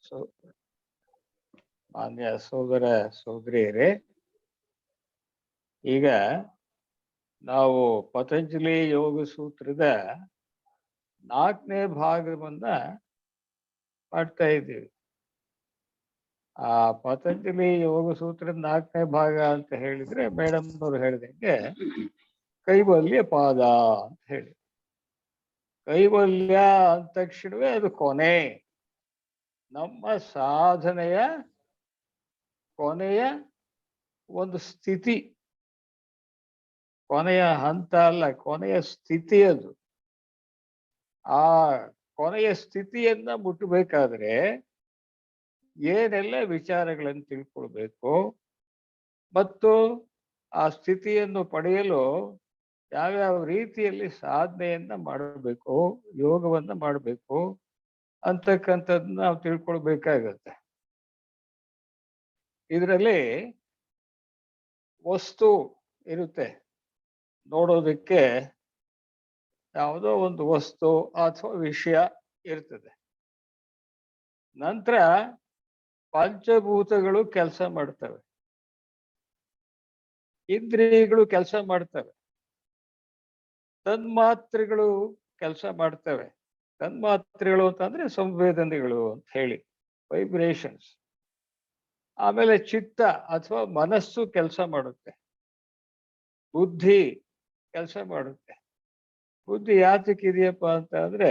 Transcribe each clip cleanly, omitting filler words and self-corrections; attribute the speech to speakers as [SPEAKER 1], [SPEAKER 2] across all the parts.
[SPEAKER 1] So ಮಾನ್ಯ ಸೋದರ ಸೋದರಿಯರೇ, ಈಗ ನಾವು ಪತಂಜಲಿ ಯೋಗ ಸೂತ್ರದ 4ನೇ ಭಾಗವನ್ನ ಮಾಡ್ತಾ ಇದ್ದೀವಿ. ಆ ಪತಂಜಲಿ ಯೋಗ ಸೂತ್ರದ 4ನೇ ಭಾಗ ಅಂತ ಹೇಳಿದ್ರೆ ಮೇಡಮ್ ಅವರು ಹೇಳಿದಂಗೆ ಕೈವಲ್ಯ ಪಾದ ಅಂತ ಹೇಳಿ, ಕೈವಲ್ಯ ಅಂದ ತಕ್ಷಣವೇ ಅದು ಕೊನೆ, ನಮ್ಮ ಸಾಧನೆಯ ಕೊನೆಯ ಒಂದು ಸ್ಥಿತಿ, ಕೊನೆಯ ಹಂತ ಅಲ್ಲ, ಕೊನೆಯ ಸ್ಥಿತಿ ಅದು. ಆ ಕೊನೆಯ ಸ್ಥಿತಿಯನ್ನ ಮುಟ್ಟಬೇಕಾದ್ರೆ ಏನೆಲ್ಲ ವಿಚಾರಗಳನ್ನು ತಿಳ್ಕೊಳ್ಬೇಕು ಮತ್ತು ಆ ಸ್ಥಿತಿಯನ್ನು ಪಡೆಯಲು ಯಾವ್ಯಾವ ರೀತಿಯಲ್ಲಿ ಸಾಧನೆಯನ್ನ ಮಾಡಬೇಕು, ಯೋಗವನ್ನ ಮಾಡಬೇಕು ಅಂತಕ್ಕಂಥದ್ದನ್ನ ನಾವು ತಿಳ್ಕೊಳ್ಬೇಕಾಗತ್ತೆ. ಇದರಲ್ಲಿ ವಸ್ತು ಇರುತ್ತೆ, ನೋಡೋದಕ್ಕೆ ಯಾವುದೋ ಒಂದು ವಸ್ತು ಅಥವಾ ವಿಷಯ ಇರ್ತದೆ. ನಂತರ ಪಂಚಭೂತಗಳು ಕೆಲಸ ಮಾಡ್ತವೆ, ಇಂದ್ರಿಯಗಳು ಕೆಲಸ ಮಾಡ್ತವೆ, ತನ್ಮಾತ್ರೆಗಳು ಕೆಲಸ ಮಾಡ್ತವೆ. ತನ್ಮಾತ್ರೆಗಳು ಅಂತಂದ್ರೆ ಸಂವೇದನೆಗಳು ಅಂತ ಹೇಳಿ, ವೈಬ್ರೇಷನ್ಸ್. ಆಮೇಲೆ ಚಿತ್ತ ಅಥವಾ ಮನಸ್ಸು ಕೆಲಸ ಮಾಡುತ್ತೆ, ಬುದ್ಧಿ ಕೆಲಸ ಮಾಡುತ್ತೆ. ಬುದ್ಧಿ ಯಾತಕ್ಕಿದೆಯಪ್ಪ ಅಂತ ಅಂದ್ರೆ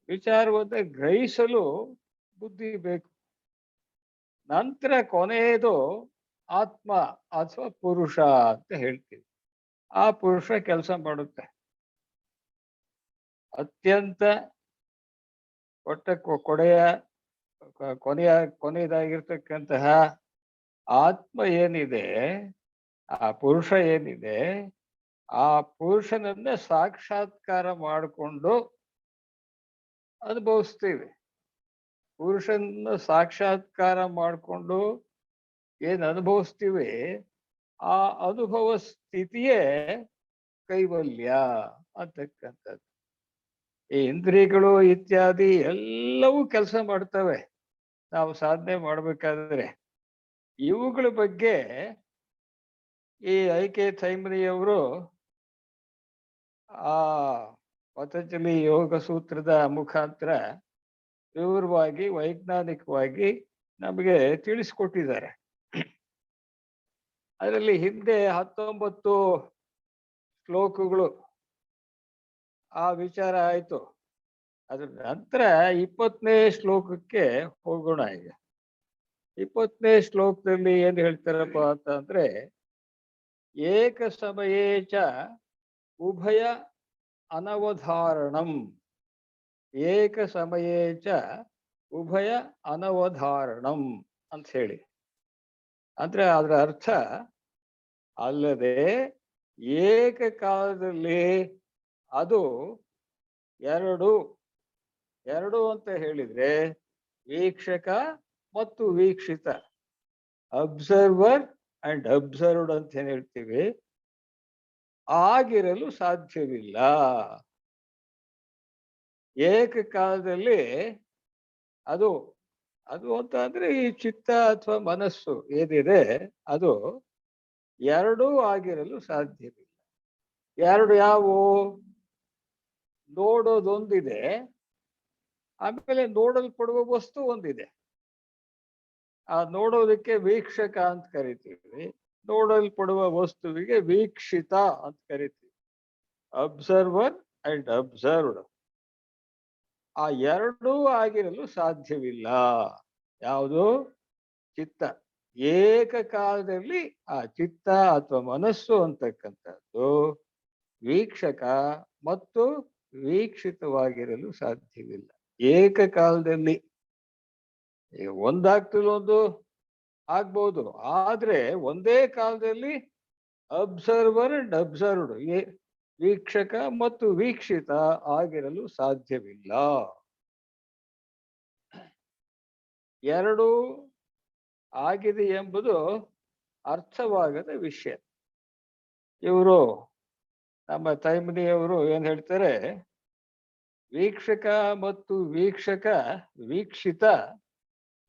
[SPEAKER 1] ವಿಚಾರವನ್ನ ಗ್ರಹಿಸಲು ಬುದ್ಧಿ ಬೇಕು. ನಂತರ ಕೊನೆಯದು ಆತ್ಮ ಅಥವಾ ಪುರುಷ ಅಂತ ಹೇಳ್ತೀವಿ, ಆ ಪುರುಷ ಕೆಲಸ ಮಾಡುತ್ತೆ. ಅತ್ಯಂತ ಕೊನೆಯದಾಗಿರ್ತಕ್ಕಂತಹ ಆತ್ಮ ಏನಿದೆ, ಆ ಪುರುಷ ಏನಿದೆ, ಆ ಪುರುಷನನ್ನ ಸಾಕ್ಷಾತ್ಕಾರ ಮಾಡಿಕೊಂಡು ಅನುಭವಿಸ್ತೀವಿ. ಪುರುಷನ ಸಾಕ್ಷಾತ್ಕಾರ ಮಾಡಿಕೊಂಡು ಏನ್ ಅನುಭವಿಸ್ತೀವಿ, ಆ ಅನುಭವ ಸ್ಥಿತಿಯೇ ಕೈವಲ್ಯ ಅಂತಕ್ಕಂಥದ್ದು. ಈ ಇಂದ್ರಿಯಗಳು ಇತ್ಯಾದಿ ಎಲ್ಲವೂ ಕೆಲಸ ಮಾಡ್ತವೆ ನಾವು ಸಾಧನೆ ಮಾಡ್ಬೇಕಾದ್ರೆ. ಇವುಗಳ ಬಗ್ಗೆ ಈ ಐಕೆ ತೈಮರಿಯವರು ಆ ಪತಂಜಲಿ ಯೋಗ ಸೂತ್ರದ ಮುಖಾಂತರ ವಿವರವಾಗಿ ವೈಜ್ಞಾನಿಕವಾಗಿ ನಮಗೆ ತಿಳಿಸ್ಕೊಟ್ಟಿದ್ದಾರೆ. ಅದರಲ್ಲಿ ಹಿಂದೆ 19 ಶ್ಲೋಕಗಳು ಆ ವಿಚಾರ ಆಯ್ತು. ಅದ್ರ ನಂತರ 20ನೇ ಶ್ಲೋಕಕ್ಕೆ ಹೋಗೋಣ. ಈಗ 20ನೇ ಶ್ಲೋಕದಲ್ಲಿ ಏನ್ ಹೇಳ್ತಾರಪ್ಪ ಅಂತಂದ್ರೆ, ಏಕ ಸಮಯೇ ಚ ಉಭಯ ಅನವಧಾರಣಂ, ಏಕ ಸಮಯೇ ಚ ಉಭಯ ಅನವಧಾರಣಂ ಅಂತ ಹೇಳಿ. ಅಂದ್ರೆ ಅದರ ಅರ್ಥ ಅಲ್ಲದೆ ಏಕಕಾಲದಲ್ಲಿ ಅದು ಎರಡು ಅಂತ ಹೇಳಿದ್ರೆ ವೀಕ್ಷಕ ಮತ್ತು ವೀಕ್ಷಿತ, ಅಬ್ಸರ್ವರ್ ಅಂಡ್ ಅಬ್ಸರ್ವ್ಡ್ ಅಂತ ಏನ್ ಹೇಳ್ತೀವಿ, ಆಗಿರಲು ಸಾಧ್ಯವಿಲ್ಲ. ಏಕಕಾಲದಲ್ಲಿ ಅದು ಅಂತ ಅಂದ್ರೆ ಈ ಚಿತ್ತ ಅಥವಾ ಮನಸ್ಸು ಏನಿದೆ ಅದು ಎರಡೂ ಆಗಿರಲು ಸಾಧ್ಯವಿಲ್ಲ. ಎರಡು ಯಾವುವು? ನೋಡೋದೊಂದಿದೆ, ಆಮೇಲೆ ನೋಡಲ್ಪಡುವ ವಸ್ತು ಒಂದಿದೆ. ಆ ನೋಡೋದಕ್ಕೆ ವೀಕ್ಷಕ ಅಂತ ಕರಿತೀವಿ, ನೋಡಲ್ಪಡುವ ವಸ್ತುವಿಗೆ ವೀಕ್ಷಿತ ಅಂತ ಕರಿತೀವಿ, ಅಬ್ಸರ್ವರ್ ಅಂಡ್ ಅಬ್ಸರ್ವ್ಡ್. ಆ ಎರಡೂ ಆಗಿರಲು ಸಾಧ್ಯವಿಲ್ಲ. ಯಾವುದು? ಚಿತ್ತ. ಏಕಕಾಲದಲ್ಲಿ ಆ ಚಿತ್ತ ಅಥವಾ ಮನಸ್ಸು ಅಂತಕ್ಕಂಥದ್ದು ವೀಕ್ಷಕ ಮತ್ತು ವೀಕ್ಷಿತವಾಗಿರಲು ಸಾಧ್ಯವಿಲ್ಲ ಏಕಕಾಲದಲ್ಲಿ. ಈಗ ಒಂದಾಗ್ತಿಲ್ಲ, ಒಂದು ಆಗ್ಬಹುದು, ಆದ್ರೆ ಒಂದೇ ಕಾಲದಲ್ಲಿ ಅಬ್ಸರ್ವರ್ ಅಂಡ್ ಅಬ್ಸರ್ವ್ಡ್, ವೀಕ್ಷಕ ಮತ್ತು ವೀಕ್ಷಿತ ಆಗಿರಲು ಸಾಧ್ಯವಿಲ್ಲ. ಎರಡು ಆಗಿದೆ ಎಂಬುದು ಅರ್ಥವಾಗದ ವಿಷಯ. ಇವರು ನಮ್ಮ ತೈಮನಿಯವರು ಏನ್ ಹೇಳ್ತಾರೆ, ವೀಕ್ಷಕ ಮತ್ತು ವೀಕ್ಷಿತ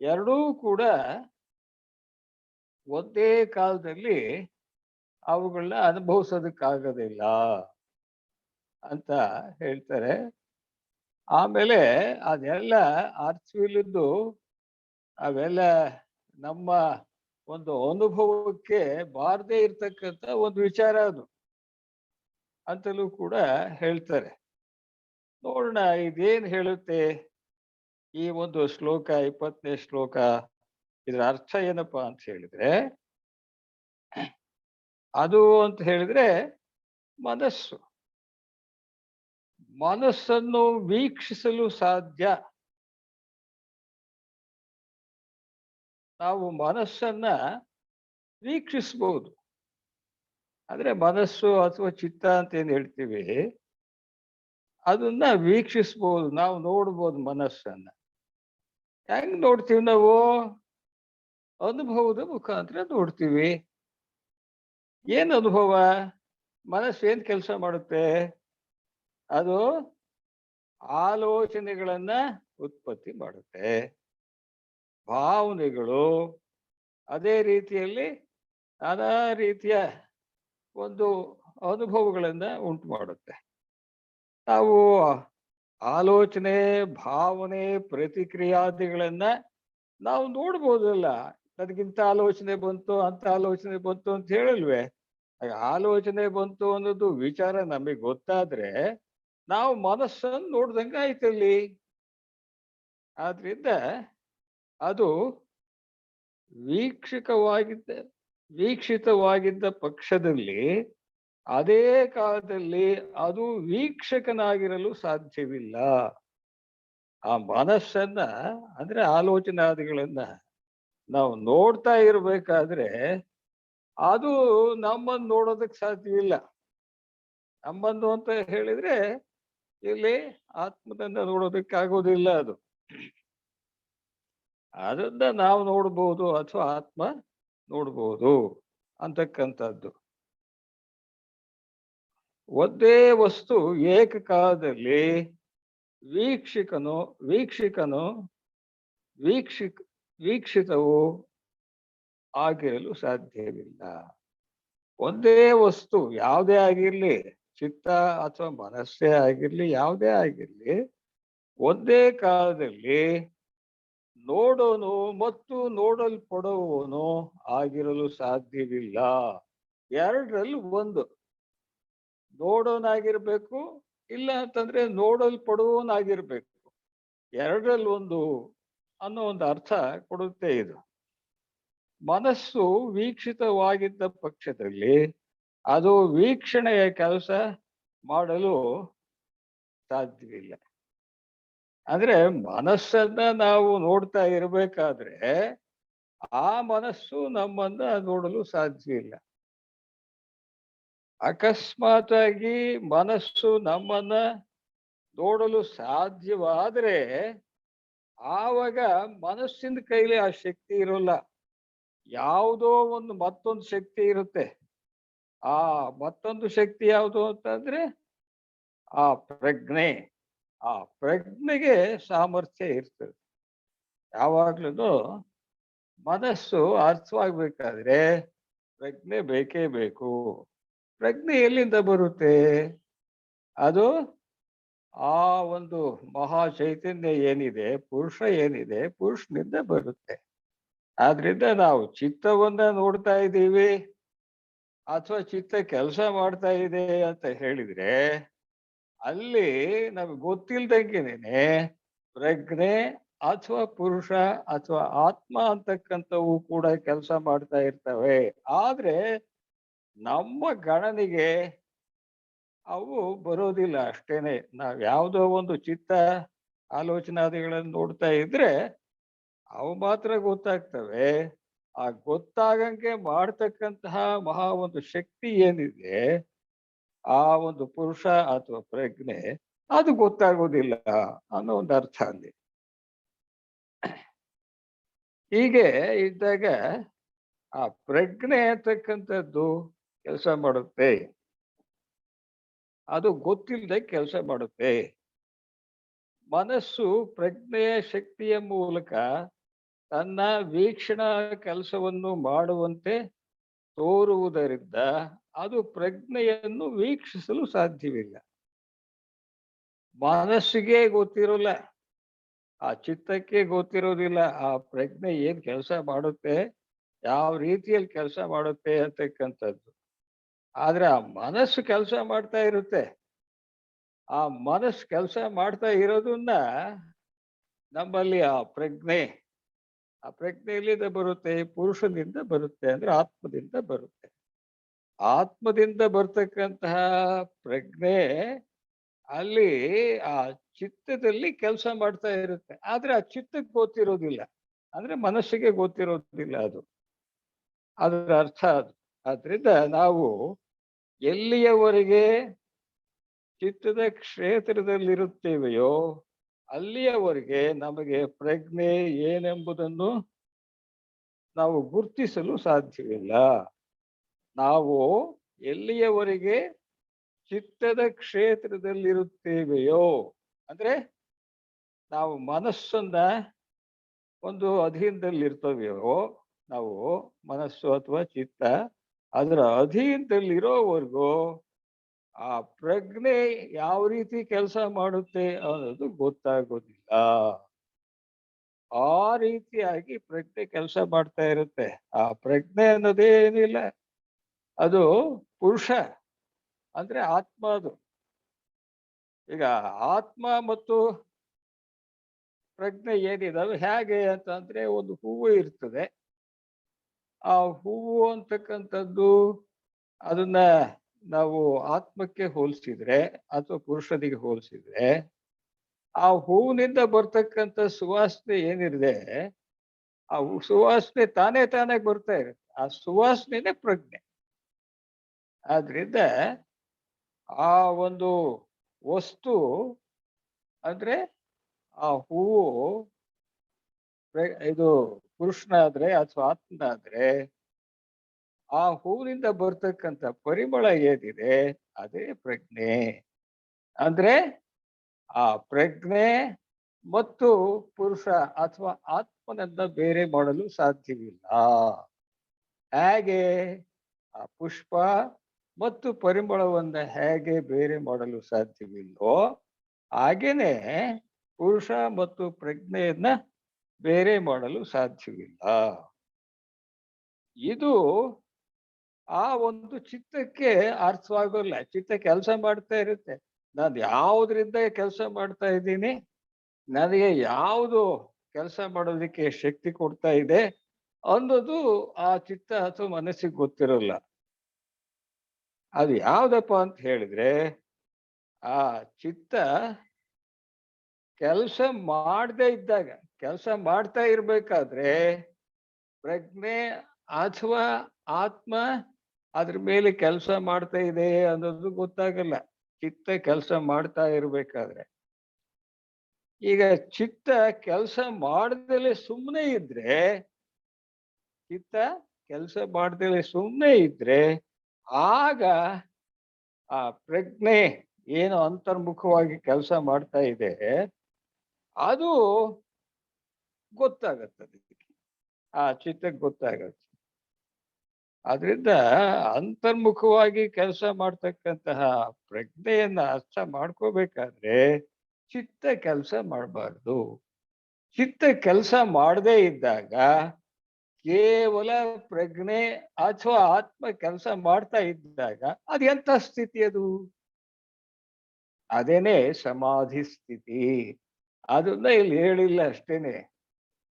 [SPEAKER 1] ಎರಡೂ ಕೂಡ ಒಂದೇ ಕಾಲದಲ್ಲಿ ಅವುಗಳನ್ನ ಅನುಭವಿಸೋದಕ್ಕಾಗೋದಿಲ್ಲ ಅಂತ ಹೇಳ್ತಾರೆ. ಆಮೇಲೆ ಅದೆಲ್ಲ ಅರ್ಥವಿಲ್ಲದ್ದು, ಅವೆಲ್ಲ ನಮ್ಮ ಒಂದು ಅನುಭವಕ್ಕೆ ಬಾರದೇ ಇರ್ತಕ್ಕಂಥ ಒಂದು ವಿಚಾರ ಅದು ಅಂತಲೂ ಕೂಡ ಹೇಳ್ತಾರೆ. ನೋಡೋಣ ಇದೇನ್ ಹೇಳುತ್ತೆ ಈ ಒಂದು ಶ್ಲೋಕ, 20ನೇ ಶ್ಲೋಕ. ಇದರ ಅರ್ಥ ಏನಪ್ಪಾ ಅಂತ ಹೇಳಿದ್ರೆ, ಅದು ಅಂತ ಹೇಳಿದ್ರೆ ಮನಸ್ಸು. ಮನಸ್ಸನ್ನು ವೀಕ್ಷಿಸಲು ಸಾಧ್ಯ. ನಾವು ಮನಸ್ಸನ್ನ ವೀಕ್ಷಿಸಬಹುದು. ಅಂದ್ರೆ ಮನಸ್ಸು ಅಥವಾ ಚಿತ್ತ ಅಂತ ಏನ್ ಹೇಳ್ತೀವಿ, ಅದನ್ನ ವೀಕ್ಷಿಸಬಹುದು, ನಾವು ನೋಡ್ಬೋದು ಮನಸ್ಸನ್ನ. ಹೆಂಗ್ ನೋಡ್ತೀವಿ ನಾವು? ಅನುಭವದ ಮುಖಾಂತರ ನೋಡ್ತೀವಿ. ಏನ್ ಅನುಭವ? ಮನಸ್ಸು ಏನ್ ಕೆಲಸ ಮಾಡುತ್ತೆ? ಅದು ಆಲೋಚನೆಗಳನ್ನ ಉತ್ಪತ್ತಿ ಮಾಡುತ್ತೆ, ಭಾವನೆಗಳು, ಅದೇ ರೀತಿಯಲ್ಲಿ ನಾನಾ ರೀತಿಯ ಒಂದು ಅನುಭವಗಳನ್ನ ಉಂಟು ಮಾಡುತ್ತೆ. ನಾವು ಆಲೋಚನೆ, ಭಾವನೆ, ಪ್ರತಿಕ್ರಿಯಾದಿಗಳನ್ನ ನಾವು ನೋಡ್ಬೋದಲ್ಲ. ನನಗಿಂತ ಆಲೋಚನೆ ಬಂತು, ಅಂತ ಆಲೋಚನೆ ಬಂತು ಅಂತ ಹೇಳಲ್ವೇ? ಆಲೋಚನೆ ಬಂತು ಅನ್ನೋದು ವಿಚಾರ ನಮಗೆ ಗೊತ್ತಾದ್ರೆ ನಾವು ಮನಸ್ಸನ್ನು ನೋಡ್ದಂಗೆ ಆಯ್ತಲ್ಲಿ. ಆದ್ರಿಂದ ಅದು ವೀಕ್ಷಿತವಾಗಿದ್ದ ಪಕ್ಷದಲ್ಲಿ ಅದೇ ಕಾಲದಲ್ಲಿ ಅದು ವೀಕ್ಷಕನಾಗಿರಲು ಸಾಧ್ಯವಿಲ್ಲ. ಆ ಮನಸ್ಸನ್ನ ಅಂದ್ರೆ ಆಲೋಚನಾದಿಗಳನ್ನ ನಾವು ನೋಡ್ತಾ ಇರ್ಬೇಕಾದ್ರೆ ಅದು ನಮ್ಮನ್ನು ನೋಡೋದಕ್ಕೆ ಸಾಧ್ಯವಿಲ್ಲ. ನಮ್ಮನ್ನು ಅಂತ ಹೇಳಿದ್ರೆ ಇಲ್ಲಿ ಆತ್ಮನನ್ನ ನೋಡೋದಕ್ಕೆ ಆಗೋದಿಲ್ಲ. ಅದು ಅದನ್ನ ನಾವು ನೋಡ್ಬೋದು ಅಥವಾ ಆತ್ಮ ನೋಡ್ಬೋದು ಅಂತಕ್ಕಂಥದ್ದು. ಒಂದೇ ವಸ್ತು ಏಕಕಾಲದಲ್ಲಿ ವೀಕ್ಷಕನು ವೀಕ್ಷಕನು ವೀಕ್ಷಿತವು ಆಗಿರಲು ಸಾಧ್ಯವಿಲ್ಲ. ಒಂದೇ ವಸ್ತು ಯಾವುದೇ ಆಗಿರ್ಲಿ, ಚಿತ್ತ ಅಥವಾ ಮನಸ್ಸೇ ಆಗಿರ್ಲಿ, ಯಾವುದೇ ಆಗಿರ್ಲಿ, ಒಂದೇ ಕಾಲದಲ್ಲಿ ನೋಡೋನು ಮತ್ತು ನೋಡಲ್ಪಡುವವನು ಆಗಿರಲು ಸಾಧ್ಯವಿಲ್ಲ. ಎರಡರಲ್ಲಿ ಒಂದು. ನೋಡೋನಾಗಿರ್ಬೇಕು, ಇಲ್ಲ ಅಂತಂದ್ರೆ ನೋಡಲ್ಪಡುವವನಾಗಿರ್ಬೇಕು. ಎರಡರಲ್ಲಿ ಒಂದು ಅನ್ನೋ ಒಂದು ಅರ್ಥ ಕೊಡುತ್ತೆ ಇದು. ಮನಸ್ಸು ವೀಕ್ಷಿತವಾಗಿದ್ದ ಪಕ್ಷದಲ್ಲಿ ಅದು ವೀಕ್ಷಣೆಯ ಕೆಲಸ ಮಾಡಲು ಸಾಧ್ಯವಿಲ್ಲ. ಅಂದ್ರೆ ಮನಸ್ಸನ್ನ ನಾವು ನೋಡ್ತಾ ಇರಬೇಕಾದ್ರೆ ಆ ಮನಸ್ಸು ನಮ್ಮನ್ನ ನೋಡಲು ಸಾಧ್ಯ ಇಲ್ಲ. ಅಕಸ್ಮಾತ್ ಆಗಿ ಮನಸ್ಸು ನಮ್ಮನ್ನ ನೋಡಲು ಸಾಧ್ಯವಾದ್ರೆ ಆವಾಗ ಮನಸ್ಸಿನ ಕೈಲಿ ಆ ಶಕ್ತಿ ಇರೋಲ್ಲ. ಯಾವುದೋ ಒಂದು ಮತ್ತೊಂದು ಶಕ್ತಿ ಇರುತ್ತೆ. ಆ ಮತ್ತೊಂದು ಶಕ್ತಿ ಯಾವುದು ಅಂತಂದ್ರೆ ಆ ಪ್ರಜ್ಞೆ. ಆ ಪ್ರಜ್ಞೆಗೆ ಸಾಮರ್ಥ್ಯ ಇರ್ತದೆ. ಯಾವಾಗ್ಲೂ ಮನಸ್ಸು ಅರ್ಥವಾಗ್ಬೇಕಾದ್ರೆ ಪ್ರಜ್ಞೆ ಬೇಕೇ ಬೇಕು. ಪ್ರಜ್ಞೆ ಎಲ್ಲಿಂದ ಬರುತ್ತೆ? ಅದು ಆ ಒಂದು ಮಹಾ ಚೈತನ್ಯ ಏನಿದೆ, ಪುರುಷ ಏನಿದೆ, ಪುರುಷನಿಂದ ಬರುತ್ತೆ. ಆದ್ರಿಂದ ನಾವು ಚಿತ್ತವನ್ನ ನೋಡ್ತಾ ಇದ್ದೀವಿ ಅಥವಾ ಚಿತ್ತ ಕೆಲಸ ಮಾಡ್ತಾ ಇದೆ ಅಂತ ಹೇಳಿದ್ರೆ ಅಲ್ಲಿ ನಮ್ಗೆ ಗೊತ್ತಿಲ್ದಂಗೆನೆ ಪ್ರಜ್ಞೆ ಅಥವಾ ಪುರುಷ ಅಥವಾ ಆತ್ಮ ಅಂತಕ್ಕಂಥವು ಕೂಡ ಕೆಲಸ ಮಾಡ್ತಾ ಇರ್ತವೆ. ಆದ್ರೆ ನಮ್ಮ ಗಣನೆಗೆ ಅವು ಬರೋದಿಲ್ಲ ಅಷ್ಟೇನೆ. ನಾವ್ ಯಾವುದೋ ಒಂದು ಚಿತ್ತ ಆಲೋಚನಾದಿಗಳನ್ನು ನೋಡ್ತಾ ಇದ್ರೆ ಅವು ಮಾತ್ರ ಗೊತ್ತಾಗ್ತವೆ. ಆ ಗೊತ್ತಾಗಂಗೆ ಮಾಡ್ತಕ್ಕಂತಹ ಮಹಾ ಒಂದು ಶಕ್ತಿ ಏನಿದೆ, ಆ ಒಂದು ಪುರುಷ ಅಥವಾ ಪ್ರಜ್ಞೆ, ಅದು ಗೊತ್ತಾಗೋದಿಲ್ಲ ಅನ್ನೋ ಒಂದು ಅರ್ಥ ಅಲ್ಲಿ. ಹೀಗೆ ಇದ್ದಾಗ ಆ ಪ್ರಜ್ಞೆ ಅಂತಕ್ಕಂಥದ್ದು ಕೆಲಸ ಮಾಡುತ್ತೆ. ಅದು ಗೊತ್ತಿಲ್ಲದೆ ಕೆಲಸ ಮಾಡುತ್ತೆ. ಮನಸ್ಸು ಪ್ರಜ್ಞೆಯ ಶಕ್ತಿಯ ಮೂಲಕ ತನ್ನ ವೀಕ್ಷಣಾ ಕೆಲಸವನ್ನು ಮಾಡುವಂತೆ ತೋರುವುದರಿಂದ ಅದು ಪ್ರಜ್ಞೆಯನ್ನು ವೀಕ್ಷಿಸಲು ಸಾಧ್ಯವಿಲ್ಲ. ಮನಸ್ಸಿಗೆ ಗೊತ್ತಿರೋಲ್ಲ, ಆ ಚಿತ್ತಕ್ಕೆ ಗೊತ್ತಿರೋದಿಲ್ಲ ಆ ಪ್ರಜ್ಞೆ ಏನ್ ಕೆಲಸ ಮಾಡುತ್ತೆ, ಯಾವ ರೀತಿಯಲ್ಲಿ ಕೆಲಸ ಮಾಡುತ್ತೆ ಅಂತಕ್ಕಂಥದ್ದು. ಆದ್ರೆ ಆ ಮನಸ್ಸು ಕೆಲಸ ಮಾಡ್ತಾ ಇರುತ್ತೆ. ಆ ಮನಸ್ಸು ಕೆಲಸ ಮಾಡ್ತಾ ಇರೋದನ್ನ ನಮ್ಮಲ್ಲಿ ಆ ಪ್ರಜ್ಞೆ ಎಲ್ಲಿಂದ ಬರುತ್ತೆ? ಪುರುಷನಿಂದ ಬರುತ್ತೆ, ಅಂದ್ರೆ ಆತ್ಮದಿಂದ ಬರುತ್ತೆ. ಆತ್ಮದಿಂದ ಬರ್ತಕ್ಕಂತಹ ಪ್ರಜ್ಞೆ ಅಲ್ಲಿ ಆ ಚಿತ್ತದಲ್ಲಿ ಕೆಲಸ ಮಾಡ್ತಾ ಇರುತ್ತೆ. ಆದ್ರೆ ಆ ಚಿತ್ತಕ್ಕೆ ಗೊತ್ತಿರೋದಿಲ್ಲ, ಅಂದ್ರೆ ಮನಸ್ಸಿಗೆ ಗೊತ್ತಿರೋದಿಲ್ಲ ಅದು. ಅದರ ಅರ್ಥ ಅದು. ಆದ್ರಿಂದ ನಾವು ಎಲ್ಲಿಯವರೆಗೆ ಚಿತ್ತದ ಕ್ಷೇತ್ರದಲ್ಲಿರುತ್ತೇವೆಯೋ ಅಲ್ಲಿಯವರೆಗೆ ನಮಗೆ ಪ್ರಜ್ಞೆ ಏನೆಂಬುದನ್ನು ನಾವು ಗುರುತಿಸಲು ಸಾಧ್ಯವಿಲ್ಲ. ನಾವು ಎಲ್ಲಿಯವರೆಗೆ ಚಿತ್ತದ ಕ್ಷೇತ್ರದಲ್ಲಿರುತ್ತೇವೆಯೋ, ಅಂದ್ರೆ ನಾವು ಮನಸ್ಸನ್ನ ಒಂದು ಅಧೀನದಲ್ಲಿರ್ತವೆಯೋ, ನಾವು ಮನಸ್ಸು ಅಥವಾ ಚಿತ್ತ ಅದರ ಅಧೀನದಲ್ಲಿರೋವರೆಗೂ ಆ ಪ್ರಜ್ಞೆ ಯಾವ ರೀತಿ ಕೆಲಸ ಮಾಡುತ್ತೆ ಅನ್ನೋದು ಗೊತ್ತಾಗೋದಿಲ್ಲ. ಆ ರೀತಿಯಾಗಿ ಪ್ರಜ್ಞೆ ಕೆಲಸ ಮಾಡ್ತಾ ಇರುತ್ತೆ. ಆ ಪ್ರಜ್ಞೆ ಅನ್ನೋದೇನಿಲ್ಲ, ಅದು ಪುರುಷ, ಅಂದ್ರೆ ಆತ್ಮ ಅದು. ಈಗ ಆತ್ಮ ಮತ್ತು ಪ್ರಜ್ಞೆ ಏನಿದಾವೆ ಹೇಗೆ ಅಂತಂದ್ರೆ, ಒಂದು ಹೂವು ಇರ್ತದೆ. ಆ ಹೂವು ಅಂತಕ್ಕಂಥದ್ದು ಅದನ್ನ ನಾವು ಆತ್ಮಕ್ಕೆ ಹೋಲಿಸಿದ್ರೆ ಅಥವಾ ಪುರುಷನಿಗೆ ಹೋಲಿಸಿದ್ರೆ, ಆ ಹೂವಿನಿಂದ ಬರ್ತಕ್ಕಂಥ ಸುವಾಸನೆ ಏನಿದೆ, ಆ ಸುವಾಸನೆ ತಾನೇ ಬರ್ತಾ ಇರುತ್ತೆ. ಆ ಸುವಾಸನೆನೇ ಪ್ರಜ್ಞೆ. ಆದ್ರಿಂದ ಆ ಒಂದು ವಸ್ತು ಅಂದ್ರೆ ಆ ಹೂವು ಇದು ಪುರುಷನಾದ್ರೆ ಅಥವಾ ಆತ್ಮನಾದ್ರೆ, ಆ ಹೂವಿನಿಂದ ಬರ್ತಕ್ಕಂಥ ಪರಿಮಳ ಏನಿದೆ ಅದೇ ಪ್ರಜ್ಞೆ. ಅಂದ್ರೆ ಆ ಪ್ರಜ್ಞೆ ಮತ್ತು ಪುರುಷ ಅಥವಾ ಆತ್ಮನನ್ನ ಬೇರೆ ಮಾಡಲು ಸಾಧ್ಯವಿಲ್ಲ. ಹೇಗೆ ಆ ಪುಷ್ಪ ಮತ್ತು ಪರಿಮಳವನ್ನ ಹೇಗೆ ಬೇರೆ ಮಾಡಲು ಸಾಧ್ಯವಿಲ್ಲೋ, ಹಾಗೇನೆ ಪುರುಷ ಮತ್ತು ಪ್ರಜ್ಞೆಯನ್ನ ಬೇರೆ ಮಾಡಲು ಸಾಧ್ಯವಿಲ್ಲ. ಇದು ಆ ಒಂದು ಚಿತ್ತಕ್ಕೆ ಅರ್ಥವಾಗೋಲ್ಲ. ಚಿತ್ತ ಕೆಲಸ ಮಾಡ್ತಾ ಇರುತ್ತೆ. ನಾನು ಯಾವುದರಿಂದ ಕೆಲಸ ಮಾಡ್ತಾ ಇದ್ದೀನಿ, ನನಗೆ ಯಾವುದು ಕೆಲಸ ಮಾಡೋದಕ್ಕೆ ಶಕ್ತಿ ಕೊಡ್ತಾ ಇದೆ ಅನ್ನೋದು ಆ ಚಿತ್ತ ಅಥವಾ ಮನಸ್ಸಿಗೆ ಗೊತ್ತಿರೋಲ್ಲ. ಅದು ಯಾವ್ದಪ್ಪ ಅಂತ ಹೇಳಿದ್ರೆ, ಆ ಚಿತ್ತ ಕೆಲಸ ಮಾಡದೇ ಇದ್ದಾಗ, ಕೆಲಸ ಮಾಡ್ತಾ ಇರ್ಬೇಕಾದ್ರೆ ಪ್ರಜ್ಞೆ ಅಥವಾ ಆತ್ಮ ಅದ್ರ ಮೇಲೆ ಕೆಲಸ ಮಾಡ್ತಾ ಇದೆ ಅನ್ನೋದು ಗೊತ್ತಾಗಲ್ಲ, ಚಿತ್ತ ಕೆಲಸ ಮಾಡ್ತಾ ಇರ್ಬೇಕಾದ್ರೆ. ಈಗ ಚಿತ್ತ ಕೆಲಸ ಮಾಡದಲೆ ಸುಮ್ಮನೆ ಇದ್ರೆ, ಚಿತ್ತ ಕೆಲಸ ಮಾಡದಲೆ ಸುಮ್ಮನೆ ಇದ್ರೆ ಆಗ ಆ ಪ್ರಜ್ಞೆ ಏನು ಅಂತರ್ಮುಖವಾಗಿ ಕೆಲಸ ಮಾಡ್ತಾ ಇದೆ ಅದು ಗೊತ್ತಾಗತ್ತದೆ, ಆ ಚಿತ್ತಕ್ಕೆ ಗೊತ್ತಾಗತ್ತೆ. ಆದ್ರಿಂದ ಅಂತರ್ಮುಖವಾಗಿ ಕೆಲಸ ಮಾಡ್ತಕ್ಕಂತಹ ಪ್ರಜ್ಞೆಯನ್ನ ಅರ್ಥ ಮಾಡ್ಕೋಬೇಕಾದ್ರೆ ಚಿತ್ತ ಕೆಲಸ ಮಾಡಬಾರ್ದು. ಚಿತ್ತ ಕೆಲಸ ಮಾಡದೇ ಇದ್ದಾಗ ಕೇವಲ ಪ್ರಜ್ಞೆ ಅಥವಾ ಆತ್ಮ ಕೆಲಸ ಮಾಡ್ತಾ ಇದ್ದಾಗ ಅದು ಎಂತ ಸ್ಥಿತಿ? ಅದು ಅದೇನೆ ಸಮಾಧಿ ಸ್ಥಿತಿ. ಅದನ್ನ ಇಲ್ಲಿ ಹೇಳಿಲ್ಲ ಅಷ್ಟೇನೆ.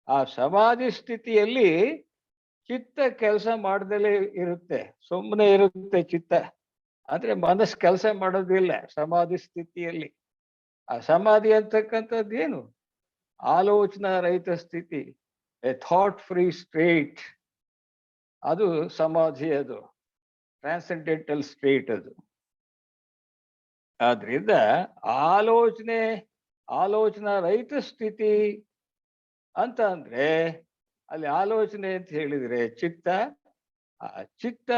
[SPEAKER 1] ಆ ಸಮಾಧಿ ಸ್ಥಿತಿಯಲ್ಲಿ ಚಿತ್ತ ಕೆಲಸ ಮಾಡ್ದಲೇ ಇರುತ್ತೆ, ಸುಮ್ಮನೆ ಇರುತ್ತೆ ಚಿತ್ತ. ಆದ್ರೆ ಮನಸ್ಸು ಕೆಲಸ ಮಾಡೋದಿಲ್ಲ ಸಮಾಧಿ ಸ್ಥಿತಿಯಲ್ಲಿ. ಆ ಸಮಾಧಿ ಅಂತಕ್ಕಂಥದ್ದು ಏನು? ಆಲೋಚನಾ ರಹಿತ ಸ್ಥಿತಿ, ಎ ಥಾಟ್ ಫ್ರೀ ಸ್ಟೇಟ್. ಅದು ಸಮಾಧಿ, ಅದು ಟ್ರಾನ್ಸೆಂಡೆಂಟಲ್ ಸ್ಟೇಟ್ ಅದು. ಆದ್ರಿಂದ ಆಲೋಚನಾ ರಹಿತ ಸ್ಥಿತಿ ಅಂತ ಅಂದ್ರೆ, ಅಲ್ಲಿ ಆಲೋಚನೆ ಅಂತ ಹೇಳಿದ್ರೆ ಚಿತ್ತ, ಚಿತ್ತ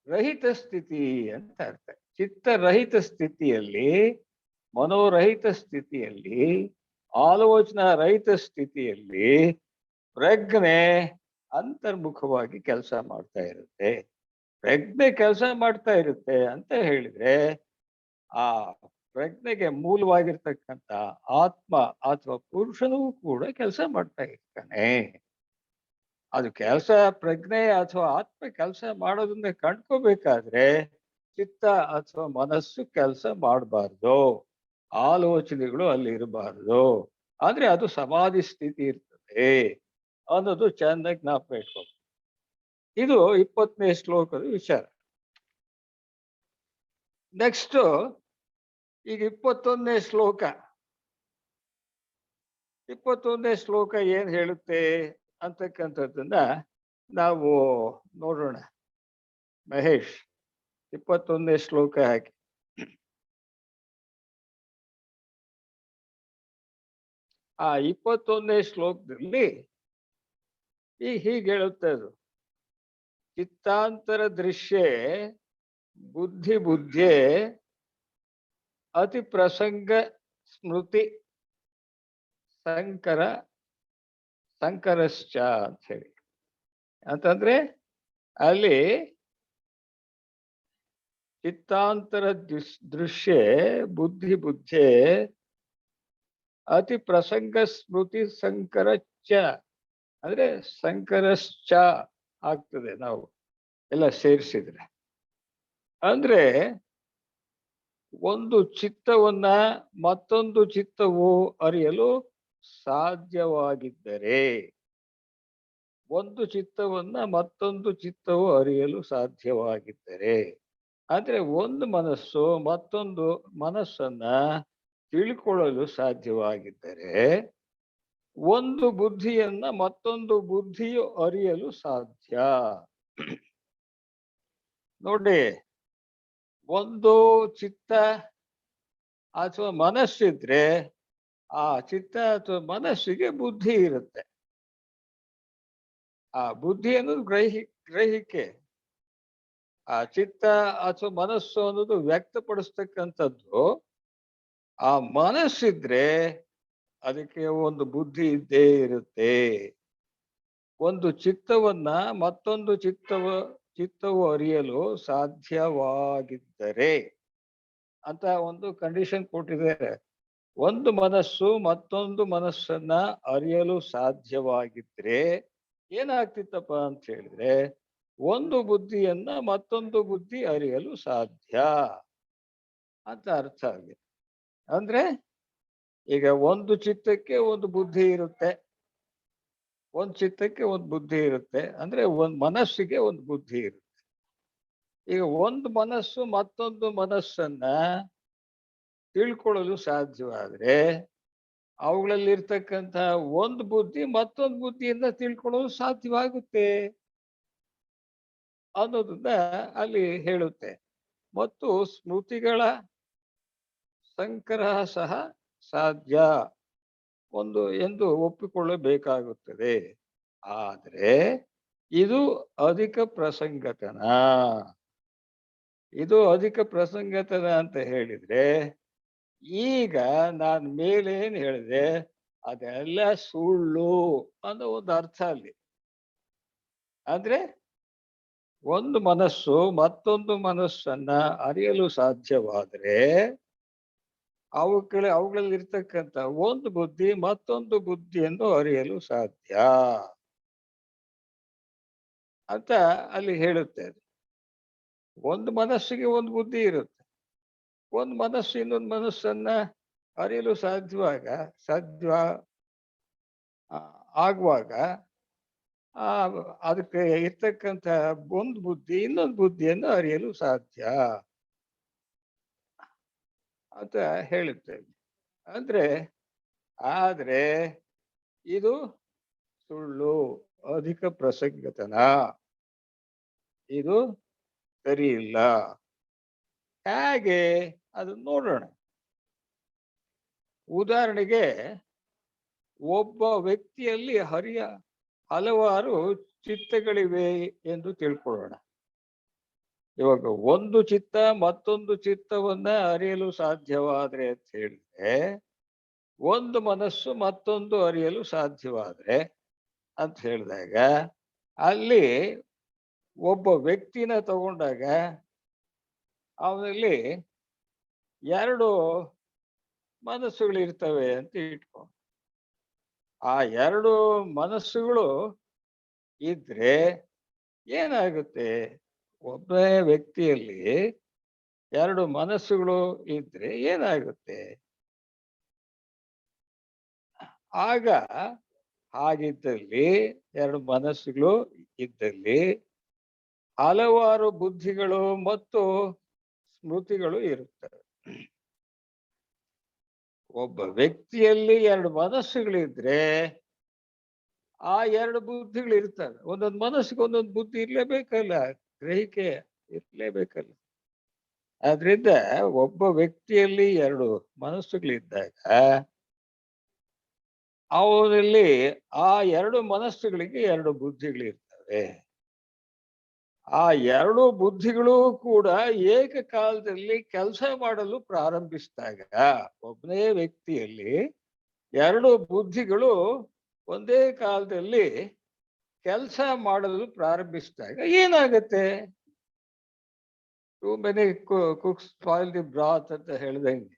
[SPEAKER 1] ರಹಿತ ಸ್ಥಿತಿ ಅಂತ ಅರ್ಥ. ಚಿತ್ತರಹಿತ ಸ್ಥಿತಿಯಲ್ಲಿ, ಮನೋರಹಿತ ಸ್ಥಿತಿಯಲ್ಲಿ, ಆಲೋಚನಾ ರಹಿತ ಸ್ಥಿತಿಯಲ್ಲಿ ಪ್ರಜ್ಞೆ ಅಂತರ್ಮುಖವಾಗಿ ಕೆಲಸ ಮಾಡ್ತಾ ಇರುತ್ತೆ. ಪ್ರಜ್ಞೆ ಕೆಲಸ ಮಾಡ್ತಾ ಇರುತ್ತೆ ಅಂತ ಹೇಳಿದ್ರೆ ಆ ಪ್ರಜ್ಞೆಗೆ ಮೂಲವಾಗಿರ್ತಕ್ಕಂಥ ಆತ್ಮ ಅಥವಾ ಪುರುಷನೂ ಕೂಡ ಕೆಲಸ ಮಾಡ್ತಾ ಇರ್ತಾನೆ. ಅದು ಕೆಲಸ ಪ್ರಜ್ಞೆ ಅಥವಾ ಆತ್ಮ ಕೆಲಸ ಮಾಡೋದನ್ನ ಕಂಡ್ಕೋಬೇಕಾದ್ರೆ ಚಿತ್ತ ಅಥವಾ ಮನಸ್ಸು ಕೆಲಸ ಮಾಡಬಾರ್ದು, ಆಲೋಚನೆಗಳು ಅಲ್ಲಿ ಇರಬಾರ್ದು, ಆದ್ರೆ ಅದು ಸಮಾಧಿ ಸ್ಥಿತಿ ಇರ್ತದೆ ಅನ್ನೋದು ಚೆನ್ನಾಗಿ ಜ್ಞಾಪಕ ಇಟ್ಕೊಂಡು. ಇದು 20ನೇ ಶ್ಲೋಕದ ವಿಚಾರ. ನೆಕ್ಸ್ಟ್ ಈಗ 21ನೇ ಶ್ಲೋಕ. 21ನೇ ಶ್ಲೋಕ ಏನ್ ಹೇಳುತ್ತೆ ಅಂತಕ್ಕಂಥದ್ದನ್ನ ನಾವು ನೋಡೋಣ. ಮಹೇಶ್ 21ನೇ ಶ್ಲೋಕ ಹಾಕಿ. ಆ 21ನೇ ಶ್ಲೋಕದಲ್ಲಿ ಹೀಗೆ ಹೇಳುತ್ತೆ ಅದು. ಚಿತ್ತಾಂತರ ದೃಶ್ಯ ಬುದ್ಧಿ ಬುದ್ಧಿ ಅತಿ ಪ್ರಸಂಗ ಸ್ಮೃತಿ ಸಂಕರಶ್ಚ ಅಂತ ಹೇಳಿ. ಅಂತಂದ್ರೆ ಅಲ್ಲಿ ಚಿತ್ತಾಂತರ ದೃಶ್ಯ ಬುದ್ಧಿ ಬುದ್ಧಿ ಅತಿ ಪ್ರಸಂಗ ಸ್ಮೃತಿ ಸಂಕರಶ್ಚ ಅಂದ್ರೆ ಸಂಕರಶ್ಚ ಆಗ್ತದೆ ನಾವು ಎಲ್ಲ ಸೇರಿಸಿದ್ರೆ. ಅಂದ್ರೆ ಒಂದು ಚಿತ್ತವನ್ನ ಮತ್ತೊಂದು ಚಿತ್ತವು ಅರಿಯಲು ಸಾಧ್ಯವಾಗಿದ್ದರೆ, ಒಂದು ಚಿತ್ತವನ್ನ ಮತ್ತೊಂದು ಚಿತ್ತವು ಅರಿಯಲು ಸಾಧ್ಯವಾಗಿದ್ದರೆ, ಅಂದ್ರೆ ಒಂದು ಮನಸ್ಸು ಮತ್ತೊಂದು ಮನಸ್ಸನ್ನ ತಿಳ್ಕೊಳ್ಳಲು ಸಾಧ್ಯವಾಗಿದ್ದರೆ, ಒಂದು ಬುದ್ಧಿಯನ್ನ ಮತ್ತೊಂದು ಬುದ್ಧಿಯು ಅರಿಯಲು ಸಾಧ್ಯ. ನೋಡಿ, ಒಂದು ಚಿತ್ತ ಅಥವಾ ಮನಸ್ಸಿದ್ರೆ ಆ ಚಿತ್ತ ಅಥವಾ ಮನಸ್ಸಿಗೆ ಬುದ್ಧಿ ಇರುತ್ತೆ. ಆ ಬುದ್ಧಿ ಅನ್ನೋದು ಗ್ರಹಿಕೆ. ಆ ಚಿತ್ತ ಅಥವಾ ಮನಸ್ಸು ಅನ್ನೋದು ವ್ಯಕ್ತಪಡಿಸ್ತಕ್ಕಂಥದ್ದು. ಆ ಮನಸ್ಸಿದ್ರೆ ಅದಕ್ಕೆ ಒಂದು ಬುದ್ಧಿ ಇದ್ದೇ ಇರುತ್ತೆ. ಒಂದು ಚಿತ್ತವನ್ನ ಮತ್ತೊಂದು ಚಿತ್ತವು ಅರಿಯಲು ಸಾಧ್ಯವಾಗಿದ್ದರೆ ಅಂತ ಒಂದು ಕಂಡೀಷನ್ ಕೊಟ್ಟಿದ್ದಾರೆ. ಒಂದು ಮನಸ್ಸು ಮತ್ತೊಂದು ಮನಸ್ಸನ್ನ ಅರಿಯಲು ಸಾಧ್ಯವಾಗಿದ್ರೆ ಏನಾಗ್ತಿತ್ತಪ್ಪ ಅಂತ ಹೇಳಿದ್ರೆ, ಒಂದು ಬುದ್ಧಿಯನ್ನ ಮತ್ತೊಂದು ಬುದ್ಧಿ ಅರಿಯಲು ಸಾಧ್ಯ ಅಂತ ಅರ್ಥ ಆಗಿದೆ. ಅಂದ್ರೆ ಈಗ ಒಂದು ಚಿತ್ತಕ್ಕೆ ಒಂದು ಬುದ್ಧಿ ಇರುತ್ತೆ, ಒಂದು ಚಿತ್ತಕ್ಕೆ ಒಂದು ಬುದ್ಧಿ ಇರುತ್ತೆ, ಅಂದ್ರೆ ಒಂದು ಮನಸ್ಸಿಗೆ ಒಂದು ಬುದ್ಧಿ ಇರುತ್ತೆ. ಈಗ ಒಂದು ಮನಸ್ಸು ಮತ್ತೊಂದು ಮನಸ್ಸನ್ನ ತಿಳ್ಕೊಳ್ಳಲು ಸಾಧ್ಯವಾದ್ರೆ ಅವುಗಳಲ್ಲಿರ್ತಕ್ಕಂಥ ಒಂದು ಬುದ್ಧಿ ಮತ್ತೊಂದು ಬುದ್ಧಿಯಿಂದ ತಿಳ್ಕೊಳ್ಳಲು ಸಾಧ್ಯವಾಗುತ್ತೆ ಅನ್ನೋದನ್ನ ಅಲ್ಲಿ ಹೇಳುತ್ತೆ. ಮತ್ತು ಸ್ಮೃತಿಗಳ ಸಂಗ್ರಹ ಸಹ ಸಾಧ್ಯ ಒಂದು ಎಂದು ಒಪ್ಪಿಕೊಳ್ಳಬೇಕಾಗುತ್ತದೆ. ಆದರೆ ಇದು ಅಧಿಕ ಪ್ರಸಂಗತನ. ಇದು ಅಧಿಕ ಪ್ರಸಂಗತನ ಅಂತ ಹೇಳಿದ್ರೆ, ಈಗ ನಾನು ಮೇಲೇನ್ ಹೇಳಿದೆ ಅದೆಲ್ಲ ಸುಳ್ಳು ಅನ್ನೋ ಒಂದು ಅರ್ಥ ಅಲ್ಲಿ. ಅಂದ್ರೆ ಒಂದು ಮನಸ್ಸು ಮತ್ತೊಂದು ಮನಸ್ಸನ್ನ ಅರಿಯಲು ಸಾಧ್ಯವಾದ್ರೆ ಅವುಗಳಲ್ಲಿ ಇರ್ತಕ್ಕಂಥ ಒಂದು ಬುದ್ಧಿ ಮತ್ತೊಂದು ಬುದ್ಧಿಯನ್ನು ಅರಿಯಲು ಸಾಧ್ಯ ಅಂತ ಅಲ್ಲಿ ಹೇಳುತ್ತೆ. ಒಂದು ಮನಸ್ಸಿಗೆ ಒಂದು ಬುದ್ಧಿ ಇರುತ್ತೆ, ಒಂದು ಮನಸ್ಸು ಇನ್ನೊಂದು ಮನಸ್ಸನ್ನ ಅರಿಯಲು ಸಾಧ್ಯ ಆಗುವಾಗ ಅದಕ್ಕೆ ಇರ್ತಕ್ಕಂಥ ಒಂದು ಬುದ್ಧಿ ಇನ್ನೊಂದು ಬುದ್ಧಿಯನ್ನು ಅರಿಯಲು ಸಾಧ್ಯ ಅಂತ ಹೇಳುತ್ತೇವೆ. ಆದ್ರೆ ಇದು ಸುಳ್ಳು, ಅಧಿಕ ಪ್ರಸಂಗತನ, ಇದು ಸರಿ ಇಲ್ಲ. ಹೇಗೆ ಅದು ನೋಡೋಣ. ಉದಾಹರಣೆಗೆ, ಒಬ್ಬ ವ್ಯಕ್ತಿಯಲ್ಲಿ ಹಲವಾರು ಚಿತ್ತಗಳಿವೆ ಎಂದು ತಿಳ್ಕೊಳ್ಳೋಣ. ಇವಾಗ ಒಂದು ಚಿತ್ತ ಮತ್ತೊಂದು ಚಿತ್ತವನ್ನ ಅರಿಯಲು ಸಾಧ್ಯವಾದ್ರೆ ಅಂತ ಹೇಳಿದ್ರೆ, ಒಂದು ಮನಸ್ಸು ಮತ್ತೊಂದು ಅರಿಯಲು ಸಾಧ್ಯವಾದ್ರೆ ಅಂತ ಹೇಳಿದಾಗ ಅಲ್ಲಿ ಒಬ್ಬ ವ್ಯಕ್ತಿನ ತಗೊಂಡಾಗ ಅವನಲ್ಲಿ ಎರಡು ಮನಸ್ಸುಗಳು ಇರ್ತವೆ ಅಂತ ಇಟ್ಕೊ. ಆ ಎರಡು ಮನಸ್ಸುಗಳು ಇದ್ರೆ ಏನಾಗುತ್ತೆ? ಒಬ್ಬನೇ ವ್ಯಕ್ತಿಯಲ್ಲಿ ಎರಡು ಮನಸ್ಸುಗಳು ಇದ್ರೆ ಏನಾಗುತ್ತೆ? ಆಗ ಹಾಗಿದ್ದಲ್ಲಿ ಎರಡು ಮನಸ್ಸುಗಳು ಇದ್ದಲ್ಲಿ ಹಲವಾರು ಬುದ್ಧಿಗಳು ಮತ್ತು ಸ್ಮೃತಿಗಳು ಇರುತ್ತವೆ. ಒಬ್ಬ ವ್ಯಕ್ತಿಯಲ್ಲಿ ಎರಡು ಮನಸ್ಸುಗಳಿದ್ರೆ ಆ ಎರಡು ಬುದ್ಧಿಗಳು ಇರ್ತವೆ. ಒಂದೊಂದು ಮನಸ್ಸಿಗೆ ಒಂದೊಂದು ಬುದ್ಧಿ ಇರ್ಲೇಬೇಕಲ್ಲ, ಗ್ರಹಿಕೆ ಇರ್ಲೇಬೇಕಲ್ಲ. ಆದ್ರಿಂದ ಒಬ್ಬ ವ್ಯಕ್ತಿಯಲ್ಲಿ ಎರಡು ಮನಸ್ಸುಗಳಿದ್ದಾಗ ಅವರಲ್ಲಿ ಆ ಎರಡು ಮನಸ್ಸುಗಳಿಗೆ ಎರಡು ಬುದ್ಧಿಗಳಿರ್ತವೆ. ಆ ಎರಡು ಬುದ್ಧಿಗಳು ಕೂಡ ಏಕಕಾಲದಲ್ಲಿ ಕೆಲಸ ಮಾಡಲು ಪ್ರಾರಂಭಿಸಿದಾಗ ಒಬ್ಬನೇ ವ್ಯಕ್ತಿಯಲ್ಲಿ ಎರಡು ಬುದ್ಧಿಗಳು ಒಂದೇ ಕಾಲದಲ್ಲಿ ಕೆಲಸ ಮಾಡಲು ಪ್ರಾರಂಭಿಸಿದಾಗ ಏನಾಗತ್ತೆ? Too many cooks spoil the ಬ್ರಾತ್ ಅಂತ ಹೇಳ್ದಂಗೆ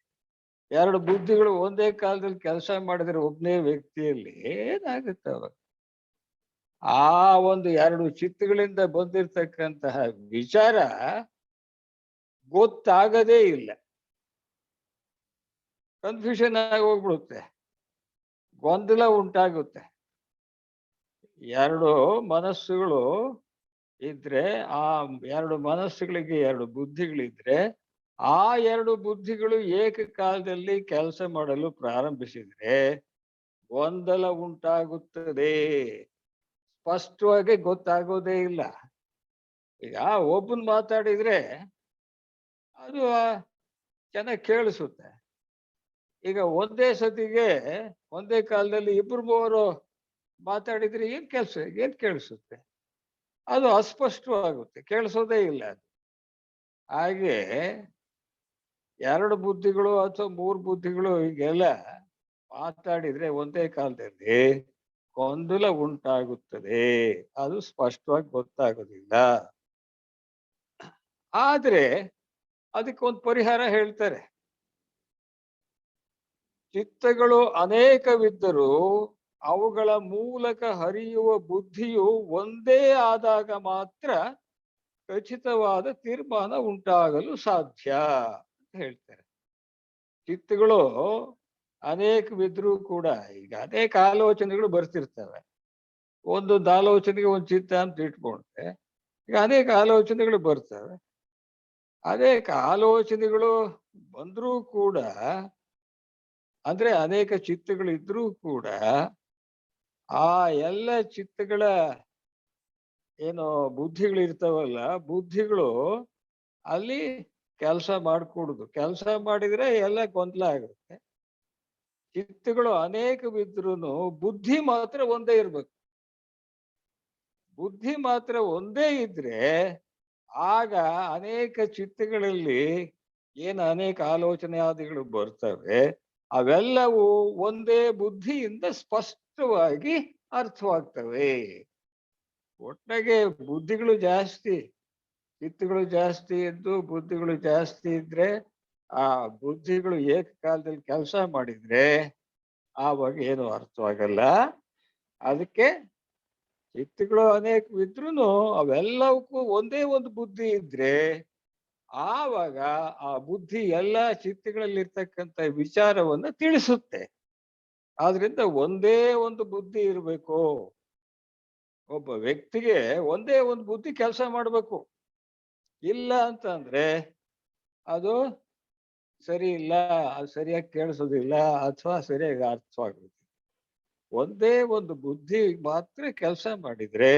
[SPEAKER 1] ಎರಡು ಬುದ್ಧಿಗಳು ಒಂದೇ ಕಾಲದಲ್ಲಿ ಕೆಲಸ ಮಾಡಿದ್ರೆ ಒಬ್ಬನೇ ವ್ಯಕ್ತಿಯಲ್ಲಿ ಏನಾಗುತ್ತೆ ಅವಾಗ? ಆ ಒಂದು ಎರಡು ಚಿತ್ತಗಳಿಂದ ಬಂದಿರತಕ್ಕಂತಹ ವಿಚಾರ ಗೊತ್ತಾಗದೇ ಇಲ್ಲ, ಕನ್ಫ್ಯೂಷನ್ ಆಗಿ ಹೋಗ್ಬಿಡುತ್ತೆ, ಗೊಂದಲ ಉಂಟಾಗುತ್ತೆ. ಎರಡು ಮನಸ್ಸುಗಳು ಇದ್ರೆ ಆ ಎರಡು ಮನಸ್ಸುಗಳಿಗೆ ಎರಡು ಬುದ್ಧಿಗಳಿದ್ರೆ ಆ ಎರಡು ಬುದ್ಧಿಗಳು ಏಕಕಾಲದಲ್ಲಿ ಕೆಲಸ ಮಾಡಲು ಪ್ರಾರಂಭಿಸಿದ್ರೆ ಗೊಂದಲ ಉಂಟಾಗುತ್ತದೆ, ಸ್ಪಷ್ಟವಾಗಿ ಗೊತ್ತಾಗೋದೇ ಇಲ್ಲ. ಈಗ ಒಬ್ಬನ್ ಮಾತಾಡಿದ್ರೆ ಅದು ಚೆನ್ನಾಗಿ ಕೇಳಿಸುತ್ತೆ. ಈಗ ಒಂದೇ ಸತಿಗೆ ಒಂದೇ ಕಾಲದಲ್ಲಿ ಇಬ್ರು ಮೂವರು ಮಾತಾಡಿದ್ರೆ ಏನ್ ಕೇಳಿಸುತ್ತೆ? ಅದು ಅಸ್ಪಷ್ಟವಾಗುತ್ತೆ, ಕೇಳಿಸೋದೇ ಇಲ್ಲ ಅದು. ಹಾಗೆ ಎರಡು ಬುದ್ಧಿಗಳು ಅಥವಾ ಮೂರು ಬುದ್ಧಿಗಳು ಹೀಗೆಲ್ಲ ಮಾತಾಡಿದ್ರೆ ಒಂದೇ ಕಾಲದಲ್ಲಿ ಗೊಂದಲ ಉಂಟಾಗುತ್ತದೆ, ಅದು ಸ್ಪಷ್ಟವಾಗಿ ಗೊತ್ತಾಗೋದಿಲ್ಲ. ಆದ್ರೆ ಅದಕ್ಕೊಂದು ಪರಿಹಾರ ಹೇಳ್ತಾರೆ. ಚಿತ್ತಗಳು ಅನೇಕವಿದ್ದರೂ ಅವುಗಳ ಮೂಲಕ ಹರಿಯುವ ಬುದ್ಧಿಯು ಒಂದೇ ಆದಾಗ ಮಾತ್ರ ಖಚಿತವಾದ ತೀರ್ಮಾನ ಉಂಟಾಗಲು ಸಾಧ್ಯ ಅಂತ ಹೇಳ್ತಾರೆ. ಚಿತ್ತಗಳು ಅನೇಕವಿದ್ರೂ ಕೂಡ ಈಗ ಅನೇಕ ಆಲೋಚನೆಗಳು ಬರ್ತಿರ್ತವೆ. ಒಂದೊಂದು ಆಲೋಚನೆಗೆ ಒಂದು ಚಿತ್ತ ಅಂತ ಇಟ್ಕೊಂಡ್ರೆ ಈಗ ಅನೇಕ ಆಲೋಚನೆಗಳು ಬರ್ತವೆ. ಅನೇಕ ಆಲೋಚನೆಗಳು ಬಂದ್ರೂ ಕೂಡ ಅಂದ್ರೆ ಅನೇಕ ಚಿತ್ತಗಳು ಇದ್ರೂ ಕೂಡ ಆ ಎಲ್ಲ ಚಿತ್ತಗಳ ಏನು ಬುದ್ಧಿಗಳು ಇರ್ತಾವಲ್ಲ, ಬುದ್ಧಿಗಳು ಅಲ್ಲಿ ಕೆಲಸ ಮಾಡ್ಕೊಡುದು. ಕೆಲಸ ಮಾಡಿದ್ರೆ ಎಲ್ಲ ಗೊಂದಲ ಆಗುತ್ತೆ. ಚಿತ್ತಗಳು ಅನೇಕವಿದ್ರೂ ಬುದ್ಧಿ ಮಾತ್ರ ಒಂದೇ ಇರ್ಬೇಕು. ಬುದ್ಧಿ ಮಾತ್ರ ಒಂದೇ ಇದ್ರೆ ಆಗ ಅನೇಕ ಚಿತ್ತಗಳಲ್ಲಿ ಏನು ಅನೇಕ ಆಲೋಚನೆ ಆದಿಗಳು ಬರ್ತವೆ ಅವೆಲ್ಲವೂ ಒಂದೇ ಬುದ್ಧಿಯಿಂದ ಸ್ಪಷ್ಟವಾಗಿ ಅರ್ಥವಾಗ್ತವೆ. ಒಟ್ಟಾಗೆ ಬುದ್ಧಿಗಳು ಜಾಸ್ತಿ, ಚಿತ್ತಗಳು ಜಾಸ್ತಿ ಇದ್ದು ಬುದ್ಧಿಗಳು ಜಾಸ್ತಿ ಇದ್ರೆ ಆ ಬುದ್ಧಿಗಳು ಏಕಕಾಲದಲ್ಲಿ ಕೆಲಸ ಮಾಡಿದ್ರೆ ಆವಾಗ ಏನು ಅರ್ಥವಾಗಲ್ಲ. ಅದಕ್ಕೆ ಚಿತ್ತಗಳು ಅನೇಕ ಇದ್ರೂ ಅವೆಲ್ಲವಕ್ಕೂ ಒಂದೇ ಒಂದು ಬುದ್ಧಿ ಇದ್ರೆ ಆವಾಗ ಆ ಬುದ್ಧಿ ಎಲ್ಲಾ ಚಿತ್ತಗಳಲ್ಲಿರ್ತಕ್ಕಂಥ ವಿಚಾರವನ್ನ ತಿಳಿಸುತ್ತೆ. ಆದ್ರಿಂದ ಒಂದೇ ಒಂದು ಬುದ್ಧಿ ಇರಬೇಕು. ಒಬ್ಬ ವ್ಯಕ್ತಿಗೆ ಒಂದೇ ಒಂದು ಬುದ್ಧಿ ಕೆಲಸ ಮಾಡಬೇಕು. ಇಲ್ಲ ಅಂತಂದ್ರೆ ಅದು ಸರಿ ಇಲ್ಲ, ಅದು ಸರಿಯಾಗಿ ಕೇಳಿಸೋದಿಲ್ಲ ಅಥವಾ ಸರಿಯಾಗಿ ಅರ್ಥವಾಗುದಿಲ್ಲ. ಒಂದೇ ಒಂದು ಬುದ್ಧಿ ಮಾತ್ರ ಕೆಲಸ ಮಾಡಿದ್ರೆ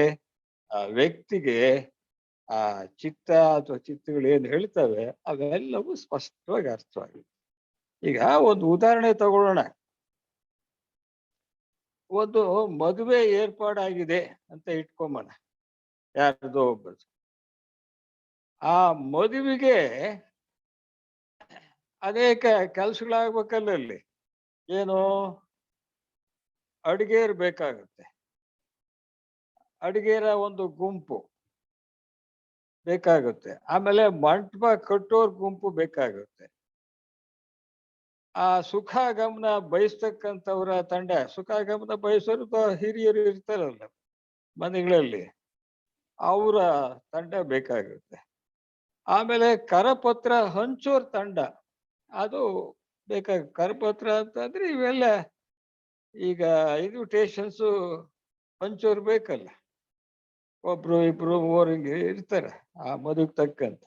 [SPEAKER 1] ಆ ವ್ಯಕ್ತಿಗೆ ಆ ಚಿತ್ತ ಅಥವಾ ಚಿತ್ತಗಳು ಏನ್ ಹೇಳ್ತವೆ ಅವೆಲ್ಲವೂ ಸ್ಪಷ್ಟವಾಗಿ ಅರ್ಥವಾಗಿದೆ. ಈಗ ಒಂದು ಉದಾಹರಣೆ ತಗೊಳ್ಳೋಣ. ಒಂದು ಮದುವೆ ಏರ್ಪಾಡಾಗಿದೆ ಅಂತ ಇಟ್ಕೊಂಬೋಣ, ಯಾರ್ದೋ ಒಬ್ಬರು. ಆ ಮದುವೆಗೆ ಅನೇಕ ಕೆಲಸಗಳಾಗ್ಬೇಕಲ್ಲ ಅಲ್ಲಿ. ಏನು ಅಡುಗೆ ಬೇಕಾಗುತ್ತೆ, ಅಡಿಗೆರ ಒಂದು ಗುಂಪು ಬೇಕಾಗುತ್ತೆ. ಆಮೇಲೆ ಮಂಟಪ ಕಟ್ಟೋರ್ ಗುಂಪು ಬೇಕಾಗುತ್ತೆ. ಆ ಸುಖಾಗಮನ ಬಯಸ್ತಕ್ಕಂಥವ್ರ ತಂಡ, ಸುಖಾಗಮನ ಬಯಸೋರು ಹಿರಿಯರು ಇರ್ತಾರಲ್ಲ ಮನೆಗಳಲ್ಲಿ, ಅವರ ತಂಡ ಬೇಕಾಗುತ್ತೆ. ಆಮೇಲೆ ಕರಪತ್ರ ಹಂಚೋರ್ ತಂಡ ಅದು ಕರಪತ್ರ ಅಂತಂದ್ರೆ ಇವೆಲ್ಲ ಈಗ ಇನ್ವಿಟೇಷನ್ಸ್ ಹಂಚೋರ್ ಬೇಕಲ್ಲ, ಒಬ್ರು ಇಬ್ರು ಮೂರು ಹಿಂಗೆ ಇರ್ತಾರೆ ಆ ಮದುವೆಗೆ ತಕ್ಕಂತ,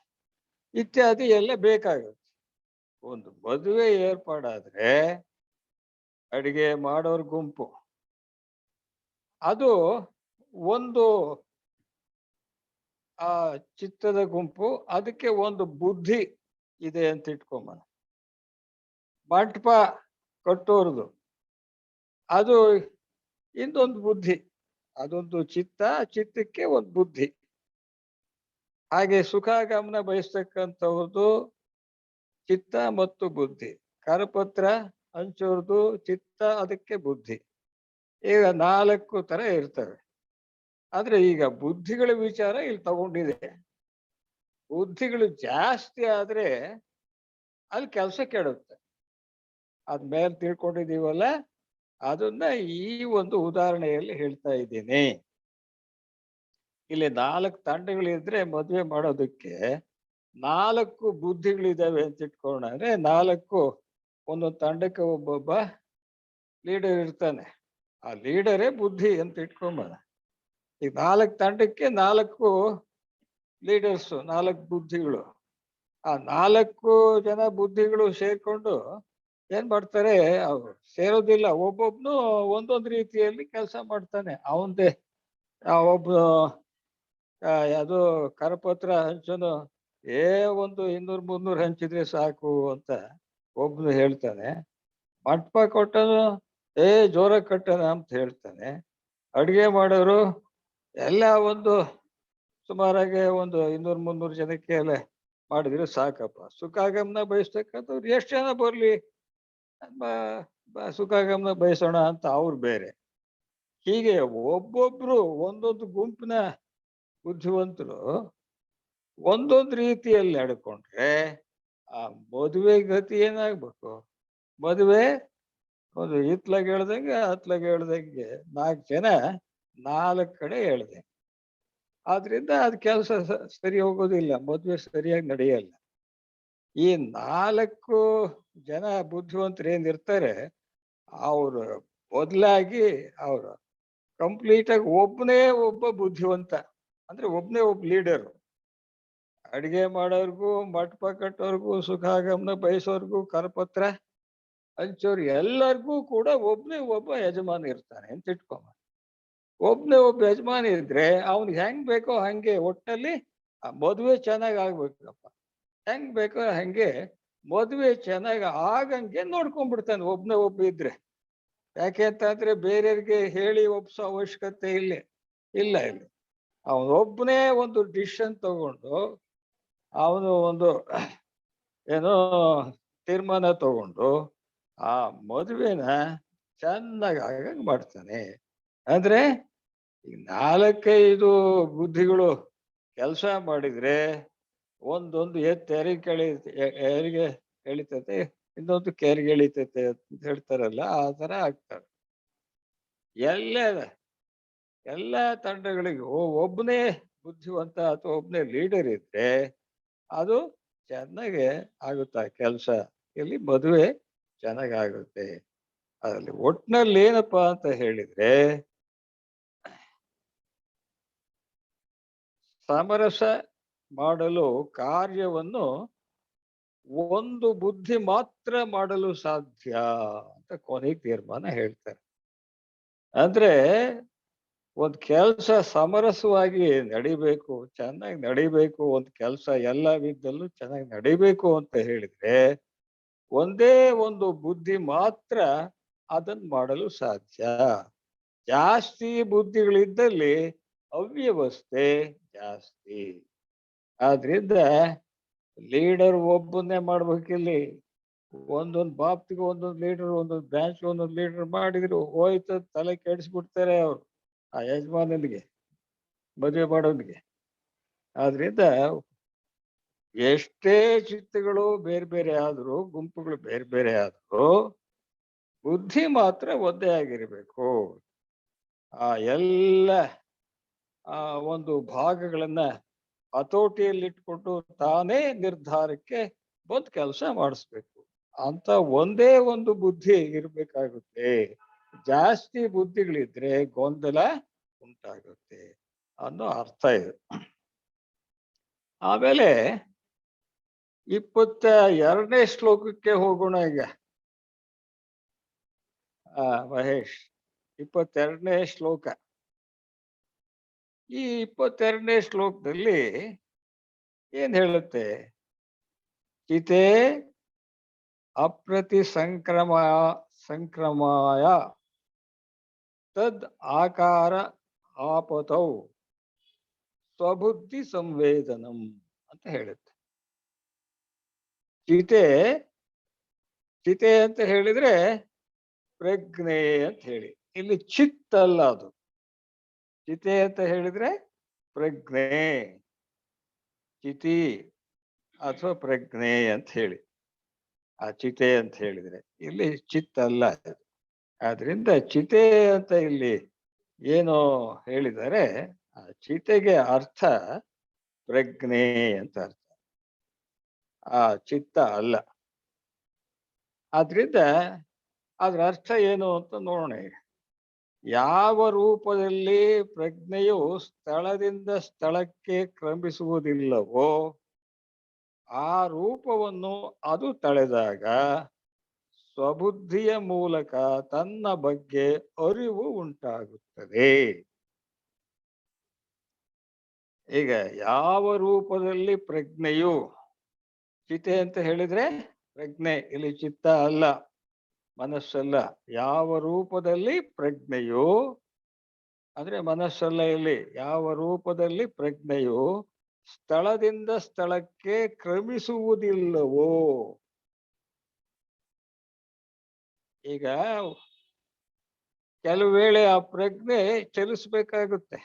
[SPEAKER 1] ಇತ್ಯಾದಿ ಎಲ್ಲ ಬೇಕಾಗುತ್ತೆ. ಒಂದು ಮದುವೆ ಏರ್ಪಾಡಾದ್ರೆ ಅಡಿಗೆ ಮಾಡೋರ್ ಗುಂಪು ಅದು ಒಂದು ಆ ಚಿತ್ತದ ಗುಂಪು, ಅದಕ್ಕೆ ಒಂದು ಬುದ್ಧಿ ಇದೆ ಅಂತ ಇಟ್ಕೊಂಬನ. ಮಂಟಪ ಕಟ್ಟೋರ್ದು ಅದು ಇನ್ನೊಂದು ಬುದ್ಧಿ, ಅದೊಂದು ಚಿತ್ತ, ಚಿತ್ತಕ್ಕೆ ಒಂದು ಬುದ್ಧಿ. ಹಾಗೆ ಸುಖಾಗಮನ ಬಯಸ್ತಕ್ಕಂಥವ್ರದ್ದು ಚಿತ್ತ ಮತ್ತು ಬುದ್ಧಿ, ಕರಪತ್ರ ಹಂಚೋರ್ದು ಚಿತ್ತ, ಅದಕ್ಕೆ ಬುದ್ಧಿ. ಈಗ 4 ತರ ಇರ್ತವೆ. ಆದ್ರೆ ಈಗ ಬುದ್ಧಿಗಳ ವಿಚಾರ ಇಲ್ಲಿ ತಗೊಂಡಿದೆ. ಬುದ್ಧಿಗಳು ಜಾಸ್ತಿ ಆದ್ರೆ ಅಲ್ಲಿ ಕೆಲಸ ಕೆಡುತ್ತೆ. ಅದ್ಮೇಲೆ ತಿಳ್ಕೊಂಡಿದೀವಲ್ಲ, ಅದನ್ನ ಈ ಒಂದು ಉದಾಹರಣೆಯಲ್ಲಿ ಹೇಳ್ತಾ ಇದ್ದೀನಿ. ಇಲ್ಲಿ 4 ತಂಡಗಳಿದ್ರೆ ಮದುವೆ ಮಾಡೋದಕ್ಕೆ 4 ಬುದ್ಧಿಗಳಿದಾವೆ ಅಂತ ಇಟ್ಕೊಂಡ್ರೆ 4 ಒಂದೊಂದು ತಂಡಕ್ಕೆ ಒಬ್ಬೊಬ್ಬ ಲೀಡರ್ ಇರ್ತಾನೆ. ಆ ಲೀಡರೇ ಬುದ್ಧಿ ಅಂತ ಇಟ್ಕೊಂಬ. ಈಗ 4 ತಂಡಕ್ಕೆ 4 ಲೀಡರ್ಸ್, 4 ಬುದ್ಧಿಗಳು. ಆ 4 ಜನ ಬುದ್ಧಿಗಳು ಸೇರ್ಕೊಂಡು ಏನ್ ಮಾಡ್ತಾರೆ, ಅವ್ರು ಸೇರೋದಿಲ್ಲ, ಒಬ್ಬೊಬ್ನು ಒಂದೊಂದು ರೀತಿಯಲ್ಲಿ ಕೆಲಸ ಮಾಡ್ತಾನೆ ಅವಂದೇ. ಒಬ್ಬ ಅದು ಕರಪತ್ರ ಹಂಚೋನು ಒಂದು 200-300 ಹಂಚಿದ್ರೆ ಸಾಕು ಅಂತ ಒಬ್ನು ಹೇಳ್ತಾನೆ. ಮಂಟಪ ಕೊಟ್ಟನು ಜೋರಾಗಿ ಕಟ್ಟನ ಅಂತ ಹೇಳ್ತಾನೆ. ಅಡುಗೆ ಮಾಡೋರು ಎಲ್ಲ ಒಂದು ಸುಮಾರಾಗಿ ಒಂದು 200-300 ಜನಕ್ಕೆ ಎಲ್ಲ ಮಾಡಿದ್ರೆ ಸಾಕಪ್ಪ. ಸುಖಾಗಮನ ಬಯಸ್ತಕ್ಕಂಥವ್ರು ಎಷ್ಟು ಜನ ಬರ್ಲಿ, ಸುಖಾಗಮನ ಬಯಸೋಣ ಅಂತ ಅವ್ರು ಬೇರೆ. ಹೀಗೆ ಒಬ್ಬೊಬ್ರು ಒಂದೊಂದು ಗುಂಪಿನ ಬುದ್ಧಿವಂತರು ಒಂದೊಂದು ರೀತಿಯಲ್ಲಿ ನಡ್ಕೊಂಡ್ರೆ ಆ ಮದುವೆ ಗತಿ ಏನಾಗ್ಬೇಕು? ಮದುವೆ ಒಂದು ಹಿತ್ಲಾಗ ಹೇಳ್ದಂಗೆ ಹತ್ಲಾಗ ಹೇಳ್ದಂಗೆ 4 ಜನ 4 ಕಡೆ ಹೇಳ್ದೆ. ಆದ್ರಿಂದ ಅದ್ ಕೆಲಸ ಸರಿ ಹೋಗೋದಿಲ್ಲ, ಮದುವೆ ಸರಿಯಾಗಿ ನಡೆಯಲ್ಲ. ಈ 4 ಜನ ಬುದ್ಧಿವಂತರು ಏನಿರ್ತಾರೆ ಅವ್ರು ಬದಲಾಗಿ ಅವ್ರು ಕಂಪ್ಲೀಟ್ ಆಗಿ ಒಬ್ಬನೇ ಒಬ್ಬ ಬುದ್ಧಿವಂತ, ಅಂದ್ರೆ ಒಬ್ಬನೇ ಒಬ್ಬ ಲೀಡರ್. ಅಡಿಗೆ ಮಾಡೋರ್ಗು, ಮಂಟಪ ಕಟ್ಟೋರ್ಗು, ಸುಖಾಗಮನ ಬಯಸೋರ್ಗು, ಕರಪತ್ರ ಹಂಚೋರು ಎಲ್ಲರಿಗೂ ಕೂಡ ಒಬ್ಬನೇ ಒಬ್ಬ ಯಜಮಾನ ಇರ್ತಾನೆ ಅಂತ ಇಟ್ಕೊಂಬ. ಒಬ್ಬನೇ ಒಬ್ಬ ಯಜಮಾನ ಇದ್ರೆ ಅವ್ನಿಗೆ ಹೆಂಗ್ ಬೇಕೋ ಹಂಗೆ, ಒಟ್ಟಲ್ಲಿ ಆ ಮದುವೆ ಚೆನ್ನಾಗಿ ಆಗ್ಬೇಕಪ್ಪ. ಹೆಂಗ್ ಬೇಕೋ ಹಂಗೆ ಮದುವೆ ಚೆನ್ನಾಗಿ ಆಗಂಗೆ ನೋಡ್ಕೊಂಡ್ಬಿಡ್ತಾನೆ ಒಬ್ಬನೇ ಒಬ್ಬ ಇದ್ರೆ. ಯಾಕೆ ಅಂತಂದ್ರೆ ಬೇರೆಯವ್ರಿಗೆ ಹೇಳಿ ಒಪ್ಸೋ ಅವಶ್ಯಕತೆ ಇಲ್ಲ. ಅವನೊಬ್ಬನೇ ಒಂದು ಡಿಸಿಷನ್ ತಗೊಂಡು ಅವನು ಒಂದು ಏನೋ ತೀರ್ಮಾನ ತಗೊಂಡು ಆ ಮದುವೆನ ಚೆನ್ನಾಗಿ ಆಗಂಗ್ ಮಾಡ್ತಾನೆ. ಅಂದ್ರೆ ಈ 4-5 ಬುದ್ಧಿಗಳು ಕೆಲಸ ಮಾಡಿದ್ರೆ ಒಂದೊಂದು ಹೆರಿಗೆ ಎಳಿತತೆ, ಇನ್ನೊಂದು ಕೆರಿಗೆ ಎಳಿತತೆ ಅಂತ ಹೇಳ್ತಾರಲ್ಲ, ಆ ತರ ಆಗ್ತಾರೆ. ಎಲ್ಲ ತಂಡಗಳಿಗೂ ಒಬ್ಬನೇ ಬುದ್ಧಿವಂತ ಅಥವಾ ಒಬ್ಬನೇ ಲೀಡರ್ ಇದ್ರೆ ಅದು ಚೆನ್ನಾಗಿ ಆಗುತ್ತಾ ಕೆಲಸ, ಇಲ್ಲಿ ಮದುವೆ ಚೆನ್ನಾಗಿ ಆಗುತ್ತೆ. ಅದ್ರಲ್ಲಿ ಒಟ್ನಲ್ಲಿ ಏನಪ್ಪಾ ಅಂತ ಹೇಳಿದ್ರೆ, ಸಮರಸ ಮಾಡಲು ಕಾರ್ಯವನ್ನು ಒಂದು ಬುದ್ಧಿ ಮಾತ್ರ ಮಾಡಲು ಸಾಧ್ಯ ಅಂತ ಕೊನೆಗೆ ತೀರ್ಮಾನ ಹೇಳ್ತಾರೆ. ಅಂದ್ರೆ ಒಂದ್ ಕೆಲ್ಸ ಸಮರಸವಾಗಿ ನಡಿಬೇಕು, ಚೆನ್ನಾಗಿ ನಡಿಬೇಕು, ಒಂದ್ ಕೆಲ್ಸ ಎಲ್ಲ ವಿಧದಲ್ಲೂ ಚೆನ್ನಾಗಿ ನಡಿಬೇಕು ಅಂತ ಹೇಳಿದ್ರೆ ಒಂದೇ ಒಂದು ಬುದ್ಧಿ ಮಾತ್ರ ಅದನ್ನ ಮಾಡಲು ಸಾಧ್ಯ. ಜಾಸ್ತಿ ಬುದ್ಧಿಗಳಿದ್ದಲ್ಲಿ ಅವ್ಯವಸ್ಥೆ ಜಾಸ್ತಿ. ಆದ್ರಿಂದ ಲೀಡರ್ ಒಬ್ಬನ್ನೇ ಮಾಡ್ಬೇಕಿಲ್ಲಿ. ಒಂದೊಂದು ಬಾಪ್ತಿಗೆ ಒಂದೊಂದು ಲೀಡರ್, ಒಂದೊಂದು ಬ್ರಾಂಚ್ ಒಂದೊಂದು ಲೀಡರ್ ಮಾಡಿದ್ರು ಹೋಯ್ತು, ತಲೆ ಕೆಡಿಸ್ಬಿಡ್ತಾರೆ ಅವ್ರು ಆ ಯಜಮಾನನಿಗೆ. ಮದುವೆ ಮಾಡೋನಿಗೆ. ಆದ್ರಿಂದ ಎಷ್ಟೇ ಚಿತ್ತಗಳು ಬೇರೆ ಬೇರೆ ಆದ್ರೂ, ಗುಂಪುಗಳು ಬೇರೆ ಬೇರೆ ಆದ್ರೂ, ಬುದ್ಧಿ ಮಾತ್ರ ಒಂದೇ ಆಗಿರ್ಬೇಕು. ಆ ಎಲ್ಲ ಒಂದು ಭಾಗಗಳನ್ನ ಹತೋಟಿಯಲ್ಲಿಟ್ಕೊಂಡು ತಾನೇ ನಿರ್ಧಾರಕ್ಕೆ ಬಂದು ಕೆಲಸ ಮಾಡಿಸ್ಬೇಕು ಅಂತ ಒಂದೇ ಒಂದು ಬುದ್ಧಿ ಇರ್ಬೇಕಾಗುತ್ತೆ. ಜಾಸ್ತಿ ಬುದ್ಧಿಗಳಿದ್ರೆ ಗೊಂದಲ ಉಂಟಾಗುತ್ತೆ ಅನ್ನೋ ಅರ್ಥ ಇದೆ. ಆಮೇಲೆ 22ನೇ ಶ್ಲೋಕಕ್ಕೆ ಹೋಗೋಣ ಈಗ. ಮಹೇಶ್, 22ನೇ ಶ್ಲೋಕ. ಈ 22ನೇ ಶ್ಲೋಕದಲ್ಲಿ ಏನ್ ಹೇಳುತ್ತೆ? ಚಿತೆ ಅಪ್ರತಿ ಸಂಕ್ರಮಾಯ ತದ್ ಆಕಾರ ಆಪತೌ ಸ್ವಬುದ್ಧಿ ಸಂವೇದನಂ ಅಂತ ಹೇಳುತ್ತೆ. ಚಿತೆ ಚಿತೆ ಅಂತ ಹೇಳಿದ್ರೆ ಪ್ರಜ್ಞೆ ಅಂತ ಹೇಳಿ. ಇಲ್ಲಿ ಚಿತ್ತಲ್ಲ ಅದು. ಚಿತೆ ಅಂತ ಹೇಳಿದ್ರೆ ಪ್ರಜ್ಞೆ, ಚಿತಿ ಅಥವಾ ಪ್ರಜ್ಞೆ ಅಂತ ಹೇಳಿ. ಆ ಚಿತೆ ಅಂತ ಹೇಳಿದ್ರೆ ಇಲ್ಲಿ ಚಿತ್ತಲ್ಲ. ಆದ್ರಿಂದ ಚಿತೆ ಅಂತ ಇಲ್ಲಿ ಏನು ಹೇಳಿದರೆ, ಆ ಚಿತೆಗೆ ಅರ್ಥ ಪ್ರಜ್ಞೆ ಅಂತ ಅರ್ಥ, ಆ ಚಿತ್ತ ಅಲ್ಲ. ಆದ್ರಿಂದ ಅದ್ರ ಅರ್ಥ ಏನು ಅಂತ ನೋಡೋಣ. ಯಾವ ರೂಪದಲ್ಲಿ ಪ್ರಜ್ಞೆಯು ಸ್ಥಳದಿಂದ ಸ್ಥಳಕ್ಕೆ ಕ್ರಮಿಸುವುದಿಲ್ಲವೋ ಆ ರೂಪವನ್ನು ಅದು ತಳೆದಾಗ ಸ್ವಬುದ್ಧಿಯ ಮೂಲಕ ತನ್ನ ಬಗ್ಗೆ ಅರಿವು ಉಂಟಾಗುತ್ತದೆ. ಈಗ ಯಾವ ರೂಪದಲ್ಲಿ ಪ್ರಜ್ಞೆಯು, ಚಿತೆ ಅಂತ ಹೇಳಿದ್ರೆ ಪ್ರಜ್ಞೆ, ಇಲ್ಲಿ ಚಿತ್ತ ಅಲ್ಲ, ಮನಸ್ಸಲ್ಲ. ಯಾವ ರೂಪದಲ್ಲಿ ಪ್ರಜ್ಞೆಯು ಅಂದ್ರೆ ಮನಸ್ಸಲ್ಲ, ಇಲ್ಲಿ ಯಾವ ರೂಪದಲ್ಲಿ ಪ್ರಜ್ಞೆಯು ಸ್ಥಳದಿಂದ ಸ್ಥಳಕ್ಕೆ ಕ್ರಮಿಸುವುದಿಲ್ಲವೋ. ಈಗ ಕೆಲವು ವೇಳೆ ಆ ಪ್ರಜ್ಞೆ ಚಲಿಸ್ಬೇಕಾಗುತ್ತೆ.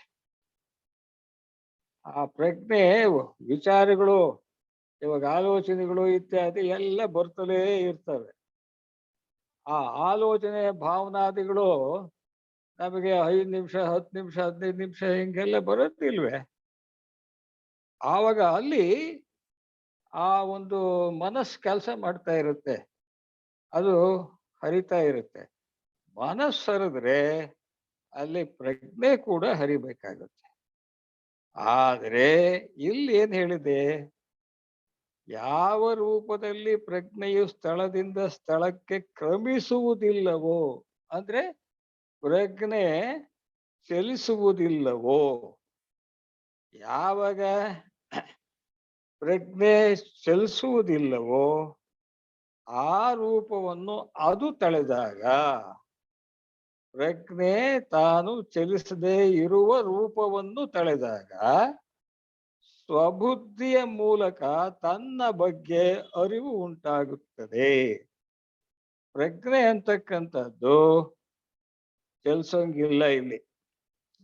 [SPEAKER 1] ಆ ಪ್ರಜ್ಞೆ ವಿಚಾರಗಳು, ಇವಾಗ ಆಲೋಚನೆಗಳು ಇತ್ಯಾದಿ ಎಲ್ಲ ಬರ್ತಲೇ ಇರ್ತವೆ. ಆ ಆಲೋಚನೆ ಭಾವನಾದಿಗಳು ನಮಗೆ 5 ನಿಮಿಷ, 10 ನಿಮಿಷ, 15 ನಿಮಿಷ ಹಿಂಗೆಲ್ಲ ಬರುತ್ತಿಲ್ವೇ? ಆವಾಗ ಅಲ್ಲಿ ಆ ಒಂದು ಮನಸ್ಸು ಕೆಲಸ ಮಾಡ್ತಾ ಇರುತ್ತೆ, ಅದು ಹರಿತಾ ಇರುತ್ತೆ. ಮನಸ್ಸು ಹರಿದ್ರೆ ಅಲ್ಲಿ ಪ್ರಜ್ಞೆ ಕೂಡ ಹರಿಬೇಕಾಗುತ್ತೆ. ಆದರೆ ಇಲ್ಲಿ ಏನ್ ಹೇಳಿದೆ? ಯಾವ ರೂಪದಲ್ಲಿ ಪ್ರಜ್ಞೆಯು ಸ್ಥಳದಿಂದ ಸ್ಥಳಕ್ಕೆ ಕ್ರಮಿಸುವುದಿಲ್ಲವೋ ಅಂದ್ರೆ ಪ್ರಜ್ಞೆ ಚಲಿಸುವುದಿಲ್ಲವೋ. ಯಾವಾಗ ಪ್ರಜ್ಞೆ ಚಲಿಸುವುದಿಲ್ಲವೋ ಆ ರೂಪವನ್ನು ಅದು ತಳೆದಾಗ, ಪ್ರಜ್ಞೆ ತಾನು ಚಲಿಸದೇ ಇರುವ ರೂಪವನ್ನು ತಳೆದಾಗ ಸ್ವಬುದ್ಧಿಯ ಮೂಲಕ ತನ್ನ ಬಗ್ಗೆ ಅರಿವು ಉಂಟಾಗುತ್ತದೆ. ಪ್ರಜ್ಞೆ ಅಂತಕ್ಕಂಥದ್ದು ಚಲಿಸೋಂಗಿಲ್ಲ. ಇಲ್ಲಿ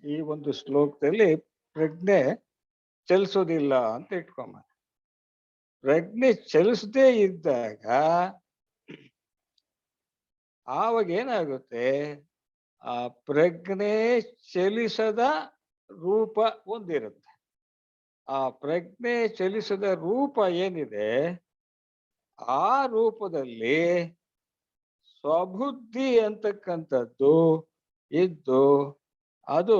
[SPEAKER 1] ಈ ಒಂದು ಶ್ಲೋಕದಲ್ಲಿ ಪ್ರಜ್ಞೆ ಚಲಿಸೋದಿಲ್ಲ ಅಂತ ಇಟ್ಕೊಂಬ. ಪ್ರಜ್ಞೆ ಚಲಿಸದೇ ಇದ್ದಾಗ ಆವಾಗ ಏನಾಗುತ್ತೆ? ಆ ಪ್ರಜ್ಞೆ ಚಲಿಸದ ರೂಪ ಒಂದಿರುತ್ತೆ. ಆ ಪ್ರಜ್ಞೆ ಚಲಿಸದ ರೂಪ ಏನಿದೆ ಆ ರೂಪದಲ್ಲಿ ಸ್ವಬುದ್ಧಿ ಅಂತಕ್ಕಂಥದ್ದು ಇದ್ದು ಅದು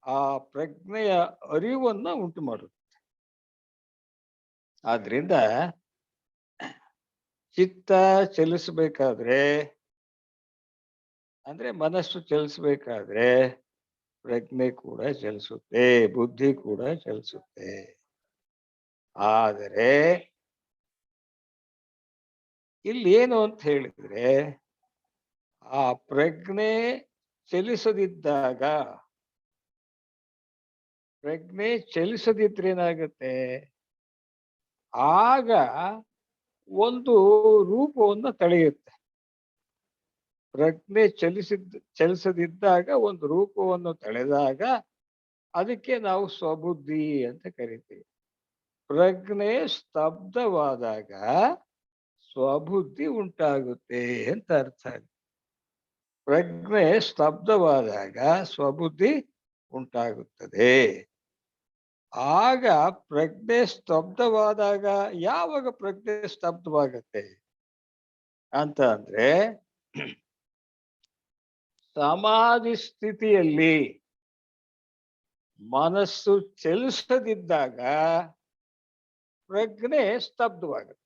[SPEAKER 1] ಆ ಪ್ರಜ್ಞೆಯ ಅರಿವನ್ನ ಉಂಟು ಮಾಡುತ್ತೆ. ಆದ್ರಿಂದ ಚಿತ್ತ ಚಲಿಸಬೇಕಾದ್ರೆ ಅಂದ್ರೆ ಮನಸ್ಸು ಚಲಿಸಬೇಕಾದ್ರೆ ಪ್ರಜ್ಞೆ ಕೂಡ ಚಲಿಸುತ್ತೆ, ಬುದ್ಧಿ ಕೂಡ ಚಲಿಸುತ್ತೆ. ಆದರೆ ಇಲ್ಲಿ ಏನು ಅಂತ ಹೇಳಿದ್ರೆ, ಆ ಪ್ರಜ್ಞೆ ಚಲಿಸದಿದ್ದಾಗ, ಪ್ರಜ್ಞೆ ಚಲಿಸದಿದ್ರೇನಾಗತ್ತೆ? ಆಗ ಒಂದು ರೂಪವನ್ನ ತಳೆಯುತ್ತೆ. ಪ್ರಜ್ಞೆ ಚಲಿಸದಿದ್ದಾಗ ಒಂದು ರೂಪವನ್ನು ತಳೆದಾಗ ಅದಕ್ಕೆ ನಾವು ಸ್ವಬುದ್ಧಿ ಅಂತ ಕರಿತೀವಿ. ಪ್ರಜ್ಞೆ ಸ್ತಬ್ಧವಾದಾಗ ಸ್ವಬುದ್ಧಿ ಉಂಟಾಗುತ್ತೆ ಅಂತ ಅರ್ಥ. ಪ್ರಜ್ಞೆ ಸ್ತಬ್ಧವಾದಾಗ ಸ್ವಬುದ್ಧಿ ಉಂಟಾಗುತ್ತದೆ. ಆಗ ಪ್ರಜ್ಞೆ ಸ್ತಬ್ಧವಾದಾಗ ಯಾವಾಗ ಪ್ರಜ್ಞೆ ಸ್ತಬ್ಧವಾಗತ್ತೆ ಅಂತ ಅಂದ್ರೆ ಸಮಾಧಿ ಸ್ಥಿತಿಯಲ್ಲಿ ಮನಸ್ಸು ಚಲಿಸದಿದ್ದಾಗ ಪ್ರಜ್ಞೆ ಸ್ತಬ್ಧವಾಗುತ್ತೆ.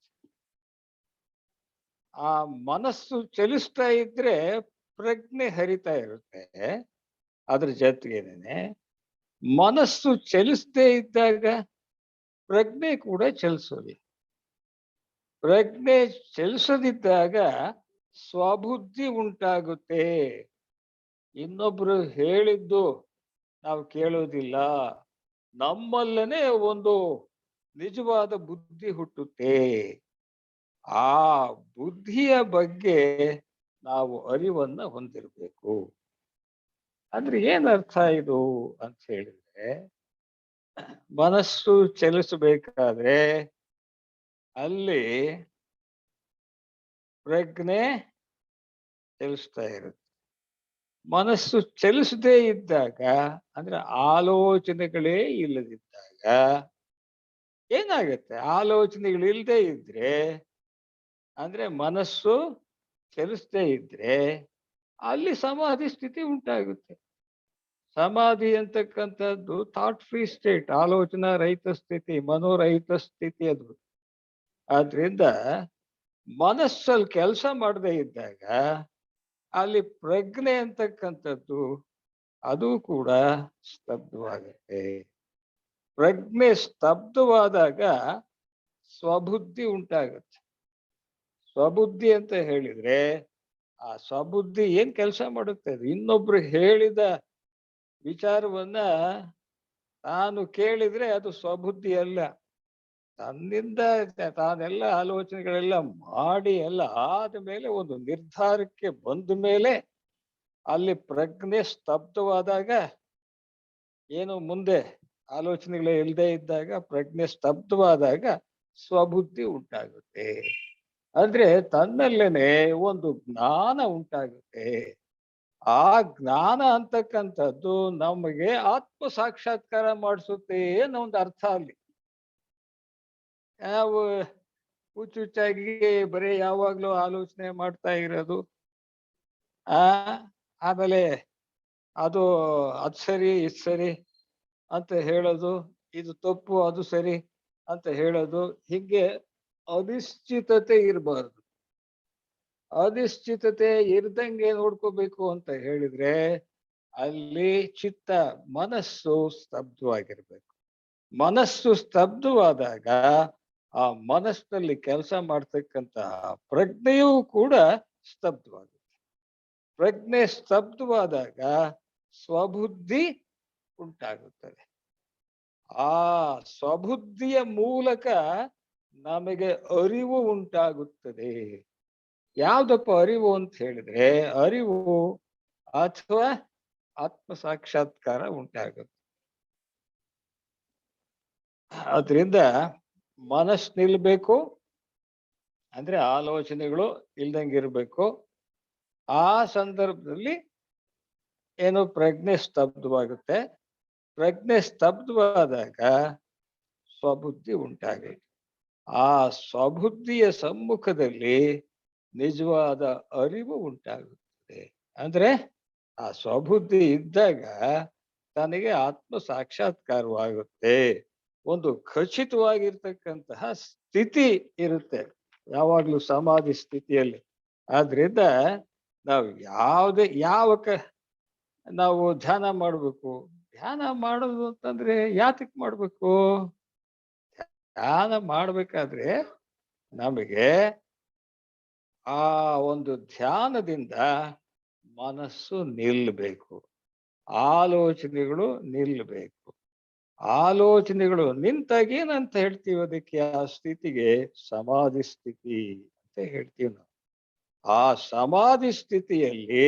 [SPEAKER 1] ಆ ಮನಸ್ಸು ಚಲಿಸ್ತಾ ಇದ್ರೆ ಪ್ರಜ್ಞೆ ಹರಿತಾ ಇರುತ್ತೆ. ಅದ್ರ ಜೊತೆಗೇನೆ ಮನಸ್ಸು ಚಲಿಸದೇ ಇದ್ದಾಗ ಪ್ರಜ್ಞೆ ಕೂಡ ಚಲಿಸೋದಿಲ್ಲ. ಪ್ರಜ್ಞೆ ಚಲಿಸದಿದ್ದಾಗ ಸ್ವಬುದ್ಧಿ ಉಂಟಾಗುತ್ತೆ. ಇನ್ನೊಬ್ರು ಹೇಳಿದ್ದು ನಾವು ಕೇಳೋದಿಲ್ಲ, ನಮ್ಮಲ್ಲೇ ಒಂದು ನಿಜವಾದ ಬುದ್ಧಿ ಹುಟ್ಟುತ್ತೆ. ಆ ಬುದ್ಧಿಯ ಬಗ್ಗೆ ನಾವು ಅರಿವನ್ನ ಹೊಂದಿರಬೇಕು. ಅಂದ್ರೆ ಏನ್ ಅರ್ಥ ಇದು ಅಂತ ಹೇಳಿದ್ರೆ, ಮನಸ್ಸು ಚಲಿಸಬೇಕಾದ್ರೆ ಅಲ್ಲಿ ಪ್ರಜ್ಞೆ ಚಲಿಸ್ತಾ ಇರುತ್ತೆ. ಮನಸ್ಸು ಚಲಿಸದೇ ಇದ್ದಾಗ ಅಂದ್ರೆ ಆಲೋಚನೆಗಳೇ ಇಲ್ಲದಿದ್ದಾಗ ಏನಾಗುತ್ತೆ? ಆಲೋಚನೆಗಳು ಇಲ್ಲದೆ ಇದ್ರೆ ಅಂದ್ರೆ ಮನಸ್ಸು ಚಲಿಸದೇ ಇದ್ರೆ ಅಲ್ಲಿ ಸಮಾಧಿ ಸ್ಥಿತಿ ಉಂಟಾಗುತ್ತೆ. ಸಮಾಧಿ ಅಂತಕ್ಕಂಥದ್ದು ಥಾಟ್ ಫ್ರೀ ಸ್ಟೇಟ್, ಆಲೋಚನಾ ರಹಿತ ಸ್ಥಿತಿ, ಮನೋರಹಿತ ಸ್ಥಿತಿ ಅದು. ಆದ್ರಿಂದ ಮನಸ್ಸಲ್ಲಿ ಕೆಲಸ ಮಾಡದೇ ಇದ್ದಾಗ ಅಲ್ಲಿ ಪ್ರಜ್ಞೆ ಅಂತಕ್ಕಂಥದ್ದು ಅದು ಕೂಡ ಸ್ತಬ್ಧವಾಗುತ್ತೆ. ಪ್ರಜ್ಞೆ ಸ್ತಬ್ಧವಾದಾಗ ಸ್ವಬುದ್ಧಿ ಉಂಟಾಗುತ್ತೆ. ಸ್ವಬುದ್ಧಿ ಅಂತ ಹೇಳಿದ್ರೆ ಆ ಸ್ವಬುದ್ಧಿ ಏನ್ ಕೆಲಸ ಮಾಡುತ್ತೆ? ಇನ್ನೊಬ್ರು ಹೇಳಿದ ವಿಚಾರವನ್ನ ತಾನು ಕೇಳಿದ್ರೆ ಅದು ಸ್ವಬುದ್ಧಿ ಅಲ್ಲ. ತನ್ನಿಂದ ತಾನೆಲ್ಲ ಆಲೋಚನೆಗಳೆಲ್ಲ ಮಾಡಿ ಎಲ್ಲ ಆದ ಮೇಲೆ ಒಂದು ನಿರ್ಧಾರಕ್ಕೆ ಬಂದ ಮೇಲೆ ಅಲ್ಲಿ ಪ್ರಜ್ಞೆ ಸ್ತಬ್ಧವಾದಾಗ, ಏನು ಮುಂದೆ ಆಲೋಚನೆಗಳೇ ಇಲ್ಲದೆ ಇದ್ದಾಗ ಪ್ರಜ್ಞೆ ಸ್ತಬ್ಧವಾದಾಗ ಸ್ವಬುದ್ಧಿ ಉಂಟಾಗುತ್ತೆ. ಅಂದ್ರೆ ತನ್ನಲ್ಲೇನೆ ಒಂದು ಜ್ಞಾನ ಉಂಟಾಗುತ್ತೆ. ಆ ಜ್ಞಾನ ಅಂತಕ್ಕಂಥದ್ದು ನಮಗೆ ಆತ್ಮ ಸಾಕ್ಷಾತ್ಕಾರ ಮಾಡಿಸುತ್ತೆ ಅನ್ನೋ ಒಂದು ಅರ್ಥ ಅಲ್ಲಿ. ನಾವು ಹುಚ್ಚುಚ್ಚಾಗಿ ಬರೀ ಯಾವಾಗ್ಲೂ ಆಲೋಚನೆ ಮಾಡ್ತಾ ಇರೋದು, ಆ ಆಮೇಲೆ ಅದು ಅದ್ ಸರಿ ಇದ್ ಸರಿ ಅಂತ ಹೇಳೋದು, ಇದು ತಪ್ಪು ಅದು ಸರಿ ಅಂತ ಹೇಳೋದು, ಹೀಗೆ ಅನಿಶ್ಚಿತತೆ ಇರಬಾರ್ದು. ಅನಿಶ್ಚಿತತೆ ಇರ್ದಂಗೆ ನೋಡ್ಕೋಬೇಕು ಅಂತ ಹೇಳಿದ್ರೆ ಅಲ್ಲಿ ಚಿತ್ತ, ಮನಸ್ಸು ಸ್ತಬ್ಧವಾಗಿರ್ಬೇಕು. ಮನಸ್ಸು ಸ್ತಬ್ಧವಾದಾಗ ಆ ಮನಸ್ಸಿನಲ್ಲಿ ಕೆಲಸ ಮಾಡ್ತಕ್ಕಂತಹ ಪ್ರಜ್ಞೆಯೂ ಕೂಡ ಸ್ತಬ್ಧವಾಗುತ್ತೆ. ಪ್ರಜ್ಞೆ ಸ್ತಬ್ಧವಾದಾಗ ಸ್ವಬುದ್ಧಿ ಉಂಟಾಗುತ್ತದೆ. ಆ ಸ್ವಬುದ್ಧಿಯ ಮೂಲಕ ನಮಗೆ ಅರಿವು ಉಂಟಾಗುತ್ತದೆ. ಯಾವ್ದಪ್ಪ ಅರಿವು ಅಂತ ಹೇಳಿದ್ರೆ, ಅರಿವು ಅಥವಾ ಆತ್ಮ ಸಾಕ್ಷಾತ್ಕಾರ ಉಂಟಾಗುತ್ತೆ. ಅದರಿಂದ ಮನಸ್ಸು ನಿಲ್ಬೇಕು, ಅಂದ್ರೆ ಆಲೋಚನೆಗಳು ಇಲ್ದಂಗಿರ್ಬೇಕು. ಆ ಸಂದರ್ಭದಲ್ಲಿ ಏನು ಪ್ರಜ್ಞೆ ಸ್ತಬ್ಧವಾಗುತ್ತೆ. ಪ್ರಜ್ಞೆ ಸ್ತಬ್ಧವಾದಾಗ ಸ್ವಬುದ್ಧಿ ಉಂಟಾಗುತ್ತೆ. ಆ ಸ್ವಬುದ್ಧಿಯ ಸಮ್ಮುಖದಲ್ಲಿ ನಿಜವಾದ ಅರಿವು ಉಂಟಾಗುತ್ತದೆ. ಅಂದ್ರೆ ಆ ಸ್ವಬುದ್ಧಿ ಇದ್ದಾಗ ತನಗೆ ಆತ್ಮ ಸಾಕ್ಷಾತ್ಕಾರವಾಗುತ್ತೆ. ಒಂದು ಖಚಿತವಾಗಿರ್ತಕ್ಕಂತಹ ಸ್ಥಿತಿ ಇರುತ್ತೆ ಯಾವಾಗ್ಲೂ ಸಮಾಧಿ ಸ್ಥಿತಿಯಲ್ಲಿ. ಆದ್ರಿಂದ ನಾವು ನಾವು ಧ್ಯಾನ ಮಾಡ್ಬೇಕು. ಧ್ಯಾನ ಮಾಡೋದು ಅಂತಂದ್ರೆ ಯಾತಕ್ ಮಾಡ್ಬೇಕು? ಧ್ಯಾನ ಮಾಡ್ಬೇಕಾದ್ರೆ ನಮಗೆ ಆ ಒಂದು ಧ್ಯಾನದಿಂದ ಮನಸ್ಸು ನಿಲ್ಲಬೇಕು, ಆಲೋಚನೆಗಳು ನಿಲ್ಲಬೇಕು. ಆಲೋಚನೆಗಳು ನಿಂತಾಗ ಏನಂತ ಹೇಳ್ತೀವಿ? ಅದಕ್ಕೆ ಆ ಸ್ಥಿತಿಗೆ ಸಮಾಧಿ ಸ್ಥಿತಿ ಅಂತ ಹೇಳ್ತೀವಿ ನಾವು. ಆ ಸಮಾಧಿ ಸ್ಥಿತಿಯಲ್ಲಿ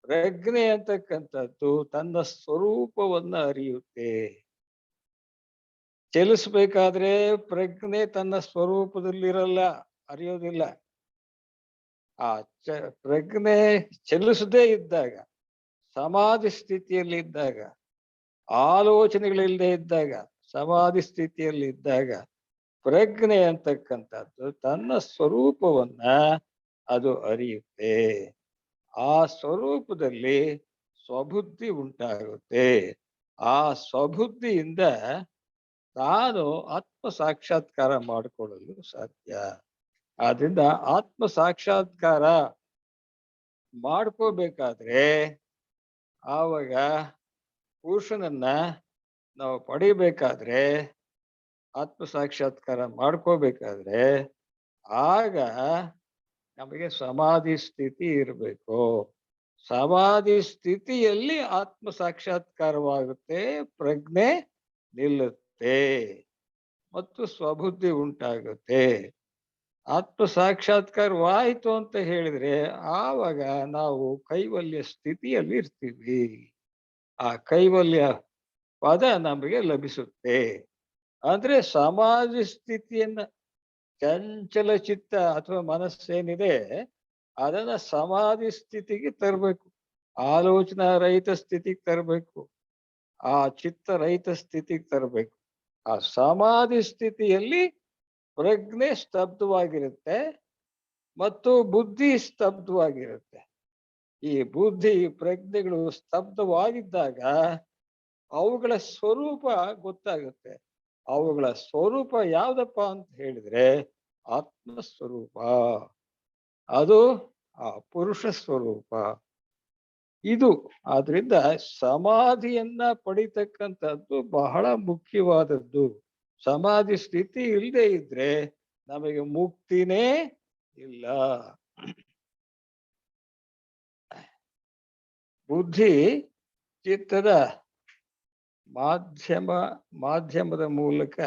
[SPEAKER 1] ಪ್ರಜ್ಞೆ ಅಂತಕ್ಕಂಥದ್ದು ತನ್ನ ಸ್ವರೂಪವನ್ನ ಅರಿಯುತ್ತೆ. ಚಲಿಸ್ಬೇಕಾದ್ರೆ ಪ್ರಜ್ಞೆ ತನ್ನ ಸ್ವರೂಪದಲ್ಲಿರಲ್ಲ, ಅರಿಯೋದಿಲ್ಲ. ಆ ಪ್ರಜ್ಞೆ ಚಲಿಸದೇ ಇದ್ದಾಗ, ಸಮಾಧಿ ಸ್ಥಿತಿಯಲ್ಲಿ ಇದ್ದಾಗ, ಆಲೋಚನೆಗಳಿಲ್ಲದೆ ಇದ್ದಾಗ, ಸಮಾಧಿ ಸ್ಥಿತಿಯಲ್ಲಿ ಇದ್ದಾಗ ಪ್ರಜ್ಞೆ ಅಂತಕ್ಕಂಥದ್ದು ತನ್ನ ಸ್ವರೂಪವನ್ನ ಅದು ಅರಿಯುತ್ತೆ. ಆ ಸ್ವರೂಪದಲ್ಲಿ ಸ್ವಬುದ್ಧಿ ಉಂಟಾಗುತ್ತೆ. ಆ ಸ್ವಬುದ್ಧಿಯಿಂದ ತಾನು ಆತ್ಮ ಸಾಕ್ಷಾತ್ಕಾರ ಮಾಡಿಕೊಳ್ಳಲು ಸಾಧ್ಯ. ಆದ್ರಿಂದ ಆತ್ಮ ಸಾಕ್ಷಾತ್ಕಾರ ಮಾಡ್ಕೋಬೇಕಾದ್ರೆ ಆವಾಗ ಪುರುಷನನ್ನ ನಾವು ಪಡಿಬೇಕಾದ್ರೆ, ಆತ್ಮ ಸಾಕ್ಷಾತ್ಕಾರ ಮಾಡ್ಕೋಬೇಕಾದ್ರೆ ಆಗ ನಮಗೆ ಸಮಾಧಿ ಸ್ಥಿತಿ ಇರಬೇಕು. ಸಮಾಧಿ ಸ್ಥಿತಿಯಲ್ಲಿ ಆತ್ಮ ಸಾಕ್ಷಾತ್ಕಾರವಾಗುತ್ತೆ, ಪ್ರಜ್ಞೆ ನಿಲ್ಲುತ್ತೆ ಮತ್ತು ಸ್ವಬುದ್ಧಿ ಉಂಟಾಗುತ್ತೆ. ಆತ್ಮ ಸಾಕ್ಷಾತ್ಕಾರವಾಯಿತು ಅಂತ ಹೇಳಿದ್ರೆ ಆವಾಗ ನಾವು ಕೈವಲ್ಯ ಸ್ಥಿತಿಯಲ್ಲಿ ಇರ್ತೀವಿ. ಆ ಕೈವಲ್ಯ ಪದ ನಮಗೆ ಲಭಿಸುತ್ತೆ. ಅಂದ್ರೆ ಸಮಾಧಿ ಸ್ಥಿತಿಯನ್ನ, ಚಂಚಲ ಚಿತ್ತ ಅಥವಾ ಮನಸ್ಸೇನಿದೆ ಅದನ್ನ ಸಮಾಧಿ ಸ್ಥಿತಿಗೆ ತರಬೇಕು. ಆಲೋಚನಾ ರಹಿತ ಸ್ಥಿತಿಗೆ ತರಬೇಕು. ಆ ಚಿತ್ತ ರಹಿತ ಸ್ಥಿತಿಗೆ ತರಬೇಕು. ಆ ಸಮಾಧಿ ಸ್ಥಿತಿಯಲ್ಲಿ ಪ್ರಜ್ಞೆ ಸ್ತಬ್ಧವಾಗಿರುತ್ತೆ ಮತ್ತು ಬುದ್ಧಿ ಸ್ತಬ್ಧವಾಗಿರುತ್ತೆ. ಈ ಬುದ್ಧಿ ಪ್ರಜ್ಞೆಗಳು ಸ್ತಬ್ಧವಾಗಿದ್ದಾಗ ಅವುಗಳ ಸ್ವರೂಪ ಗೊತ್ತಾಗುತ್ತೆ. ಅವುಗಳ ಸ್ವರೂಪ ಯಾವ್ದಪ್ಪ ಅಂತ ಹೇಳಿದ್ರೆ ಆತ್ಮ ಸ್ವರೂಪ. ಅದು ಆ ಪುರುಷ ಸ್ವರೂಪ. ಇದು ಆದ್ರಿಂದ ಸಮಾಧಿಯನ್ನ ಪಡಿತಕ್ಕಂಥದ್ದು ಬಹಳ ಮುಖ್ಯವಾದದ್ದು. ಸಮಾಧಿ ಸ್ಥಿತಿ ಇಲ್ಲದೆ ಇದ್ರೆ ನಮಗೆ ಮುಕ್ತಿನೇ ಇಲ್ಲ. ಬುದ್ಧಿ ಚಿತ್ತದ ಮಾಧ್ಯಮದ ಮೂಲಕ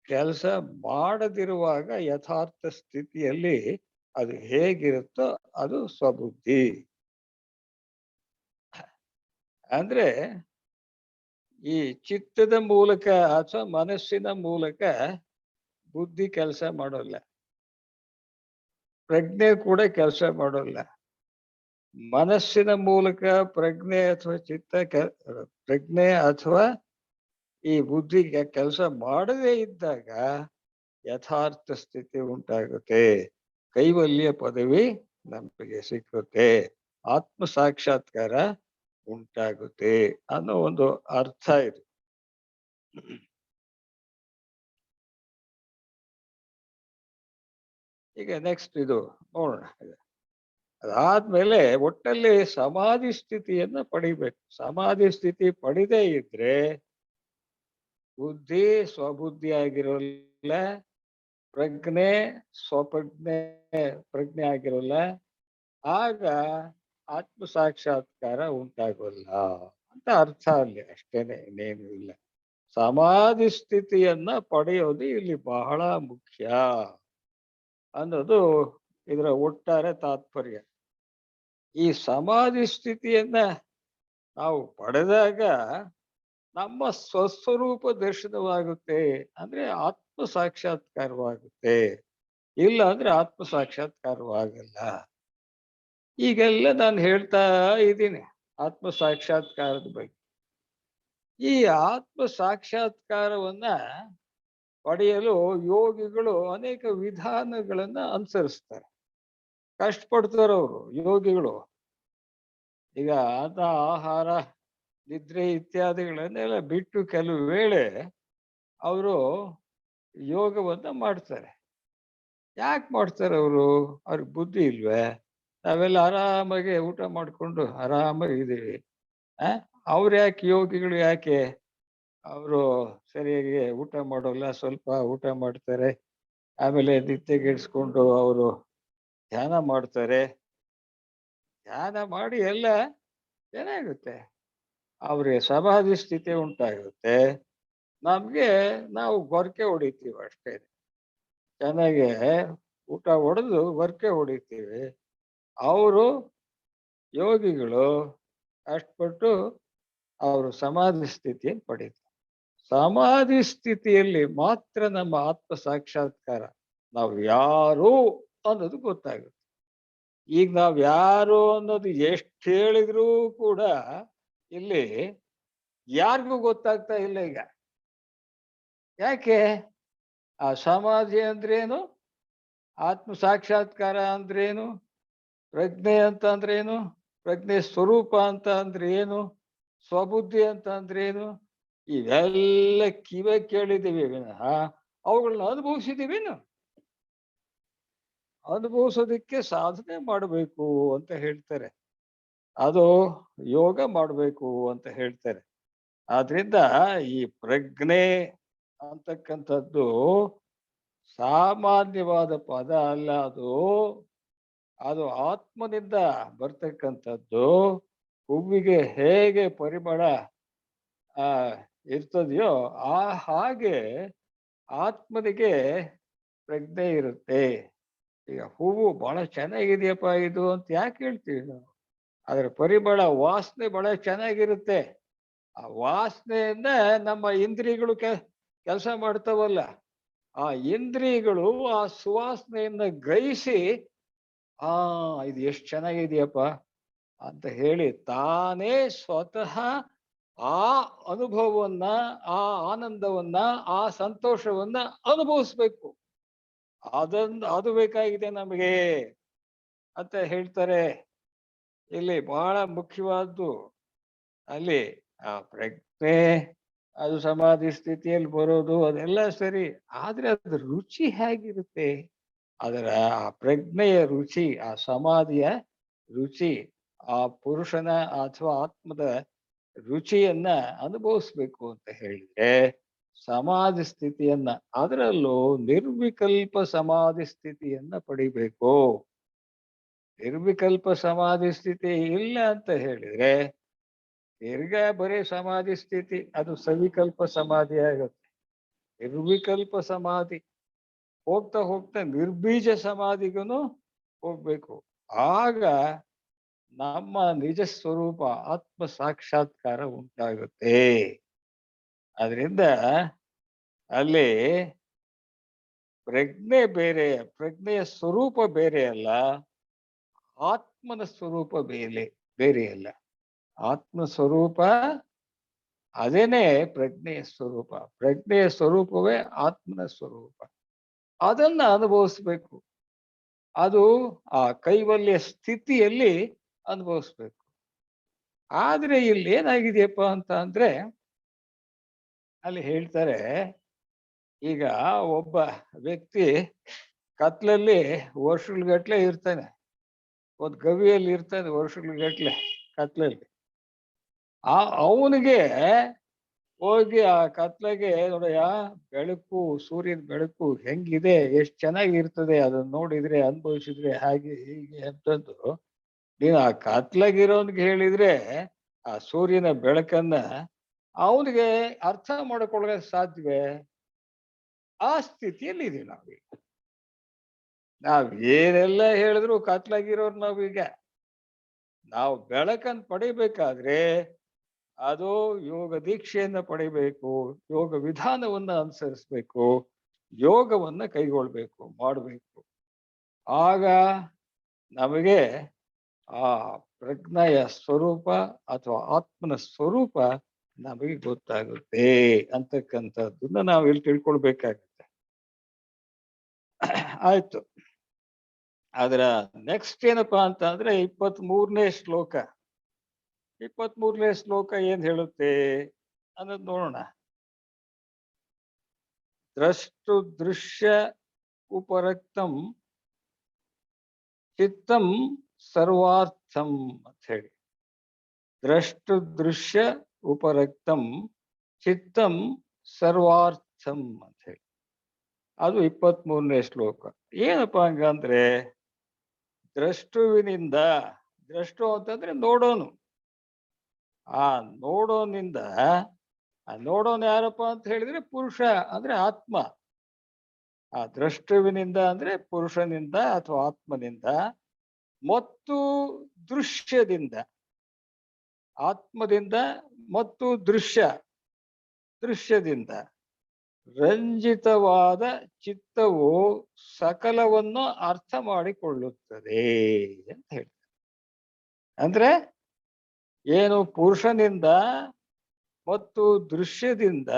[SPEAKER 1] ಕೆಲಸ ಮಾಡದಿರುವಾಗ ಯಥಾರ್ಥ ಸ್ಥಿತಿಯಲ್ಲಿ ಅದು ಹೇಗಿರುತ್ತೋ ಅದು ಸ್ವಬುದ್ಧಿ. ಅಂದ್ರೆ ಈ ಚಿತ್ತದ ಮೂಲಕ ಅಥವಾ ಮನಸ್ಸಿನ ಮೂಲಕ ಬುದ್ಧಿ ಕೆಲಸ ಮಾಡೋಲ್ಲ, ಪ್ರಜ್ಞೆ ಕೂಡ ಕೆಲಸ ಮಾಡೋಲ್ಲ. ಮನಸ್ಸಿನ ಮೂಲಕ ಪ್ರಜ್ಞೆ ಅಥವಾ ಪ್ರಜ್ಞೆ ಅಥವಾ ಈ ಬುದ್ಧಿಗೆ ಕೆಲಸ ಮಾಡದೇ ಇದ್ದಾಗ ಯಥಾರ್ಥ ಸ್ಥಿತಿ ಉಂಟಾಗುತ್ತೆ, ಕೈವಲ್ಯ ಪದವಿ ನಮಗೆ ಸಿಕ್ಕುತ್ತೆ, ಆತ್ಮ ಸಾಕ್ಷಾತ್ಕಾರ ಉಂಟಾಗುತ್ತೆ ಅನ್ನೋ ಒಂದು ಅರ್ಥ ಇದು. ಈಗ ನೆಕ್ಸ್ಟ್ ಇದು ನೋಡೋಣ. ಅದಾದ್ಮೇಲೆ ಒಟ್ಟಲ್ಲಿ ಸಮಾಧಿ ಸ್ಥಿತಿಯನ್ನ ಪಡಿಬೇಕು. ಸಮಾಧಿ ಸ್ಥಿತಿ ಪಡಿದೇ ಇದ್ರೆ ಬುದ್ಧಿ ಸ್ವಬುದ್ಧಿ ಆಗಿರೋಲ್ಲ, ಪ್ರಜ್ಞೆ ಪ್ರಜ್ಞೆ ಆಗಿರೋಲ್ಲ. ಆಗ ಆತ್ಮ ಸಾಕ್ಷಾತ್ಕಾರ ಉಂಟಾಗೋಲ್ಲ ಅಂತ ಅರ್ಥ ಅಲ್ಲಿ, ಅಷ್ಟೇನೆ, ಇನ್ನೇನು ಇಲ್ಲ. ಸಮಾಧಿ ಸ್ಥಿತಿಯನ್ನ ಪಡೆಯೋದು ಇಲ್ಲಿ ಬಹಳ ಮುಖ್ಯ ಅನ್ನೋದು ಇದರ ಒಟ್ಟಾರೆ ತಾತ್ಪರ್ಯ. ಈ ಸಮಾಧಿ ಸ್ಥಿತಿಯನ್ನ ನಾವು ಪಡೆದಾಗ ನಮ್ಮ ಸ್ವಸ್ವರೂಪ ದರ್ಶನವಾಗುತ್ತೆ, ಅಂದ್ರೆ ಆತ್ಮ ಸಾಕ್ಷಾತ್ಕಾರವಾಗುತ್ತೆ. ಇಲ್ಲ ಅಂದ್ರೆ ಆತ್ಮ ಸಾಕ್ಷಾತ್ಕಾರವಾಗಲ್ಲ. ಈಗೆಲ್ಲ ನಾನು ಹೇಳ್ತಾ ಇದ್ದೀನಿ ಆತ್ಮ ಸಾಕ್ಷಾತ್ಕಾರದ ಬಗ್ಗೆ. ಈ ಆತ್ಮ ಸಾಕ್ಷಾತ್ಕಾರವನ್ನ ಪಡೆಯಲು ಯೋಗಿಗಳು ಅನೇಕ ವಿಧಾನಗಳನ್ನ ಅನುಸರಿಸ್ತಾರೆ. ಕಷ್ಟಪಡ್ತಾರೆ ಅವರು ಯೋಗಿಗಳು. ಈಗ ಅನ್ನ, ಆಹಾರ, ನಿದ್ರೆ ಇತ್ಯಾದಿಗಳನ್ನೆಲ್ಲ ಬಿಟ್ಟು ಕೆಲವು ವೇಳೆ ಅವರು ಯೋಗವನ್ನ ಮಾಡ್ತಾರೆ. ಯಾಕೆ ಮಾಡ್ತಾರೆ ಅವರು? ಅವ್ರಿಗೆ ಬುದ್ಧಿ ಇಲ್ವೇ? ನಾವೆಲ್ಲ ಆರಾಮಾಗಿ ಊಟ ಮಾಡಿಕೊಂಡು ಆರಾಮಾಗಿ ಇದೀವಿ. ಅವ್ರು ಯಾಕೆ ಯೋಗಿಗಳು ಯಾಕೆ ಅವರು ಸರಿಯಾಗಿ ಊಟ ಮಾಡೋಲ್ಲ, ಸ್ವಲ್ಪ ಊಟ ಮಾಡ್ತಾರೆ, ಆಮೇಲೆ ನಿದ್ದೆಗೆಡಿಸ್ಕೊಂಡು ಅವರು ಧ್ಯಾನ ಮಾಡ್ತಾರೆ. ಧ್ಯಾನ ಮಾಡಿ ಎಲ್ಲ ಏನಾಗುತ್ತೆ, ಅವ್ರಿಗೆ ಸಮಾಧಿ ಸ್ಥಿತಿ ಉಂಟಾಗುತ್ತೆ. ನಮ್ಗೆ ನಾವು ಗೊರಕೆ ಹೊಡಿತೀವಿ ಅಷ್ಟೇ. ಚೆನ್ನಾಗಿ ಊಟ ಹೊಡೆದು ಗೊರಕೆ ಹೊಡಿತೀವಿ. ಅವರು ಯೋಗಿಗಳು ಕಷ್ಟಪಟ್ಟು ಅವರು ಸಮಾಧಿ ಸ್ಥಿತಿಯನ್ನು ಪಡೀತಾರೆ. ಸಮಾಧಿ ಸ್ಥಿತಿಯಲ್ಲಿ ಮಾತ್ರ ನಮ್ಮ ಆತ್ಮ ಸಾಕ್ಷಾತ್ಕಾರ, ನಾವು ಯಾರು ಅನ್ನೋದು ಗೊತ್ತಾಗುತ್ತೆ. ಈಗ ನಾವ್ ಯಾರು ಅನ್ನೋದು ಎಷ್ಟು ಹೇಳಿದ್ರೂ ಕೂಡ ಇಲ್ಲಿ ಯಾರಿಗೂ ಗೊತ್ತಾಗ್ತಾ ಇಲ್ಲ ಈಗ. ಯಾಕೆ? ಆ ಸಮಾಧಿ ಅಂದ್ರೇನು, ಆತ್ಮ ಸಾಕ್ಷಾತ್ಕಾರ ಅಂದ್ರೇನು, ಪ್ರಜ್ಞೆ ಅಂತ ಅಂದ್ರೇನು, ಪ್ರಜ್ಞೆ ಸ್ವರೂಪ ಅಂತ ಅಂದ್ರೆ ಏನು, ಸ್ವಬುದ್ಧಿ ಅಂತ ಅಂದ್ರೇನು, ಇವೆಲ್ಲ ಕಿವೆ ಕೇಳಿದ್ದೀವಿ ವಿನಃ ಅವುಗಳನ್ನ ಅನುಭವಿಸಿದೀವೇನು? ಅನುಭವಿಸೋದಿಕ್ಕೆ ಸಾಧನೆ ಮಾಡಬೇಕು ಅಂತ ಹೇಳ್ತಾರೆ, ಅದು ಯೋಗ ಮಾಡಬೇಕು ಅಂತ ಹೇಳ್ತಾರೆ. ಆದ್ರಿಂದ ಈ ಪ್ರಜ್ಞೆ ಅಂತಕ್ಕಂಥದ್ದು ಸಾಮಾನ್ಯವಾದ ಪದ ಅಲ್ಲ, ಅದು ಅದು ಆತ್ಮನಿಂದ ಬರ್ತಕ್ಕಂಥದ್ದು. ಹೂವಿಗೆ ಹೇಗೆ ಪರಿಮಳ ಆ ಇರ್ತದೆಯೋ ಹಾಗೆ ಆತ್ಮನಿಗೆ ಪ್ರಜ್ಞೆ ಇರುತ್ತೆ. ಈಗ ಹೂವು ಬಹಳ ಚೆನ್ನಾಗಿದೆಯಪ್ಪ ಇದು ಅಂತ ಯಾಕೆ ಹೇಳ್ತೀವಿ ನಾವು? ಅದರ ಪರಿಮಳ ವಾಸನೆ ಬಹಳ ಚೆನ್ನಾಗಿರುತ್ತೆ. ಆ ವಾಸನೆಯನ್ನ ನಮ್ಮ ಇಂದ್ರಿಯಗಳು ಕೆಲಸ ಮಾಡ್ತಾವಲ್ಲ, ಆ ಇಂದ್ರಿಯಗಳು ಆ ಸುವಾಸನೆಯನ್ನ ಗ್ರಹಿಸಿ ಆ ಇದು ಎಷ್ಟು ಚೆನ್ನಾಗಿದೆಯಪ್ಪ ಅಂತ ಹೇಳಿ ತಾನೇ ಸ್ವತಃ ಆ ಅನುಭವವನ್ನ, ಆ ಆನಂದವನ್ನ, ಆ ಸಂತೋಷವನ್ನ ಅನುಭವಿಸ್ಬೇಕು. ಅದು ಬೇಕಾಗಿದೆ ನಮಗೆ ಅಂತ ಹೇಳ್ತಾರೆ. ಇಲ್ಲಿ ಬಹಳ ಮುಖ್ಯವಾದ್ದು ಅಲ್ಲಿ ಆ ಪ್ರಜ್ಞೆ, ಅದು ಸಮಾಧಿ ಸ್ಥಿತಿಯಲ್ಲಿ ಬರೋದು ಅದೆಲ್ಲ ಸರಿ, ಆದ್ರೆ ಅದ್ರ ರುಚಿ ಹೇಗಿರುತ್ತೆ? ಅದರ ಆ ಪ್ರಜ್ಞೆಯ ರುಚಿ, ಆ ಸಮಾಧಿಯ ರುಚಿ, ಆ ಪುರುಷನ ಅಥವಾ ಆತ್ಮದ ರುಚಿಯನ್ನ ಅನುಭವಿಸ್ಬೇಕು ಅಂತ ಹೇಳಿದ್ರೆ ಸಮಾಧಿ ಸ್ಥಿತಿಯನ್ನ, ಅದರಲ್ಲೂ ನಿರ್ವಿಕಲ್ಪ ಸಮಾಧಿ ಸ್ಥಿತಿಯನ್ನ ಪಡಿಬೇಕು. ನಿರ್ವಿಕಲ್ಪ ಸಮಾಧಿ ಸ್ಥಿತಿ ಇಲ್ಲ ಅಂತ ಹೇಳಿದ್ರೆ ತಿರ್ಗಾ ಬರೀ ಸಮಾಧಿ ಸ್ಥಿತಿ, ಅದು ಸವಿಕಲ್ಪ ಸಮಾಧಿ ಆಗುತ್ತೆ. ನಿರ್ವಿಕಲ್ಪ ಸಮಾಧಿ ಹೋಗ್ತಾ ಹೋಗ್ತಾ ನಿರ್ಬೀಜ ಸಮಾಧಿಗೂ ಹೋಗ್ಬೇಕು. ಆಗ ನಮ್ಮ ನಿಜ ಸ್ವರೂಪ ಆತ್ಮ ಸಾಕ್ಷಾತ್ಕಾರ ಉಂಟಾಗುತ್ತೆ. ಅದರಿಂದ ಅಲ್ಲಿ ಪ್ರಜ್ಞೆ ಬೇರೆ, ಪ್ರಜ್ಞೆಯ ಸ್ವರೂಪ ಬೇರೆ ಅಲ್ಲ, ಆತ್ಮನ ಸ್ವರೂಪ ಬೇರೆ ಅಲ್ಲ. ಆತ್ಮ ಸ್ವರೂಪ ಅದೇನೇ ಪ್ರಜ್ಞೆಯ ಸ್ವರೂಪ, ಪ್ರಜ್ಞೆಯ ಸ್ವರೂಪವೇ ಆತ್ಮನ ಸ್ವರೂಪ. ಅದನ್ನ ಅನುಭವಿಸ್ಬೇಕು. ಅದು ಆ ಕೈವಲ್ಯ ಸ್ಥಿತಿಯಲ್ಲಿ ಅನುಭವಿಸ್ಬೇಕು. ಆದ್ರೆ ಇಲ್ಲಿ ಏನಾಗಿದೆಯಪ್ಪ ಅಂತ ಅಂದ್ರೆ ಅಲ್ಲಿ ಹೇಳ್ತಾರೆ, ಈಗ ಒಬ್ಬ ವ್ಯಕ್ತಿ ಕತ್ಲಲ್ಲಿ ವರ್ಷಗಟ್ಲೆ ಇರ್ತಾನೆ, ಒಂದು ಗವಿಯಲ್ಲಿ ಇರ್ತಾನೆ ವರ್ಷಗಟ್ಲೆ ಕತ್ಲಲ್ಲಿ. ಅವನಿಗೆ ಹೋಗಿ ಆ ಕತ್ಲೆಗೆ ನೋಡಯ್ಯ, ಬೆಳಕು, ಸೂರ್ಯನ ಬೆಳಕು ಹೆಂಗಿದೆ, ಎಷ್ಟು ಚೆನ್ನಾಗಿರ್ತದೆ, ಅದನ್ನ ನೋಡಿದ್ರೆ ಅನುಭವಿಸಿದ್ರೆ ಹಾಗೆ ಹೀಗೆ ಅಂತಂದು ನೀನು ಆ ಕತ್ಲಾಗಿರೋನ್ಗೆ ಹೇಳಿದ್ರೆ ಆ ಸೂರ್ಯನ ಬೆಳಕನ್ನ ಅವನಿಗೆ ಅರ್ಥ ಮಾಡಿಕೊಳ್ಳೋಕೆ ಸಾಧ್ಯವೇ? ಆ ಸ್ಥಿತಿಯಲ್ಲಿ ಇದೀವಿ ನಾವೀಗ. ನಾವ್ ಏನೆಲ್ಲ ಹೇಳಿದ್ರು ಕತ್ಲಾಗಿರೋರು ನಾವೀಗ. ನಾವು ಬೆಳಕನ್ನು ಪಡಿಬೇಕಾದ್ರೆ ಅದು ಯೋಗ ದೀಕ್ಷೆಯನ್ನ ಪಡಿಬೇಕು, ಯೋಗ ವಿಧಾನವನ್ನ ಅನುಸರಿಸ್ಬೇಕು, ಯೋಗವನ್ನ ಕೈಗೊಳ್ಬೇಕು, ಮಾಡಬೇಕು. ಆಗ ನಮಗೆ ಆ ಪ್ರಜ್ಞೆಯ ಸ್ವರೂಪ ಅಥವಾ ಆತ್ಮನ ಸ್ವರೂಪ ನಮಗೆ ಗೊತ್ತಾಗುತ್ತೆ ಅಂತಕ್ಕಂಥದ್ದನ್ನ ನಾವು ಇಲ್ಲಿ ತಿಳ್ಕೊಳ್ಬೇಕಾಗತ್ತೆ. ಆಯ್ತು. ಅದರ ನೆಕ್ಸ್ಟ್ ಏನಪ್ಪಾ ಅಂತ ಅಂದ್ರೆ 23ನೇ ಶ್ಲೋಕ. 23ನೇ ಶ್ಲೋಕ ಏನ್ ಹೇಳುತ್ತೆ ಅನ್ನೋದು ನೋಡೋಣ. ದ್ರಷ್ಟು ದೃಶ್ಯ ಉಪರಕ್ತಂ ಚಿತ್ತಂ ಸರ್ವಾರ್ಥಂ ಅಂತ ಹೇಳಿ. ದ್ರಷ್ಟು ದೃಶ್ಯ ಉಪರಕ್ತಂ ಚಿತ್ತಂ ಸರ್ವಾರ್ಥಂ ಅಂತ ಹೇಳಿ, ಅದು 23ನೇ ಶ್ಲೋಕ. ಏನಪ್ಪಾ ಹಂಗಂದ್ರೆ ದ್ರಷ್ಟುವಿನಿಂದ, ದ್ರಷ್ಟು ಅಂತಂದ್ರೆ ನೋಡೋನು, ಆ ನೋಡೋನಿಂದ, ಆ ನೋಡೋನು ಯಾರಪ್ಪ ಅಂತ ಹೇಳಿದ್ರೆ ಪುರುಷ ಅಂದ್ರೆ ಆತ್ಮ. ಆ ದ್ರಷ್ಟುವಿನಿಂದ ಅಂದ್ರೆ ಪುರುಷನಿಂದ ಅಥವಾ ಆತ್ಮನಿಂದ ಮತ್ತು ದೃಶ್ಯದಿಂದ, ಆತ್ಮದಿಂದ ಮತ್ತು ದೃಶ್ಯದಿಂದ ರಂಜಿತವಾದ ಚಿತ್ತವು ಸಕಲವನ್ನು ಅರ್ಥ ಮಾಡಿಕೊಳ್ಳುತ್ತದೆ ಅಂತ ಹೇಳ್ತಾರೆ. ಅಂದ್ರೆ ಏನು ಪುರುಷನಿಂದ ಮತ್ತು ದೃಶ್ಯದಿಂದ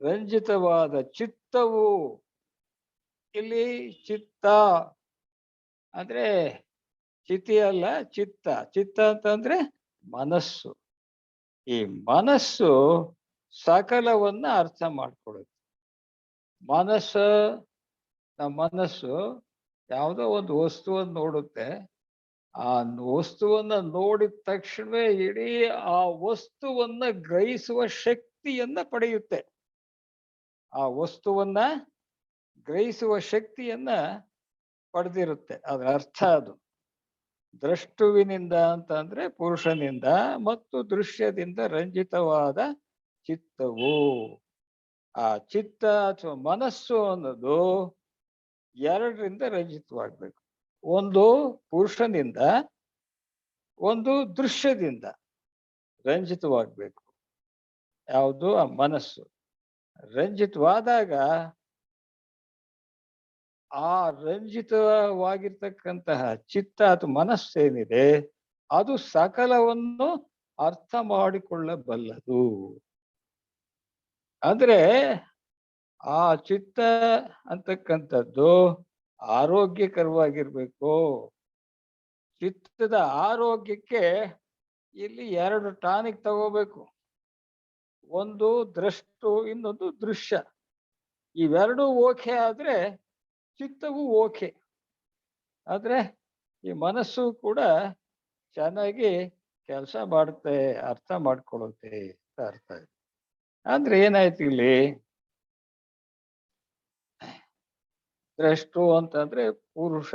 [SPEAKER 1] ರಂಜಿತವಾದ ಚಿತ್ತವು, ಇಲ್ಲಿ ಚಿತ್ತ ಅಂದ್ರೆ ಚಿತಿ ಅಲ್ಲ, ಚಿತ್ತ ಅಂತಂದ್ರೆ ಮನಸ್ಸು. ಈ ಮನಸ್ಸು ಸಕಲವನ್ನ ಅರ್ಥ ಮಾಡ್ಕೊಳ್ಳುತ್ತೆ. ಮನಸ್ಸು ಯಾವುದೋ ಒಂದು ವಸ್ತುವನ್ನು ನೋಡುತ್ತೆ. ಆ ವಸ್ತುವನ್ನ ನೋಡಿದ ತಕ್ಷಣವೇ ಇಡೀ ಆ ವಸ್ತುವನ್ನ ಗ್ರಹಿಸುವ ಶಕ್ತಿಯನ್ನ ಪಡೆಯುತ್ತೆ. ಆ ವಸ್ತುವನ್ನ ಗ್ರಹಿಸುವ ಶಕ್ತಿಯನ್ನ ಪಡೆದಿರುತ್ತೆ. ಅದರ ಅರ್ಥ ಅದು. ದ್ರಷ್ಟುವಿನಿಂದ ಅಂತ ಅಂದ್ರೆ ಪುರುಷನಿಂದ ಮತ್ತು ದೃಶ್ಯದಿಂದ ರಂಜಿತವಾದ ಚಿತ್ತವು. ಆ ಚಿತ್ತ ಅಥವಾ ಮನಸ್ಸು ಅನ್ನೋದು ಎರಡರಿಂದ ರಂಜಿತವಾಗ್ಬೇಕು. ಒಂದು ಪುರುಷನಿಂದ, ಒಂದು ದೃಶ್ಯದಿಂದ ರಂಜಿತವಾಗ್ಬೇಕು. ಯಾವುದು? ಆ ಮನಸ್ಸು ರಂಜಿತವಾದಾಗ ಆ ರಂಜಿತವಾಗಿರ್ತಕ್ಕಂತಹ ಚಿತ್ತ ಅಥವಾ ಮನಸ್ಸೇನಿದೆ ಅದು ಸಕಲವನ್ನು ಅರ್ಥ ಮಾಡಿಕೊಳ್ಳಬಲ್ಲದು. ಅಂದ್ರೆ ಆ ಚಿತ್ತ ಅಂತಕ್ಕಂಥದ್ದು ಆರೋಗ್ಯಕರವಾಗಿರ್ಬೇಕು. ಚಿತ್ತದ ಆರೋಗ್ಯಕ್ಕೆ ಇಲ್ಲಿ ಎರಡು ಟಾನಿಕ್ ತಗೋಬೇಕು. ಒಂದು ದ್ರಷ್ಟು, ಇನ್ನೊಂದು ದೃಶ್ಯ. ಇವೆರಡೂ ಓಕೆ ಆದ್ರೆ ಚಿತ್ತವು ಓಕೆ. ಆದ್ರೆ ಈ ಮನಸ್ಸು ಕೂಡ ಚೆನ್ನಾಗಿ ಕೆಲಸ ಮಾಡುತ್ತೆ, ಅರ್ಥ ಮಾಡ್ಕೊಳ್ಳುತ್ತೆ ಅಂತ ಅರ್ಥ ಇದೆ. ಅಂದ್ರೆ ಏನಾಯ್ತು ಇಲ್ಲಿ? ದ್ರಷ್ಟು ಅಂತಂದ್ರೆ ಪುರುಷ.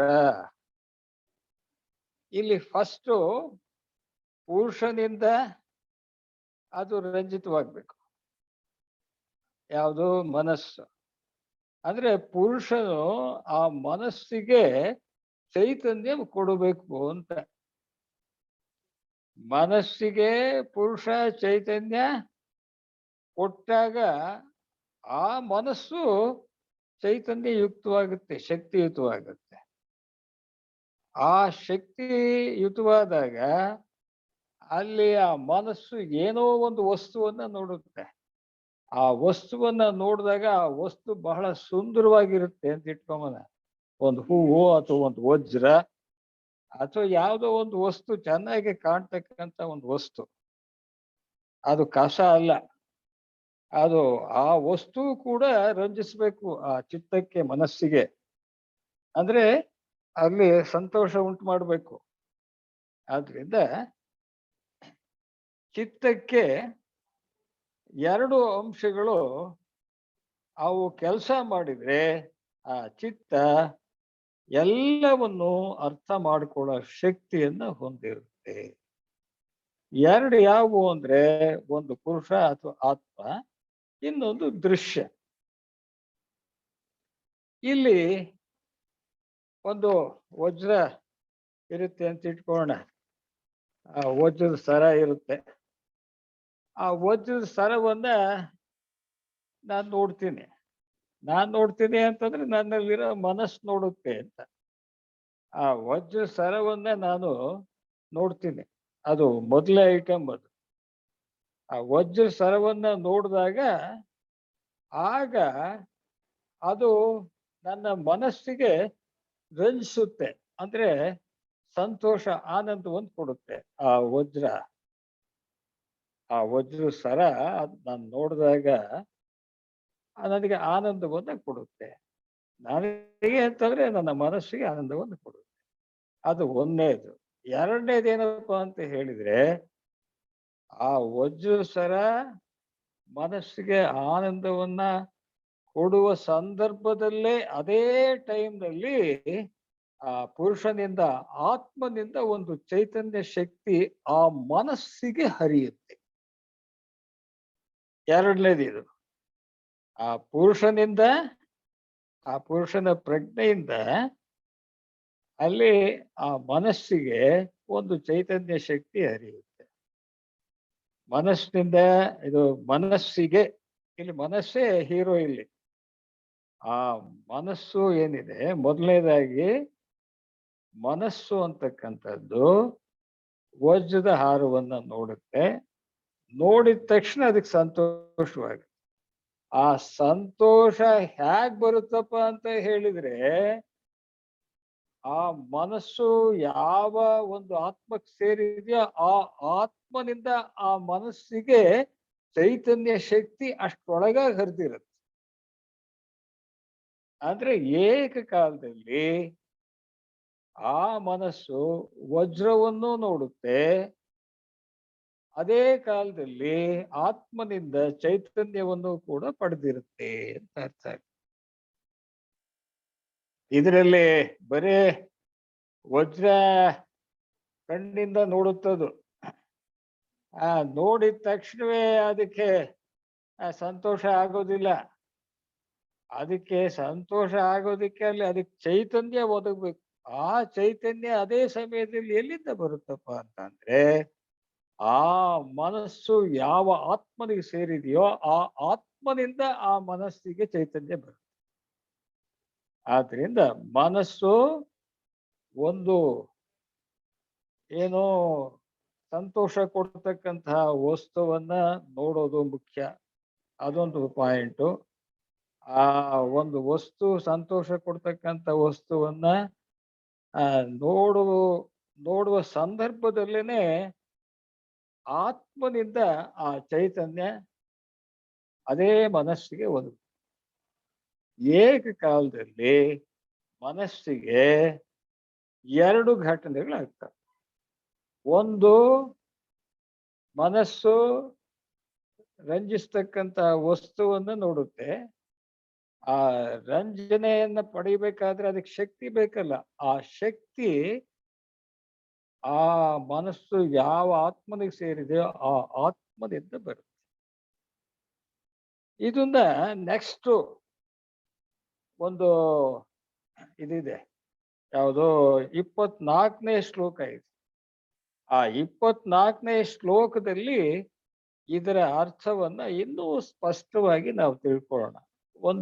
[SPEAKER 1] ಇಲ್ಲಿ ಫಸ್ಟು ಪುರುಷನಿಂದ ಅದು ರಂಜಿತವಾಗ್ಬೇಕು. ಯಾವುದು? ಮನಸ್ಸು. ಅಂದ್ರೆ ಪುರುಷನು ಆ ಮನಸ್ಸಿಗೆ ಚೈತನ್ಯ ಕೊಡಬೇಕು ಅಂತ. ಮನಸ್ಸಿಗೆ ಪುರುಷ ಚೈತನ್ಯ ಕೊಟ್ಟಾಗ ಆ ಮನಸ್ಸು ಚೈತನ್ಯಯುಕ್ತವಾಗುತ್ತೆ, ಶಕ್ತಿಯುತವಾಗುತ್ತೆ. ಆ ಶಕ್ತಿಯುತವಾದಾಗ ಅಲ್ಲಿ ಆ ಮನಸ್ಸು ಏನೋ ಒಂದು ವಸ್ತುವನ್ನ ನೋಡುತ್ತೆ. ಆ ವಸ್ತುವನ್ನ ನೋಡಿದಾಗ ಆ ವಸ್ತು ಬಹಳ ಸುಂದರವಾಗಿರುತ್ತೆ ಅಂತ ಇಟ್ಕೊಂಬನ. ಒಂದು ಹೂವು ಅಥವಾ ಒಂದು ವಜ್ರ ಅಥವಾ ಯಾವುದೋ ಒಂದು ವಸ್ತು ಚೆನ್ನಾಗಿ ಕಾಣ್ತಕ್ಕಂಥ ಒಂದು ವಸ್ತು. ಅದು ಕಸ ಅಲ್ಲ, ಅದು ಆ ವಸ್ತು ಕೂಡ ರಂಜಿಸ್ಬೇಕು ಆ ಚಿತ್ತಕ್ಕೆ, ಮನಸ್ಸಿಗೆ. ಅಂದ್ರೆ ಅಲ್ಲಿ ಸಂತೋಷ ಉಂಟು ಮಾಡಬೇಕು. ಆದ್ರಿಂದ ಚಿತ್ತಕ್ಕೆ ಎರಡು ಅಂಶಗಳು ಅವು ಕೆಲಸ ಮಾಡಿದ್ರೆ ಆ ಚಿತ್ತ ಎಲ್ಲವನ್ನು ಅರ್ಥ ಮಾಡಿಕೊಳ್ಳೋ ಶಕ್ತಿಯನ್ನ ಹೊಂದಿರುತ್ತೆ. ಎರಡು ಯಾವುವು ಅಂದ್ರೆ ಒಂದು ಪುರುಷ ಅಥವಾ ಆತ್ಮ, ಇನ್ನೊಂದು ದೃಶ್ಯ. ಇಲ್ಲಿ ಒಂದು ವಜ್ರ ಇರುತ್ತೆ ಅಂತ ಇಟ್ಕೊಳ್ಳೋಣ. ಆ ವಜ್ರದ ಸರ ಇರುತ್ತೆ. ಆ ವಜ್ರದ ಸರವನ್ನ ನಾನು ನೋಡ್ತೀನಿ ಅಂತಂದ್ರೆ ನನ್ನಲ್ಲಿರೋ ಮನಸ್ಸು ನೋಡುತ್ತೆ ಅಂತ. ಆ ವಜ್ರ ಸರವನ್ನ ನಾನು ನೋಡ್ತೀನಿ. ಅದು ಮೊದಲೇ ಐಟಮ್. ಅದು ಆ ವಜ್ರ ಸರವನ್ನ ನೋಡಿದಾಗ ಆಗ ಅದು ನನ್ನ ಮನಸ್ಸಿಗೆ ರಂಜಿಸುತ್ತೆ. ಅಂದ್ರೆ ಸಂತೋಷ, ಆನಂದವನ್ನು ಕೊಡುತ್ತೆ. ಆ ವಜ್ರ ಸರ ನಾನು ನೋಡಿದಾಗ ನನಗೆ ಆನಂದವನ್ನ ಕೊಡುತ್ತೆ. ನನಗೆ ಅಂತಂದ್ರೆ ನನ್ನ ಮನಸ್ಸಿಗೆ ಆನಂದವನ್ನು ಕೊಡುತ್ತೆ. ಅದು ಒಂದನೇದು. ಎರಡನೇದು ಏನಪ್ಪಾ ಅಂತ ಹೇಳಿದ್ರೆ, ಆ ವಜ್ರ ಸರ ಮನಸ್ಸಿಗೆ ಆನಂದವನ್ನ ಕೊಡುವ ಸಂದರ್ಭದಲ್ಲೇ ಅದೇ ಟೈಮ್ನಲ್ಲಿ ಆ ಪುರುಷನಿಂದ, ಆತ್ಮನಿಂದ ಒಂದು ಚೈತನ್ಯ ಶಕ್ತಿ ಆ ಮನಸ್ಸಿಗೆ ಹರಿಯುತ್ತೆ. ಎರಡನೇದು ಇದು. ಆ ಪುರುಷನಿಂದ, ಆ ಪುರುಷನ ಪ್ರಜ್ಞೆಯಿಂದ ಅಲ್ಲಿ ಆ ಮನಸ್ಸಿಗೆ ಒಂದು ಚೈತನ್ಯ ಶಕ್ತಿ ಹರಿಯುತ್ತೆ. ಮನಸ್ಸಿನಿಂದ ಇದು ಮನಸ್ಸಿಗೆ, ಇಲ್ಲಿ ಮನಸ್ಸೇ ಹೀರೋ ಇಲ್ಲಿ. ಆ ಮನಸ್ಸು ಏನಿದೆ, ಮೊದಲನೇದಾಗಿ ಮನಸ್ಸು ಅಂತಕ್ಕಂಥದ್ದು ವಜ್ರದ ಹಾರವನ್ನ ನೋಡುತ್ತೆ. ನೋಡಿದ ತಕ್ಷಣ ಅದಕ್ಕೆ ಸಂತೋಷವಾಗುತ್ತೆ. ಆ ಸಂತೋಷ ಹ್ಯಾಗ್ ಬರುತ್ತಪ್ಪ ಅಂತ ಹೇಳಿದ್ರೆ, ಆ ಮನಸ್ಸು ಯಾವ ಒಂದು ಆತ್ಮಕ್ಕೆ ಸೇರಿದೆಯೋ ಆ ಆತ್ಮನಿಂದ ಆ ಮನಸ್ಸಿಗೆ ಚೈತನ್ಯ ಶಕ್ತಿ ಅಷ್ಟೊಳಗ ಹರಿದಿರುತ್ತೆ. ಅಂದ್ರೆ ಏಕಕಾಲದಲ್ಲಿ ಆ ಮನಸ್ಸು ವಜ್ರವನ್ನು ನೋಡುತ್ತೆ, ಅದೇ ಕಾಲದಲ್ಲಿ ಆತ್ಮನಿಂದ ಚೈತನ್ಯವನ್ನು ಕೂಡ ಪಡೆದಿರುತ್ತೆ ಅಂತ ಅರ್ಥ. ಇದರಲ್ಲಿ ಬರೇ ವಜ್ರ ಕಣ್ಣಿಂದ ನೋಡುತ್ತದು, ನೋಡಿದ ತಕ್ಷಣವೇ ಅದಕ್ಕೆ ಸಂತೋಷ ಆಗೋದಿಲ್ಲ. ಅದಕ್ಕೆ ಸಂತೋಷ ಆಗೋದಿಕ್ಕೆ ಅಲ್ಲಿ ಅದಕ್ಕೆ ಚೈತನ್ಯ ಒದಗಬೇಕು. ಆ ಚೈತನ್ಯ ಅದೇ ಸಮಯದಲ್ಲಿ ಎಲ್ಲಿಂದ ಬರುತ್ತಪ್ಪ ಅಂತಂದ್ರೆ, ಆ ಮನಸ್ಸು ಯಾವ ಆತ್ಮನಿಗೆ ಸೇರಿದೆಯೋ ಆ ಆತ್ಮನಿಂದ ಆ ಮನಸ್ಸಿಗೆ ಚೈತನ್ಯ ಬರುತ್ತೆ. ಆದ್ರಿಂದ ಮನಸ್ಸು ಒಂದು ಏನೋ ಸಂತೋಷ ಕೊಡ್ತಕ್ಕಂತಹ ವಸ್ತುವನ್ನ ನೋಡೋದು ಮುಖ್ಯ, ಅದೊಂದು ಪಾಯಿಂಟು. ಆ ಒಂದು ವಸ್ತು ಸಂತೋಷ ಕೊಡ್ತಕ್ಕಂಥ ವಸ್ತುವನ್ನ ನೋಡುವ ಸಂದರ್ಭದಲ್ಲೇನೆ ಆತ್ಮನಿಂದ ಆ ಚೈತನ್ಯ ಅದೇ ಮನಸ್ಸಿಗೆ ಒದಗ. ಏಕಕಾಲದಲ್ಲಿ ಮನಸ್ಸಿಗೆ ಎರಡು ಘಟನೆಗಳಾಗ್ತವೆ. ಒಂದು, ಮನಸ್ಸು ರಂಜಿಸ್ತಕ್ಕಂಥ ವಸ್ತುವನ್ನು ನೋಡುತ್ತೆ. ಆ ರಂಜನೆಯನ್ನ ಪಡಿಬೇಕಾದ್ರೆ ಅದಕ್ಕೆ ಶಕ್ತಿ ಬೇಕಲ್ಲ, ಆ ಶಕ್ತಿ ಆ ಮನಸ್ಸು ಯಾವ ಆತ್ಮನಿಗೆ ಸೇರಿದೆಯೋ ಆ ಆತ್ಮದಿಂದ ಬರುತ್ತೆ. ಇದನ್ನ ನೆಕ್ಸ್ಟ್ ಒಂದು ಇದಿದೆ, ಯಾವುದೋ 24ನೇ ಶ್ಲೋಕ ಇದೆ. ಆ 24ನೇ ಶ್ಲೋಕದಲ್ಲಿ ಇದರ ಅರ್ಥವನ್ನ ಇನ್ನೂ ಸ್ಪಷ್ಟವಾಗಿ ನಾವು ತಿಳ್ಕೊಳ್ಳೋಣ.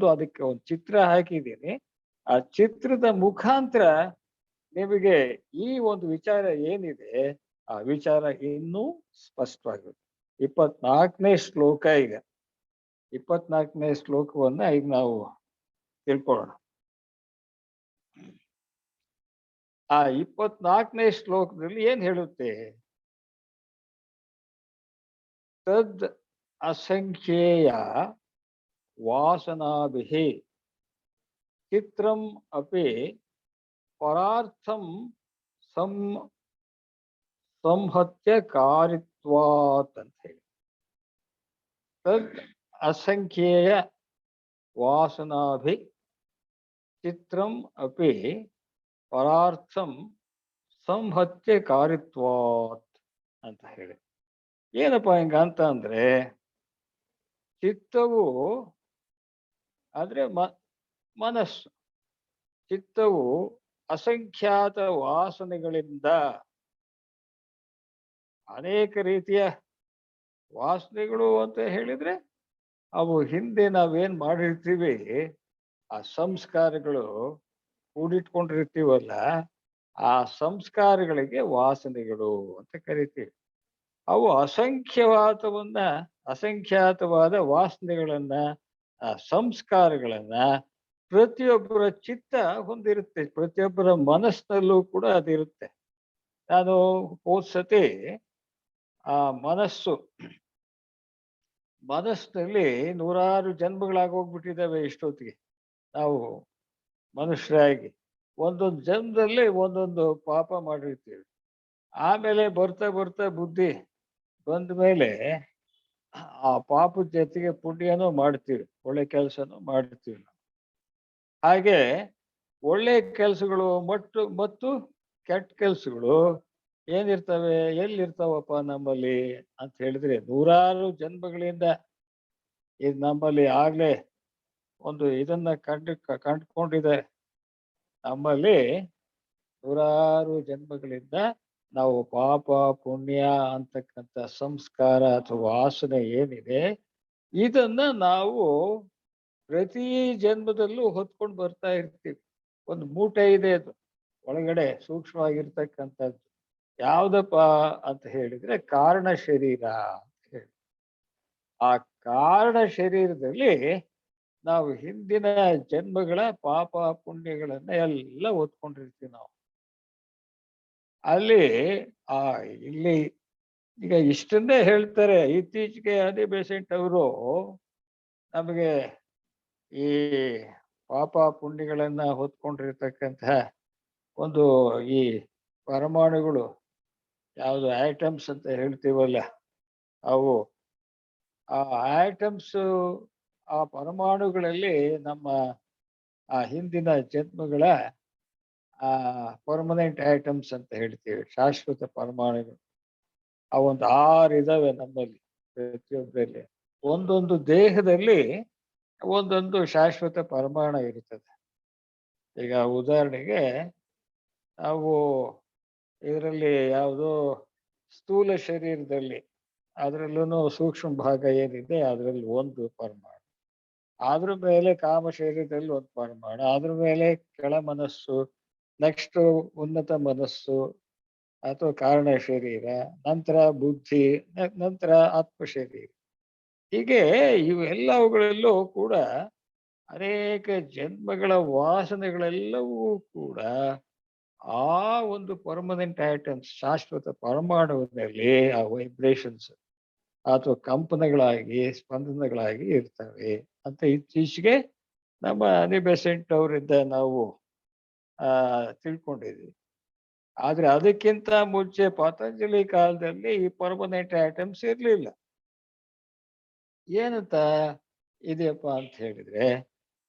[SPEAKER 1] ಅದಕ್ಕೆ ಒಂದು ಚಿತ್ರ ಹಾಕಿದ್ದೀನಿ. ಆ ಚಿತ್ರದ ಮುಖಾಂತರ ನಿಮಗೆ ಈ ಒಂದು ವಿಚಾರ ಏನಿದೆ ಆ ವಿಚಾರ ಇನ್ನೂ ಸ್ಪಷ್ಟವಾಗುತ್ತೆ. 24ನೇ ಶ್ಲೋಕ ಈಗ 24ನೇ ಶ್ಲೋಕವನ್ನ ಈಗ ನಾವು ತಿಳ್ಕೊಳ್ಳೋಣ. ಆ 24ನೇ ಶ್ಲೋಕದಲ್ಲಿ ಏನ್ ಹೇಳುತ್ತೆ? ತದ್ ಅಸಂಖ್ಯೇಯ ವಾಸನಾಭಿಃ ಚಿತ್ರಂ ಅಪಿ ಪರಾರ್ಥಂ ಸಂಹತ್ಯ ಕಾರಿತ್ವಾತ್ ಅಂತ ಹೇಳಿ. ತದ್ ಅಸಂಖ್ಯೇಯ ವಾಸನಾಭಿ ಚಿತ್ರಂ ಅಪಿ ಪರಾರ್ಥಂ ಸಂಹತ್ಯ ಕಾರಿತ್ವಾತ್ ಅಂತ ಹೇಳಿ. ಏನಪ್ಪಾ ಹಿಂಗ ಅಂತ ಅಂದ್ರೆ, ಚಿತ್ತವು ಅಂದ್ರೆ ಮನಸ್ಸು, ಚಿತ್ತವು ಅಸಂಖ್ಯಾತ ವಾಸನೆಗಳಿಂದ, ಅನೇಕ ರೀತಿಯ ವಾಸನೆಗಳು ಅಂತ ಹೇಳಿದ್ರೆ ಅವು ಹಿಂದೆ ನಾವೇನ್ ಮಾಡಿರ್ತೀವಿ ಆ ಸಂಸ್ಕಾರಗಳು ಕೂಡಿಟ್ಕೊಂಡಿರ್ತೀವಲ್ಲ, ಆ ಸಂಸ್ಕಾರಗಳಿಗೆ ವಾಸನೆಗಳು ಅಂತ ಕರಿತೀವಿ. ಅವು ಅಸಂಖ್ಯಾತವಾದ ವಾಸನೆಗಳನ್ನ, ಸಂಸ್ಕಾರಗಳನ್ನ ಪ್ರತಿಯೊಬ್ಬರ ಚಿತ್ತ ಹೊಂದಿರುತ್ತೆ. ಪ್ರತಿಯೊಬ್ಬರ ಮನಸ್ಸಿನಲ್ಲೂ ಕೂಡ ಅದಿರುತ್ತೆ. ನಾನು ಹೋದ ಸತಿ ಆ ಮನಸ್ಸಿನಲ್ಲಿ ನೂರಾರು ಜನ್ಮಗಳಾಗೋಗ್ಬಿಟ್ಟಿದ್ದಾವೆ ಇಷ್ಟೊತ್ತಿಗೆ. ನಾವು ಮನುಷ್ಯರಾಗಿ ಒಂದೊಂದು ಜನ್ಮದಲ್ಲಿ ಒಂದೊಂದು ಪಾಪ ಮಾಡಿರ್ತೀವಿ. ಆಮೇಲೆ ಬರ್ತಾ ಬರ್ತಾ ಬುದ್ಧಿ ಬಂದ ಮೇಲೆ ಆ ಪಾಪದ ಜೊತೆಗೆ ಪುಣ್ಯನೂ ಮಾಡ್ತೀವಿ, ಒಳ್ಳೆ ಕೆಲಸನೂ ಮಾಡ್ತೀವಿ ನಾವು. ಹಾಗೆ ಒಳ್ಳೆ ಕೆಲಸಗಳು ಮತ್ತು ಕೆಟ್ಟ ಕೆಲಸಗಳು ಏನಿರ್ತವೆ, ಎಲ್ಲಿರ್ತಾವಪ್ಪ ನಮ್ಮಲ್ಲಿ ಅಂತ ಹೇಳಿದ್ರೆ, ನೂರಾರು ಜನ್ಮಗಳಿಂದ ಇದು ನಮ್ಮಲ್ಲಿ ಆಗ್ಲೇ ಒಂದು ಇದನ್ನ ಕಂಡುಕೊಂಡಿದೆ. ನಮ್ಮಲ್ಲಿ ನೂರಾರು ಜನ್ಮಗಳಿಂದ ನಾವು ಪಾಪ ಪುಣ್ಯ ಅಂತಕ್ಕಂಥ ಸಂಸ್ಕಾರ ಅಥವಾ ವಾಸನೆ ಏನಿದೆ ಇದನ್ನ ನಾವು ಪ್ರತಿ ಜನ್ಮದಲ್ಲೂ ಹೊತ್ಕೊಂಡು ಬರ್ತಾ ಇರ್ತೀವಿ. ಒಂದು ಮೂಟೆ ಇದೆ, ಅದು ಒಳಗಡೆ ಸೂಕ್ಷ್ಮವಾಗಿರ್ತಕ್ಕಂಥದ್ದು ಯಾವ್ದಪ್ಪ ಅಂತ ಹೇಳಿದ್ರೆ ಕಾರಣ ಶರೀರ ಅಂತ ಹೇಳಿ. ಆ ಕಾರಣ ಶರೀರದಲ್ಲಿ ನಾವು ಹಿಂದಿನ ಜನ್ಮಗಳ ಪಾಪ ಪುಣ್ಯಗಳನ್ನ ಎಲ್ಲ ಹೊತ್ಕೊಂಡಿರ್ತೀವಿ ನಾವು. ಅಲ್ಲಿ ಆ ಇಲ್ಲಿ ಈಗ ಇಷ್ಟನ್ನೇ ಹೇಳ್ತಾರೆ. ಇತ್ತೀಚೆಗೆ ಅದೇ ಬೇಸೆಂಟ್ ಅವರು ನಮಗೆ ಈ ಪಾಪ ಪುಣ್ಯಗಳನ್ನ ಹೊತ್ಕೊಂಡಿರ್ತಕ್ಕಂತಹ ಒಂದು ಈ ಪರಮಾಣುಗಳು, ಯಾವುದು ಆಟಮ್ಸ್ ಅಂತ ಹೇಳ್ತೀವಲ್ಲ, ಅವು ಆ ಆಟಮ್ಸ್, ಆ ಪರಮಾಣುಗಳಲ್ಲಿ ನಮ್ಮ ಆ ಹಿಂದಿನ ಜನ್ಮಗಳ ಆ ಪರ್ಮನೆಂಟ್ ಆಟಮ್ಸ್ ಅಂತ ಹೇಳ್ತೀವಿ, ಶಾಶ್ವತ ಪರಮಾಣುಗಳು. ಆ ಒಂದು 6 ಇದಾವೆ ನಮ್ಮಲ್ಲಿ, ಪ್ರತಿಯೊಬ್ಬರಲ್ಲಿ. ಒಂದೊಂದು ದೇಹದಲ್ಲಿ ಒಂದೊಂದು ಶಾಶ್ವತ ಪರಮಾಣು ಇರುತ್ತದೆ. ಈಗ ಉದಾಹರಣೆಗೆ ನಾವು ಇದರಲ್ಲಿ ಯಾವುದು ಸ್ಥೂಲ ಶರೀರದಲ್ಲಿ ಅದರಲ್ಲೂ ಸೂಕ್ಷ್ಮ ಭಾಗ ಏನಿದೆ ಅದರಲ್ಲಿ ಒಂದು ಪರಮಾಣು, ಅದ್ರ ಮೇಲೆ ಕಾಮ ಶರೀರದಲ್ಲಿ ಒಂದು ಪರಮಾಣು, ಅದ್ರ ಮೇಲೆ ಕೆಳ ಮನಸ್ಸು, ನೆಕ್ಸ್ಟ್ ಉನ್ನತ ಮನಸ್ಸು ಅಥವಾ ಕಾರಣ ಶರೀರ, ನಂತರ ಬುದ್ಧಿ, ನಂತರ ಆತ್ಮ ಶರೀರ. ಹೀಗೆ ಇವೆಲ್ಲವುಗಳಲ್ಲೂ ಕೂಡ ಅನೇಕ ಜನ್ಮಗಳ ವಾಸನೆಗಳೆಲ್ಲವೂ ಕೂಡ ಆ ಒಂದು ಪರ್ಮನೆಂಟ್ ಐಟಮ್ಸ್, ಶಾಶ್ವತ ಪರಮಾಣುವಿನಲ್ಲಿ ಆ ವೈಬ್ರೇಷನ್ಸ್ ಅಥವಾ ಕಂಪನಗಳಾಗಿ ಸ್ಪಂದನಗಳಾಗಿ ಇರ್ತವೆ ಅಂತ ಇತ್ತೀಚೆಗೆ ನಮ್ಮ ಅನಿ ಬೆಸೆಂಟ್ ಅವರಿಂದ ನಾವು ತಿಳ್ಕೊಂಡಿದ್ವಿ. ಆದ್ರೆ ಅದಕ್ಕಿಂತ ಮುಂಚೆ ಪತಂಜಲಿ ಕಾಲದಲ್ಲಿ ಈ ಪರ್ಮನೆಂಟ್ ಐಟಮ್ಸ್ ಇರ್ಲಿಲ್ಲ. ಏನಂತ ಇದೆಯಪ್ಪ ಅಂತ ಹೇಳಿದ್ರೆ,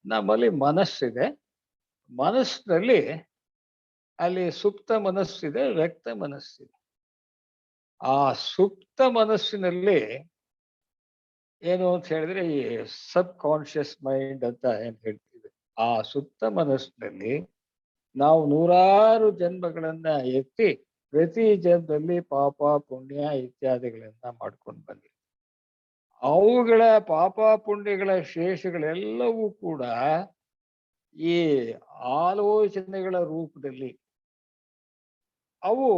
[SPEAKER 1] ನಮ್ಮಲ್ಲಿ ಮನಸ್ಸಿದೆ, ಮನಸ್ಸಿನಲ್ಲಿ ಅಲ್ಲಿ ಸುಪ್ತ ಮನಸ್ಸಿದೆ, ವ್ಯಕ್ತ ಮನಸ್ಸಿದೆ. ಆ ಸುಪ್ತ ಮನಸ್ಸಿನಲ್ಲಿ ಏನು ಅಂತ ಹೇಳಿದ್ರೆ ಈ ಸಬ್ ಕಾನ್ಶಿಯಸ್ ಮೈಂಡ್ ಅಂತ ಏನ್ ಹೇಳ್ತೀವಿ, ಆ ಸುಪ್ತ ಮನಸ್ಸಿನಲ್ಲಿ ನಾವು ನೂರಾರು ಜನ್ಮಗಳನ್ನ ಎತ್ತಿ ಪ್ರತಿ ಜನ್ಮದಲ್ಲಿ ಪಾಪ ಪುಣ್ಯ ಇತ್ಯಾದಿಗಳನ್ನ ಮಾಡ್ಕೊಂಡು ಬಂದಿವಿ. ಅವುಗಳ ಪಾಪ ಪುಣ್ಯಗಳ ಶೇಷಗಳೆಲ್ಲವೂ ಕೂಡ ಈ ಆಲೋಚನೆಗಳ ರೂಪದಲ್ಲಿ ಅವು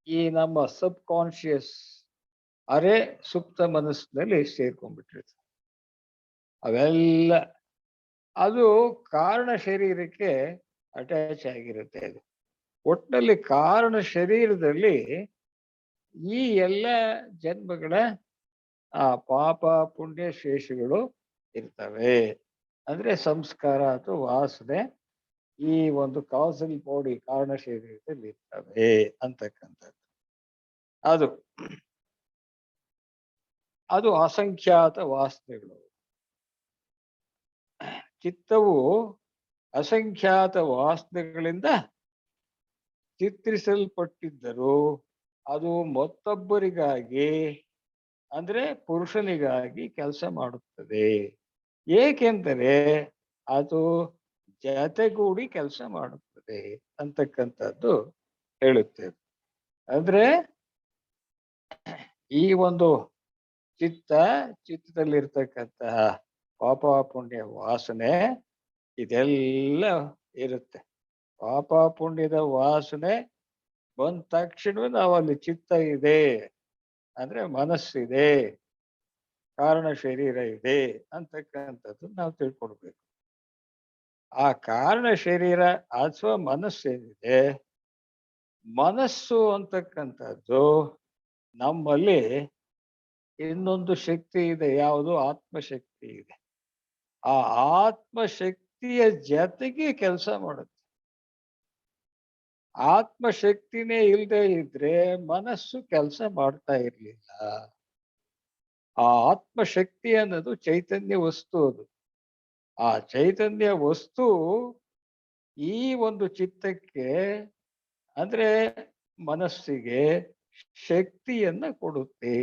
[SPEAKER 1] ಈ ನಮ್ಮ ಸಬ್ ಕಾನ್ಶಿಯಸ್ ಅರೆ ಸುಪ್ತ ಮನಸ್ಸಿನಲ್ಲಿ ಸೇರ್ಕೊಂಡ್ಬಿಟ್ಟಿರ್ತವೆ. ಅವೆಲ್ಲ ಅದು ಕಾರಣ ಶರೀರಕ್ಕೆ ಅಟ್ಯಾಚ್ ಆಗಿರುತ್ತೆ. ಅದು ಒಟ್ಟಿನಲ್ಲಿ ಕಾರಣ ಶರೀರದಲ್ಲಿ ಈ ಎಲ್ಲ ಜನ್ಮಗಳ ಆ ಪಾಪ ಪುಣ್ಯ ಶೇಷಗಳು ಇರ್ತವೆ. ಅಂದ್ರೆ ಸಂಸ್ಕಾರ ಅಥವಾ ವಾಸನೆ ಈ ಒಂದು ಕಾಸಲ್ ಬಾಡಿ ಕಾರಣ ಶರೀರದಲ್ಲಿ ಇರ್ತವೆ ಅಂತಕ್ಕಂಥದ್ದು. ಅದು ಅದು ಅಸಂಖ್ಯಾತ ವಾಸನೆಗಳು. ಚಿತ್ತವು ಅಸಂಖ್ಯಾತ ವಾಸನೆಗಳಿಂದ ಚಿತ್ರಿಸಲ್ಪಟ್ಟಿದ್ದರೂ ಅದು ಮತ್ತೊಬ್ಬರಿಗಾಗಿ ಅಂದ್ರೆ ಪುರುಷನಿಗಾಗಿ ಕೆಲಸ ಮಾಡುತ್ತದೆ. ಏಕೆಂದರೆ ಅದು ಜತೆಗೂಡಿ ಕೆಲಸ ಮಾಡುತ್ತದೆ ಅಂತಕ್ಕಂಥದ್ದು ಹೇಳುತ್ತೇವೆ. ಅಂದ್ರೆ ಈ ಒಂದು ಚಿತ್ತದಲ್ಲಿರ್ತಕ್ಕಂತಹ ಪಾಪ ಪುಣ್ಯ ವಾಸನೆ ಇದೆಲ್ಲ ಇರುತ್ತೆ. ಪಾಪ ಪುಣ್ಯದ ವಾಸನೆ ಬಂದ ತಕ್ಷಣ ನಾವು ಅಲ್ಲಿ ಚಿತ್ತ ಇದೆ ಅಂದ್ರೆ ಮನಸ್ಸಿದೆ, ಕಾರಣ ಶರೀರ ಇದೆ ಅಂತಕ್ಕಂಥದ್ದು ನಾವು ತಿಳ್ಕೊಡ್ಬೇಕು. ಆ ಕಾರಣ ಶರೀರ ಅಥವಾ ಮನಸ್ಸೇನಿದೆ, ಮನಸ್ಸು ಅಂತಕ್ಕಂಥದ್ದು ನಮ್ಮಲ್ಲಿ ಇನ್ನೊಂದು ಶಕ್ತಿ ಇದೆ, ಯಾವುದು ಆತ್ಮಶಕ್ತಿ ಇದೆ. ಆ ಆತ್ಮಶಕ್ತಿಯ ಜೊತೆಗೆ ಕೆಲಸ ಮಾಡುತ್ತೆ. ಆತ್ಮಶಕ್ತಿನೇ ಇಲ್ಲದೆ ಇದ್ರೆ ಮನಸ್ಸು ಕೆಲಸ ಮಾಡ್ತಾ ಇರ್ಲಿಲ್ಲ. ಆ ಆತ್ಮಶಕ್ತಿ ಅನ್ನೋದು ಚೈತನ್ಯ ವಸ್ತು. ಅದು ಆ ಚೈತನ್ಯ ವಸ್ತು ಈ ಒಂದು ಚಿತ್ತಕ್ಕೆ ಅಂದ್ರೆ ಮನಸ್ಸಿಗೆ ಶಕ್ತಿಯನ್ನ ಕೊಡುತ್ತೆ,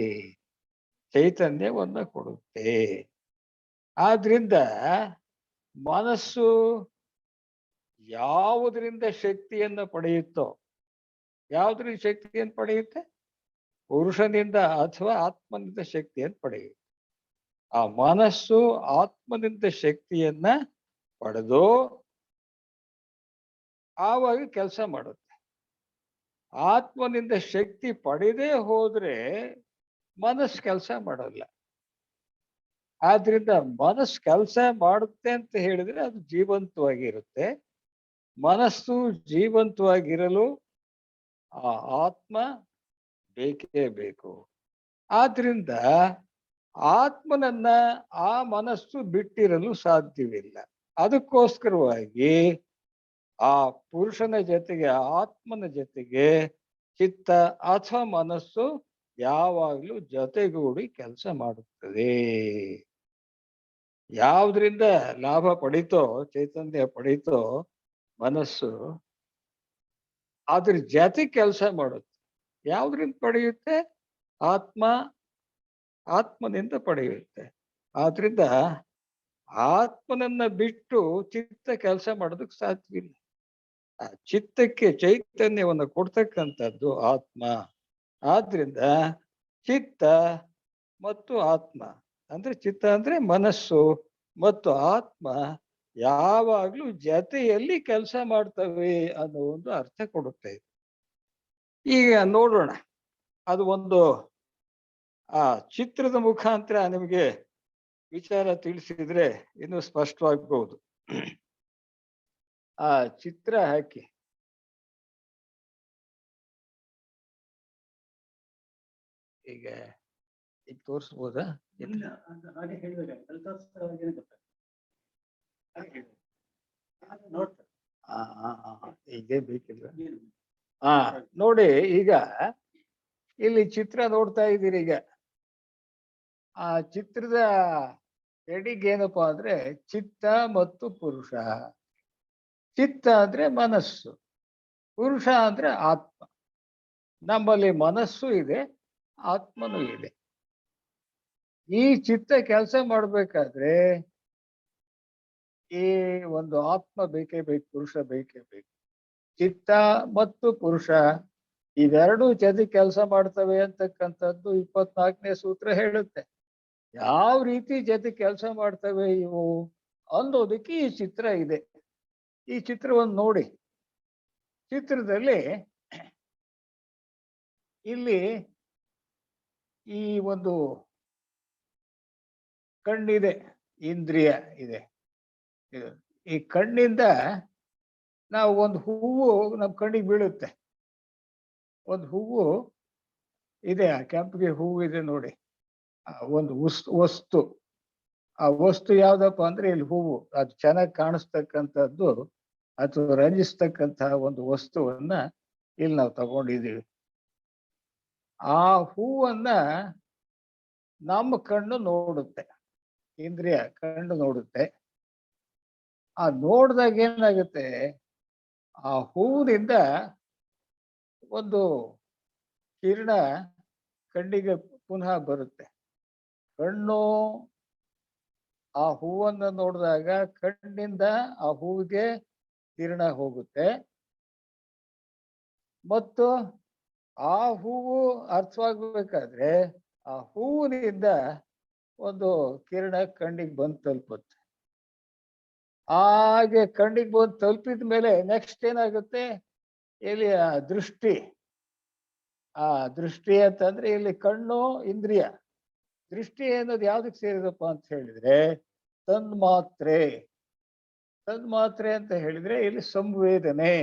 [SPEAKER 1] ಚೈತನ್ಯವನ್ನ ಕೊಡುತ್ತೆ. ಆದ್ರಿಂದ ಮನಸ್ಸು ಯಾವುದರಿಂದ ಶಕ್ತಿಯನ್ನು ಪಡೆಯುತ್ತೋ, ಯಾವುದರಿಂದ ಶಕ್ತಿಯನ್ನು ಪಡೆಯುತ್ತೆ? ಪುರುಷನಿಂದ ಅಥವಾ ಆತ್ಮನಿಂದ ಶಕ್ತಿಯನ್ನು ಪಡೆಯುತ್ತೆ. ಆ ಮನಸ್ಸು ಆತ್ಮನಿಂದ ಶಕ್ತಿಯನ್ನ ಪಡೆದು ಆವಾಗ ಕೆಲಸ ಮಾಡುತ್ತೆ. ಆತ್ಮನಿಂದ ಶಕ್ತಿ ಪಡೆದೇ ಹೋದ್ರೆ ಮನಸ್ಸು ಕೆಲಸ ಮಾಡಲ್ಲ. ಆದ್ರಿಂದ ಮನಸ್ಸು ಕೆಲಸ ಮಾಡುತ್ತೆ ಅಂತ ಹೇಳಿದ್ರೆ ಅದು ಜೀವಂತವಾಗಿರುತ್ತೆ. ಮನಸ್ಸು ಜೀವಂತವಾಗಿರಲು ಆ ಆತ್ಮ ಬೇಕೇ ಬೇಕು. ಆದ್ರಿಂದ ಆತ್ಮನನ್ನ ಆ ಮನಸ್ಸು ಬಿಟ್ಟಿರಲು ಸಾಧ್ಯವಿಲ್ಲ. ಅದಕ್ಕೋಸ್ಕರವಾಗಿ ಆ ಪುರುಷನ ಜೊತೆಗೆ ಆತ್ಮನ ಜೊತೆಗೆ ಚಿತ್ತ ಅಥವಾ ಮನಸ್ಸು ಯಾವಾಗ್ಲೂ ಜೊತೆಗೂಡಿ ಕೆಲಸ ಮಾಡುತ್ತದೆ. ಯಾವುದರಿಂದ ಲಾಭ ಪಡೀತೋ, ಚೈತನ್ಯ ಪಡೀತೋ ಮನಸ್ಸು, ಅದ್ರ ಜೊತೆ ಕೆಲಸ ಮಾಡುತ್ತೆ. ಯಾವ್ದ್ರಿಂದ ಪಡೆಯುತ್ತೆ? ಆತ್ಮನಿಂದ ಪಡೆಯುತ್ತೆ. ಆದ್ರಿಂದ ಆತ್ಮನನ್ನ ಬಿಟ್ಟು ಚಿತ್ತ ಕೆಲಸ ಮಾಡೋದಕ್ಕೆ ಸಾಧ್ಯವಿಲ್ಲ. ಆ ಚಿತ್ತಕ್ಕೆ ಚೈತನ್ಯವನ್ನು ಕೊಡ್ತಕ್ಕಂಥದ್ದು ಆತ್ಮ. ಆದ್ರಿಂದ ಚಿತ್ತ ಮತ್ತು ಆತ್ಮ ಅಂದ್ರೆ ಚಿತ್ತ ಅಂದ್ರೆ ಮನಸ್ಸು ಮತ್ತು ಆತ್ಮ ಯಾವಾಗ್ಲೂ ಜೊತೆಯಲ್ಲಿ ಕೆಲಸ ಮಾಡ್ತವೆ ಅನ್ನೋ ಒಂದು ಅರ್ಥ ಕೊಡುತ್ತೆ. ಈಗ ನೋಡೋಣ, ಅದು ಒಂದು ಆ ಚಿತ್ರದ ಮುಖಾಂತರ ನಿಮಗೆ ವಿಚಾರ ತಿಳಿಸಿದ್ರೆ ಇನ್ನು ಸ್ಪಷ್ಟವಾಗಬಹುದು. ಆ ಚಿತ್ರ ಹಾಕಿ. ಈಗ ತೋರಿಸ್ಬೋದಾ? ಇದೇ ಬೇಕಿಲ್ಲ. ಹಾ ನೋಡಿ, ಈಗ ಇಲ್ಲಿ ಚಿತ್ರ ನೋಡ್ತಾ ಇದ್ದೀರಿ. ಈಗ ಆ ಚಿತ್ರದ ಹೆಡಿಂಗ್ ಏನಪ್ಪಾ ಅಂದ್ರೆ ಚಿತ್ತ ಮತ್ತು ಪುರುಷ. ಚಿತ್ತ ಅಂದ್ರೆ ಮನಸ್ಸು, ಪುರುಷ ಅಂದ್ರೆ ಆತ್ಮ. ನಮ್ಮಲ್ಲಿ ಮನಸ್ಸು ಇದೆ, ಆತ್ಮನೂ ಇದೆ. ಈ ಚಿತ್ತ ಕೆಲಸ ಮಾಡ್ಬೇಕಾದ್ರೆ ಈ ಒಂದು ಆತ್ಮ ಬೇಕೇ ಬೇಕು, ಪುರುಷ ಬೇಕೇ ಬೇಕು. ಚಿತ್ತ ಮತ್ತು ಪುರುಷ ಇವೆರಡೂ ಜೊತೆ ಕೆಲಸ ಮಾಡ್ತವೆ ಅಂತಕ್ಕಂಥದ್ದು 24ನೇ ಸೂತ್ರ ಹೇಳುತ್ತೆ. ಯಾವ ರೀತಿ ಜೊತೆ ಕೆಲಸ ಮಾಡ್ತವೆ ಇವು ಅನ್ನೋದಕ್ಕೆ ಈ ಚಿತ್ರ ಇದೆ. ಈ ಚಿತ್ರವನ್ನು ನೋಡಿ. ಚಿತ್ರದಲ್ಲಿ ಇಲ್ಲಿ ಈ ಒಂದು ಕಣ್ಣಿದೆ, ಇಂದ್ರಿಯ ಇದೆ. ಈ ಕಣ್ಣಿಂದ ನಾವು ಒಂದು ಹೂವು ನಮ್ಮ ಕಣ್ಣಿಗೆ ಬೀಳುತ್ತೆ. ಒಂದು ಹೂವು ಇದೆ, ಆ ಕೆಂಪಿಗೆ ಹೂವು ಇದೆ ನೋಡಿ. ಒಂದು ವಸ್ತು, ಆ ವಸ್ತು ಯಾವ್ದಪ್ಪ ಅಂದ್ರೆ ಇಲ್ಲಿ ಹೂವು. ಅದು ಚೆನ್ನಾಗಿ ಕಾಣಿಸ್ತಕ್ಕಂಥದ್ದು ಅಥವಾ ರಂಜಿಸ್ತಕ್ಕಂತಹ ಒಂದು ವಸ್ತುವನ್ನ ಇಲ್ಲಿ ನಾವು ತಗೊಂಡಿದ್ದೀವಿ. ಆ ಹೂವನ್ನ ನಮ್ಮ ಕಣ್ಣು ನೋಡುತ್ತೆ, ಇಂದ್ರಿಯ ಕಣ್ಣು ನೋಡುತ್ತೆ. ಆ ನೋಡಿದಾಗ ಏನಾಗುತ್ತೆ, ಆ ಹೂವಿನಿಂದ ಒಂದು ಕಿರಣ ಕಣ್ಣಿಗೆ ಪುನಃ ಬರುತ್ತೆ. ಕಣ್ಣು ಆ ಹೂವನ್ನು ನೋಡಿದಾಗ ಕಣ್ಣಿಂದ ಆ ಹೂವಿಗೆ ಕಿರಣ ಹೋಗುತ್ತೆ ಮತ್ತು ಆ ಹೂವು ಅರ್ಥವಾಗಬೇಕಾದ್ರೆ ಆ ಹೂವಿನಿಂದ ಒಂದು ಕಿರಣ ಕಣ್ಣಿಗೆ ಬಂದು ತಲುಪುತ್ತೆ. ಹಾಗೆ ಕಣ್ಣಿಗೆ ಬಂದು ತಲುಪಿದ ಮೇಲೆ ನೆಕ್ಸ್ಟ್ ಏನಾಗುತ್ತೆ, ಇಲ್ಲಿ ಆ ದೃಷ್ಟಿ. ಆ ದೃಷ್ಟಿ ಅಂತಂದ್ರೆ ಇಲ್ಲಿ ಕಣ್ಣು ಇಂದ್ರಿಯ. ದೃಷ್ಟಿ ಅನ್ನೋದು ಯಾವ್ದಕ್ಕೆ ಸೇರಿದಪ್ಪ ಅಂತ ಹೇಳಿದ್ರೆ ತನ್ಮಾತ್ರೆ. ತನ್ಮಾತ್ರೆ ಅಂತ ಹೇಳಿದ್ರೆ ಇಲ್ಲಿ ಸಂವೇದನೆ.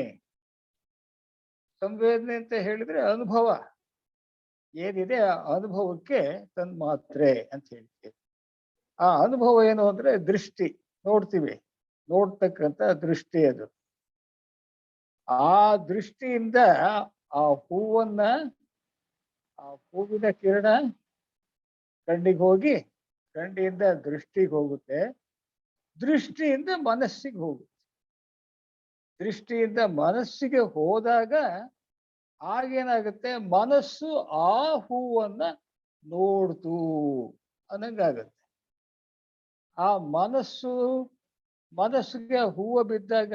[SPEAKER 1] ಸಂವೇದನೆ ಅಂತ ಹೇಳಿದ್ರೆ ಅನುಭವ ಏನಿದೆ ಆ ಅನುಭವಕ್ಕೆ ತನ್ಮಾತ್ರೆ ಅಂತ ಹೇಳ್ತೀವಿ. ಆ ಅನುಭವ ಏನು ಅಂದ್ರೆ ದೃಷ್ಟಿ, ನೋಡ್ತೀವಿ, ನೋಡ್ತಕ್ಕಂಥ ದೃಷ್ಟಿ. ಅದು ಆ ದೃಷ್ಟಿಯಿಂದ ಆ ಹೂವನ್ನ, ಆ ಹೂವಿನ ಕಿರಣ ಕಣ್ಣಿಗೆ ಹೋಗಿ ಕಣ್ಣಿಂದ ದೃಷ್ಟಿಗೆ ಹೋಗುತ್ತೆ, ದೃಷ್ಟಿಯಿಂದ ಮನಸ್ಸಿಗೆ ಹೋಗುತ್ತೆ. ದೃಷ್ಟಿಯಿಂದ ಮನಸ್ಸಿಗೆ ಹೋದಾಗ ಆಗೇನಾಗುತ್ತೆ, ಮನಸ್ಸು ಆ ಹೂವನ್ನ ನೋಡ್ತು ಅನ್ನಂಗಾಗತ್ತೆ. ಆ ಮನಸ್ಸಿಗೆ ಹೂವು ಬಿದ್ದಾಗ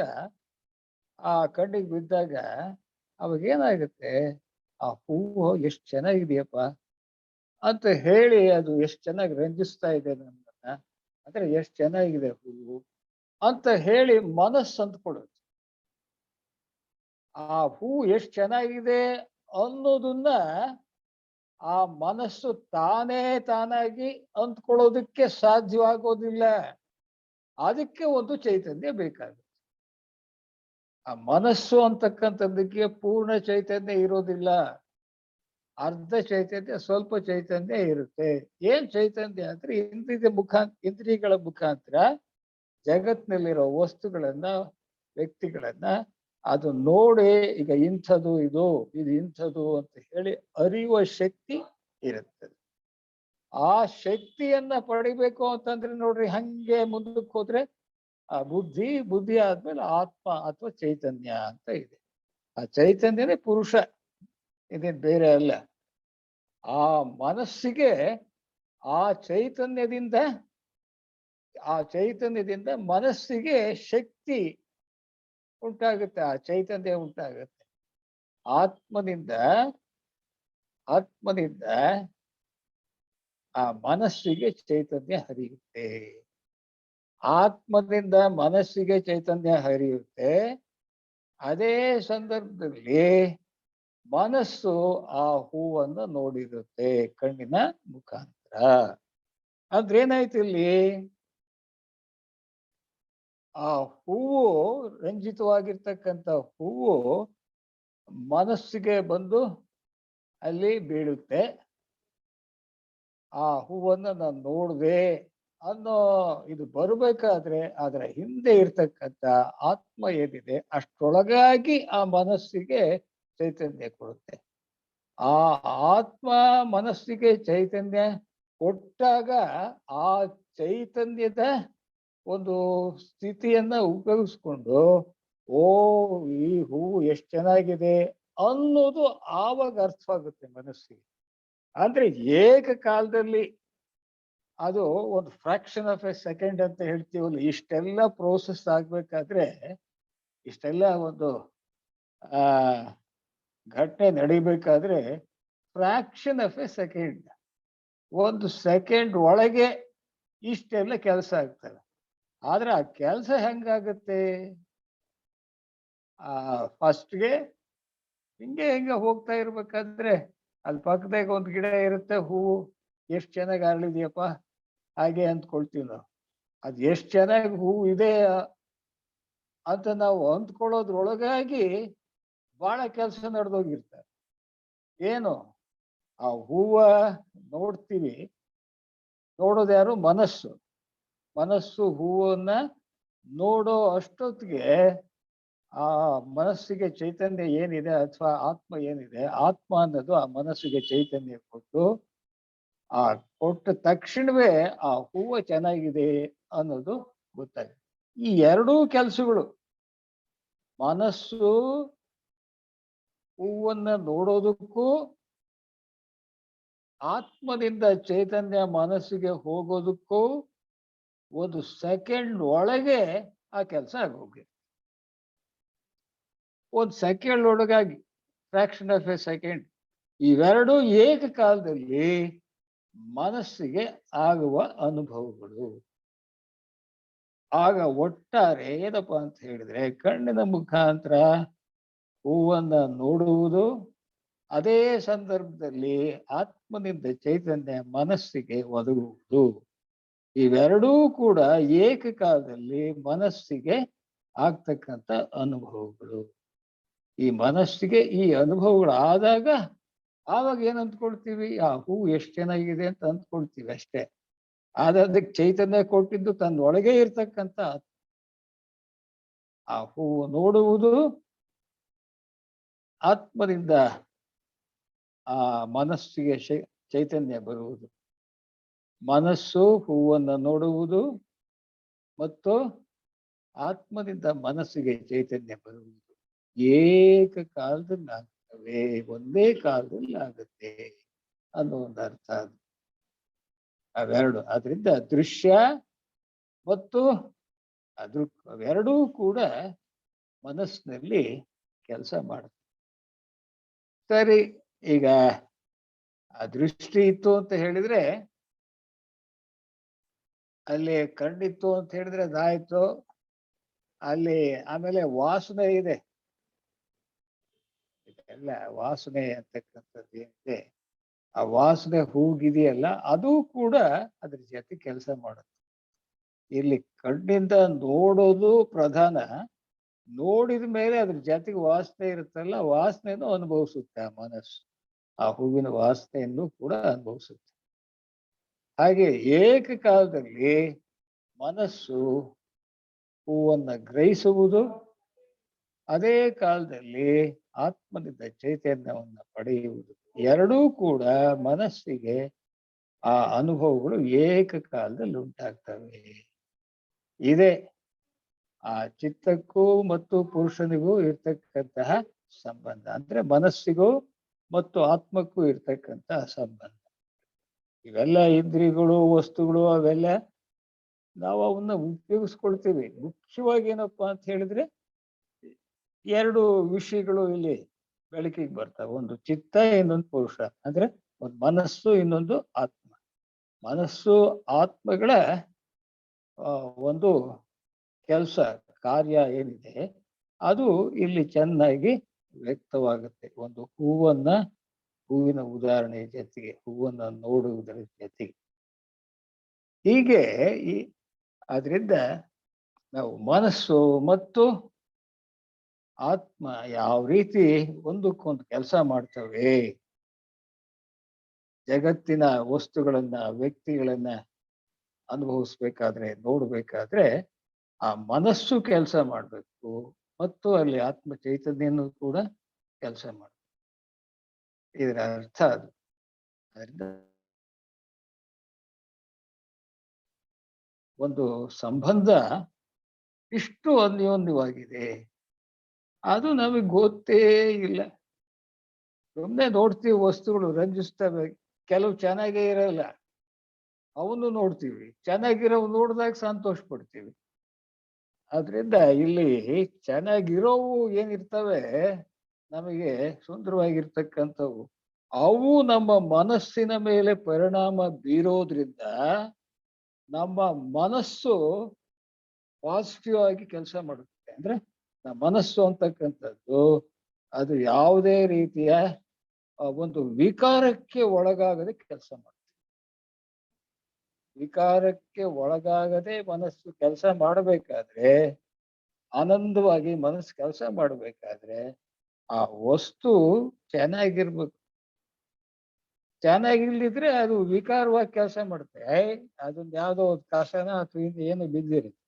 [SPEAKER 1] ಆ ಕಣ್ಣಿಗೆ ಬಿದ್ದಾಗ ಅವಾಗ ಏನಾಗುತ್ತೆ, ಆ ಹೂವು ಎಷ್ಟು ಚೆನ್ನಾಗಿದೆಯಪ್ಪ ಅಂತ ಹೇಳಿ ಅದು ಎಷ್ಟು ಚೆನ್ನಾಗಿ ರಂಜಿಸ್ತಾ ಇದೆ ನನ್ನನ್ನ, ಅಂದ್ರೆ ಎಷ್ಟು ಚೆನ್ನಾಗಿದೆ ಹೂವು ಅಂತ ಹೇಳಿ ಮನಸ್ಸು ಅಂದ್ಕೊಳ್ಳುತ್ತೆ. ಆ ಹೂ ಎಷ್ಟು ಚೆನ್ನಾಗಿದೆ ಅನ್ನೋದನ್ನ ಆ ಮನಸ್ಸು ತಾನಾಗಿ ಅಂದ್ಕೊಳ್ಳೋದಕ್ಕೆ ಸಾಧ್ಯವಾಗೋದಿಲ್ಲ. ಅದಕ್ಕೆ ಒಂದು ಚೈತನ್ಯ ಬೇಕಾಗುತ್ತೆ. ಆ ಮನಸ್ಸು ಅಂತಕ್ಕಂಥದ್ದಕ್ಕೆ ಪೂರ್ಣ ಚೈತನ್ಯ ಇರೋದಿಲ್ಲ, ಅರ್ಧ ಚೈತನ್ಯ, ಸ್ವಲ್ಪ ಚೈತನ್ಯ ಇರುತ್ತೆ. ಏನ್ ಚೈತನ್ಯ ಅಂದ್ರೆ ಇಂದ್ರಿಯಗಳ ಮುಖಾಂತರ ಜಗತ್ನಲ್ಲಿರೋ ವಸ್ತುಗಳನ್ನ, ವ್ಯಕ್ತಿಗಳನ್ನ ಅದು ನೋಡಿ ಈಗ ಇಂಥದ್ದು ಇದು ಇಂಥದ್ದು ಅಂತ ಹೇಳಿ ಅರಿಯುವ ಶಕ್ತಿ ಇರುತ್ತದೆ. ಆ ಶಕ್ತಿಯನ್ನ ಪಡಿಬೇಕು ಅಂತಂದ್ರೆ ನೋಡ್ರಿ, ಹಂಗೆ ಮುಂದಕ್ಕೆ ಹೋದ್ರೆ ಆ ಬುದ್ಧಿ ಆದ್ಮೇಲೆ ಆತ್ಮ ಅಥವಾ ಚೈತನ್ಯ ಅಂತ ಇದೆ. ಆ ಚೈತನ್ಯನೇ ಪುರುಷ, ಇದೇನ್ ಬೇರೆ ಅಲ್ಲ. ಆ ಮನಸ್ಸಿಗೆ ಆ ಚೈತನ್ಯದಿಂದ ಮನಸ್ಸಿಗೆ ಶಕ್ತಿ ಉಂಟಾಗುತ್ತೆ, ಆ ಚೈತನ್ಯ ಉಂಟಾಗುತ್ತೆ. ಆತ್ಮನಿಂದ ಆ ಮನಸ್ಸಿಗೆ ಚೈತನ್ಯ ಹರಿಯುತ್ತೆ. ಆತ್ಮದಿಂದ ಮನಸ್ಸಿಗೆ ಚೈತನ್ಯ ಹರಿಯುತ್ತೆ. ಅದೇ ಸಂದರ್ಭದಲ್ಲಿ ಮನಸ್ಸು ಆ ಹೂವನ್ನು ನೋಡಿರುತ್ತೆ ಕಣ್ಣಿನ ಮುಖಾಂತರ. ಅಂದ್ರೆ ಏನಾಯ್ತು ಇಲ್ಲಿ, ಆ ಹೂವು, ರಂಜಿತವಾಗಿರ್ತಕ್ಕಂಥ ಹೂವು ಮನಸ್ಸಿಗೆ ಬಂದು ಅಲ್ಲಿ ಬೀಳುತ್ತೆ. ಆ ಹೂವನ್ನು ನಾನು ನೋಡ್ದೆ ಅನ್ನೋ ಇದು ಬರಬೇಕಾದ್ರೆ ಅದರ ಹಿಂದೆ ಇರ್ತಕ್ಕಂಥ ಆತ್ಮ ಏನಿದೆ ಅಷ್ಟರೊಳಗಾಗಿ ಆ ಮನಸ್ಸಿಗೆ ಚೈತನ್ಯ ಕೊಡುತ್ತೆ. ಆ ಆತ್ಮ ಮನಸ್ಸಿಗೆ ಚೈತನ್ಯ ಕೊಟ್ಟಾಗ ಆ ಚೈತನ್ಯದ ಒಂದು ಸ್ಥಿತಿಯನ್ನ ಉಪಯೋಗಿಸ್ಕೊಂಡು ಓ ಈ ಹೂವು ಎಷ್ಟು ಚೆನ್ನಾಗಿದೆ ಅನ್ನೋದು ಆವಾಗ ಅರ್ಥವಾಗುತ್ತೆ ಮನಸ್ಸಿಗೆ. ಅಂದ್ರೆ ಏಕಕಾಲದಲ್ಲಿ ಅದು ಒಂದು ಫ್ರಾಕ್ಷನ್ ಆಫ್ ಎ ಸೆಕೆಂಡ್ ಅಂತ ಹೇಳ್ತೀವಲ್ಲ, ಇಷ್ಟೆಲ್ಲ ಪ್ರೋಸೆಸ್ ಆಗ್ಬೇಕಾದ್ರೆ, ಇಷ್ಟೆಲ್ಲ ಒಂದು ಆ ಘಟನೆ ನಡಿಬೇಕಾದ್ರೆ ಫ್ರಾಕ್ಷನ್ ಆಫ್ ಎ ಸೆಕೆಂಡ್, ಒಂದು ಸೆಕೆಂಡ್ ಒಳಗೆ ಇಷ್ಟೆಲ್ಲ ಕೆಲಸ ಆಗ್ತದೆ. ಆದ್ರೆ ಆ ಕೆಲಸ ಹೆಂಗಾಗುತ್ತೆ, ಫಸ್ಟ್ಗೆ ಹಿಂಗೆ ಹೋಗ್ತಾ ಇರ್ಬೇಕಾದ್ರೆ ಅಲ್ಲಿ ಪಕ್ಕದಾಗ ಒಂದು ಗಿಡ ಇರುತ್ತೆ, ಹೂವು ಎಷ್ಟು ಚೆನ್ನಾಗಿ ಅರಳಿದ್ಯಪ್ಪ ಹಾಗೆ ಅಂದ್ಕೊಳ್ತೀವಿ ನಾವು. ಅದು ಎಷ್ಟು ಚೆನ್ನಾಗಿ ಹೂವು ಇದೆ ಅಂತ ನಾವು ಅಂದ್ಕೊಳ್ಳೋದ್ರೊಳಗಾಗಿ ಬಹಳ ಕೆಲಸ ನಡೆದೋಗಿರ್ತಾರೆ. ಏನು, ಆ ಹೂವ ನೋಡ್ತೀವಿ, ನೋಡೋದು ಯಾರು, ಮನಸ್ಸು ಹೂವನ್ನ ನೋಡೋ ಅಷ್ಟೊತ್ತಿಗೆ ಆ ಮನಸ್ಸಿಗೆ ಚೈತನ್ಯ ಏನಿದೆ ಅಥವಾ ಆತ್ಮ ಏನಿದೆ, ಆತ್ಮ ಅನ್ನೋದು ಆ ಮನಸ್ಸಿಗೆ ಚೈತನ್ಯ ಕೊಟ್ಟು ಕೊಟ್ಟ ತಕ್ಷಣವೇ ಆ ಹೂವು ಚೆನ್ನಾಗಿದೆ ಅನ್ನೋದು ಗೊತ್ತಾಗುತ್ತೆ. ಈ ಎರಡೂ ಕೆಲಸಗಳು, ಮನಸ್ಸು ಹೂವನ್ನ ನೋಡೋದಕ್ಕೂ ಆತ್ಮದಿಂದ ಚೈತನ್ಯ ಮನಸ್ಸಿಗೆ ಹೋಗೋದಕ್ಕೂ ಒಂದು ಸೆಕೆಂಡ್ ಒಳಗೆ ಆ ಕೆಲಸ ಆಗೋಗಿದೆ. ಒಂದು ಸೆಕೆಂಡ್ ಒಳಗಾಗಿ, ಫ್ರಾಕ್ಷನ್ ಆಫ್ ಎ ಸೆಕೆಂಡ್, ಇವೆರಡೂ ಏಕಕಾಲದಲ್ಲಿ ಮನಸ್ಸಿಗೆ ಆಗುವ ಅನುಭವಗಳು. ಆಗ ಒಟ್ಟಾರೆ ಏನಪ್ಪ ಅಂತ ಹೇಳಿದ್ರೆ, ಕಣ್ಣಿನ ಮುಖಾಂತರ ಹೂವನ್ನ ನೋಡುವುದು, ಅದೇ ಸಂದರ್ಭದಲ್ಲಿ ಆತ್ಮನಿಂದ ಚೈತನ್ಯ ಮನಸ್ಸಿಗೆ ಒದಗುವುದು, ಇವೆರಡೂ ಕೂಡ ಏಕಕಾಲದಲ್ಲಿ ಮನಸ್ಸಿಗೆ ಆಗ್ತಕ್ಕಂಥ ಅನುಭವಗಳು. ಈ ಮನಸ್ಸಿಗೆ ಈ ಅನುಭವಗಳು ಆದಾಗ ಆವಾಗ ಏನ್ ಅಂದ್ಕೊಳ್ತೀವಿ, ಆ ಹೂವು ಎಷ್ಟು ಚೆನ್ನಾಗಿದೆ ಅಂತ ಅಂದ್ಕೊಳ್ತೀವಿ ಅಷ್ಟೇ. ಆದ್ರೆ ಅದಕ್ಕೆ ಚೈತನ್ಯ ಕೊಟ್ಟಿದ್ದು ತನ್ನೊಳಗೆ ಇರ್ತಕ್ಕಂಥ ಆ ಹೂವು ನೋಡುವುದು, ಆತ್ಮದಿಂದ ಆ ಮನಸ್ಸಿಗೆ ಚೈತನ್ಯ ಬರುವುದು, ಮನಸ್ಸು ಹೂವನ್ನು ನೋಡುವುದು ಮತ್ತು ಆತ್ಮದಿಂದ ಮನಸ್ಸಿಗೆ ಚೈತನ್ಯ ಬರುವುದು ಏಕಕಾಲದಲ್ಲಿ ಆಗ್ತವೆ, ಒಂದೇ ಕಾಲದಲ್ಲಿ ಆಗುತ್ತೆ ಅನ್ನೋ ಒಂದು ಅರ್ಥ ಅದು. ಅವೆರಡು, ಅದರಿಂದ ದೃಶ್ಯ ಮತ್ತು ಅವೆರಡೂ ಕೂಡ ಮನಸ್ಸಿನಲ್ಲಿ ಕೆಲಸ ಮಾಡುತ್ತೆ. ಸರಿ, ಈಗ ಆ ದೃಷ್ಟಿ ಇತ್ತು ಅಂತ ಹೇಳಿದ್ರೆ ಅಲ್ಲಿ ಕಣ್ಣಿತ್ತು ಅಂತ ಹೇಳಿದ್ರೆ ಅದಾಯ್ತು. ಅಲ್ಲಿ ಆಮೇಲೆ ವಾಸನೆ ಇದೆ, ಎಲ್ಲ ವಾಸನೆ ಅಂತಕ್ಕಂಥದ್ದು ಏನಿದೆ, ಆ ವಾಸನೆ ಹೂಗಿದೆಯಲ್ಲ ಅದು ಕೂಡ ಅದ್ರ ಜೊತೆ ಕೆಲಸ ಮಾಡುತ್ತೆ. ಇಲ್ಲಿ ಕಣ್ಣಿಂದ ನೋಡೋದು ಪ್ರಧಾನ, ನೋಡಿದ ಮೇಲೆ ಅದ್ರ ಜೊತೆಗೆ ವಾಸನೆ ಇರುತ್ತಲ್ಲ, ವಾಸನೆಯನ್ನು ಅನುಭವಿಸುತ್ತೆ ಆ ಮನಸ್ಸು. ಆ ಹೂವಿನ ವಾಸನೆಯನ್ನು ಕೂಡ ಅನುಭವಿಸುತ್ತೆ. ಹಾಗೆ ಏಕಕಾಲದಲ್ಲಿ ಮನಸ್ಸು ಹೂವನ್ನ ಗ್ರಹಿಸುವುದು, ಅದೇ ಕಾಲದಲ್ಲಿ ಆತ್ಮನಿಂದ ಚೈತನ್ಯವನ್ನ ಪಡೆಯುವುದು, ಎರಡೂ ಕೂಡ ಮನಸ್ಸಿಗೆ ಆ ಅನುಭವಗಳು ಏಕಕಾಲದಲ್ಲಿ ಉಂಟಾಗ್ತವೆ. ಇದೇ ಆ ಚಿತ್ತಕ್ಕೂ ಮತ್ತು ಪುರುಷನಿಗೂ ಇರ್ತಕ್ಕಂತಹ ಸಂಬಂಧ, ಅಂದ್ರೆ ಮನಸ್ಸಿಗೂ ಮತ್ತು ಆತ್ಮಕ್ಕೂ ಇರ್ತಕ್ಕಂತಹ ಸಂಬಂಧ. ಇವೆಲ್ಲ ಇಂದ್ರಿಯಗಳು, ವಸ್ತುಗಳು, ಅವೆಲ್ಲ ನಾವು ಅವನ್ನ ಉಪಯೋಗಿಸ್ಕೊಳ್ತೀವಿ. ಮುಖ್ಯವಾಗಿ ಏನಪ್ಪಾ ಅಂತ ಹೇಳಿದ್ರೆ ಎರಡು ವಿಷಯಗಳು ಇಲ್ಲಿ ಬೆಳಕಿಗೆ ಬರ್ತಾವೆ. ಒಂದು ಚಿತ್ತ, ಇನ್ನೊಂದು ಪುರುಷ. ಅಂದ್ರೆ ಒಂದು ಮನಸ್ಸು, ಇನ್ನೊಂದು ಆತ್ಮ. ಮನಸ್ಸು ಆತ್ಮಗಳ ಒಂದು ಕೆಲಸ, ಕಾರ್ಯ ಏನಿದೆ ಅದು ಇಲ್ಲಿ ಚೆನ್ನಾಗಿ ವ್ಯಕ್ತವಾಗುತ್ತೆ. ಒಂದು ಹೂವಿನ ಉದಾಹರಣೆ ಜೊತೆಗೆ, ಹೂವನ್ನ ನೋಡುವುದರ ಜೊತೆಗೆ ಹೀಗೆ ಅದರಿಂದ ನಾವು ಮನಸ್ಸು ಮತ್ತು ಆತ್ಮ ಯಾವ ರೀತಿ ಒಂದಕ್ಕೊಂದು ಕೆಲಸ ಮಾಡ್ತವೆ, ಜಗತ್ತಿನ ವಸ್ತುಗಳನ್ನ, ವ್ಯಕ್ತಿಗಳನ್ನ ಅನುಭವಿಸ್ಬೇಕಾದ್ರೆ, ನೋಡ್ಬೇಕಾದ್ರೆ ಆ ಮನಸ್ಸು ಕೆಲಸ ಮಾಡ್ಬೇಕು ಮತ್ತು ಅಲ್ಲಿ ಆತ್ಮ ಚೈತನ್ಯನೂ ಕೂಡ ಕೆಲಸ ಮಾಡ್ಬೇಕು. ಇದರ ಅರ್ಥ ಅದು. ಅದರಿಂದ ಒಂದು ಸಂಬಂಧ ಇಷ್ಟು ಅನ್ಯೋನ್ಯವಾಗಿದೆ, ಅದು ನಮಗೆ ಗೊತ್ತೇ ಇಲ್ಲ. ಸುಮ್ಮನೆ ನೋಡ್ತೀವಿ, ವಸ್ತುಗಳು ರಂಜಿಸ್ತವೆ, ಕೆಲವು ಚೆನ್ನಾಗೇ ಇರಲ್ಲ, ಅವನು ನೋಡ್ತೀವಿ, ಚೆನ್ನಾಗಿರೋ ನೋಡಿದಾಗ ಸಂತೋಷ ಪಡ್ತೀವಿ. ಆದ್ರಿಂದ ಇಲ್ಲಿ ಚೆನ್ನಾಗಿರೋವು ಏನಿರ್ತವೆ, ನಮಗೆ ಸುಂದರವಾಗಿರ್ತಕ್ಕಂಥವು, ಅವು ನಮ್ಮ ಮನಸ್ಸಿನ ಮೇಲೆ ಪರಿಣಾಮ ಬೀರೋದ್ರಿಂದ ನಮ್ಮ ಮನಸ್ಸು ಪಾಸಿಟಿವ್ ಆಗಿ ಕೆಲಸ ಮಾಡುತ್ತೆ. ಅಂದ್ರೆ ನಮ್ಮ ಮನಸ್ಸು ಅಂತಕ್ಕಂಥದ್ದು ಅದು ಯಾವುದೇ ರೀತಿಯ ಒಂದು ವಿಕಾರಕ್ಕೆ ಒಳಗಾಗದೆ ಕೆಲಸ ಮಾಡುತ್ತೆ. ವಿಕಾರಕ್ಕೆ ಒಳಗಾಗದೆ ಮನಸ್ಸು ಕೆಲಸ ಮಾಡಬೇಕಾದ್ರೆ, ಆನಂದವಾಗಿ ಮನಸ್ಸು ಕೆಲಸ ಮಾಡಬೇಕಾದ್ರೆ ಆ ವಸ್ತು ಚೆನ್ನಾಗಿರ್ಬೇಕು. ಚೆನ್ನಾಗಿರ್ಲಿದ್ರೆ ಅದು ವಿಕಾರವಾಗಿ ಕೆಲಸ ಮಾಡುತ್ತೆ. ಅದನ್ನ ಯಾವ್ದೋ ಒಂದು ಕಾಸನ ಅಥವಾ ಏನು ಬಿದ್ದಿರುತ್ತೆ,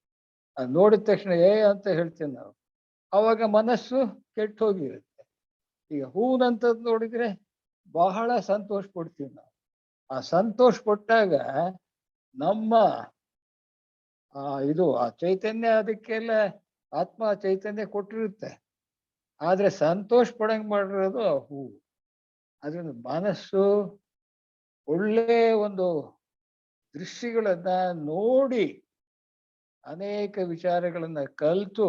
[SPEAKER 1] ಅದು ನೋಡಿದ ತಕ್ಷಣ ಅಂತ ಹೇಳ್ತೀವಿ ನಾವು, ಅವಾಗ ಮನಸ್ಸು ಕೆಟ್ಟು ಹೋಗಿರುತ್ತೆ. ಈಗ ಹೂವಿನಂಥದ್ದು ನೋಡಿದ್ರೆ ಬಹಳ ಸಂತೋಷ ಪಡ್ತೀವಿ ನಾವು. ಆ ಸಂತೋಷ ಪಟ್ಟಾಗ ನಮ್ಮ ಆ ಚೈತನ್ಯ, ಅದಕ್ಕೆಲ್ಲ ಆತ್ಮ ಚೈತನ್ಯ ಕೊಟ್ಟಿರುತ್ತೆ, ಆದ್ರೆ ಸಂತೋಷ ಪಡಂಗ್ ಮಾಡಿರೋದು ಆ ಹೂವು. ಅದರಿಂದ ಮನಸ್ಸು ಒಳ್ಳೆ ಒಂದು ದೃಶ್ಯಗಳನ್ನ ನೋಡಿ ಅನೇಕ ವಿಚಾರಗಳನ್ನ ಕಲಿತು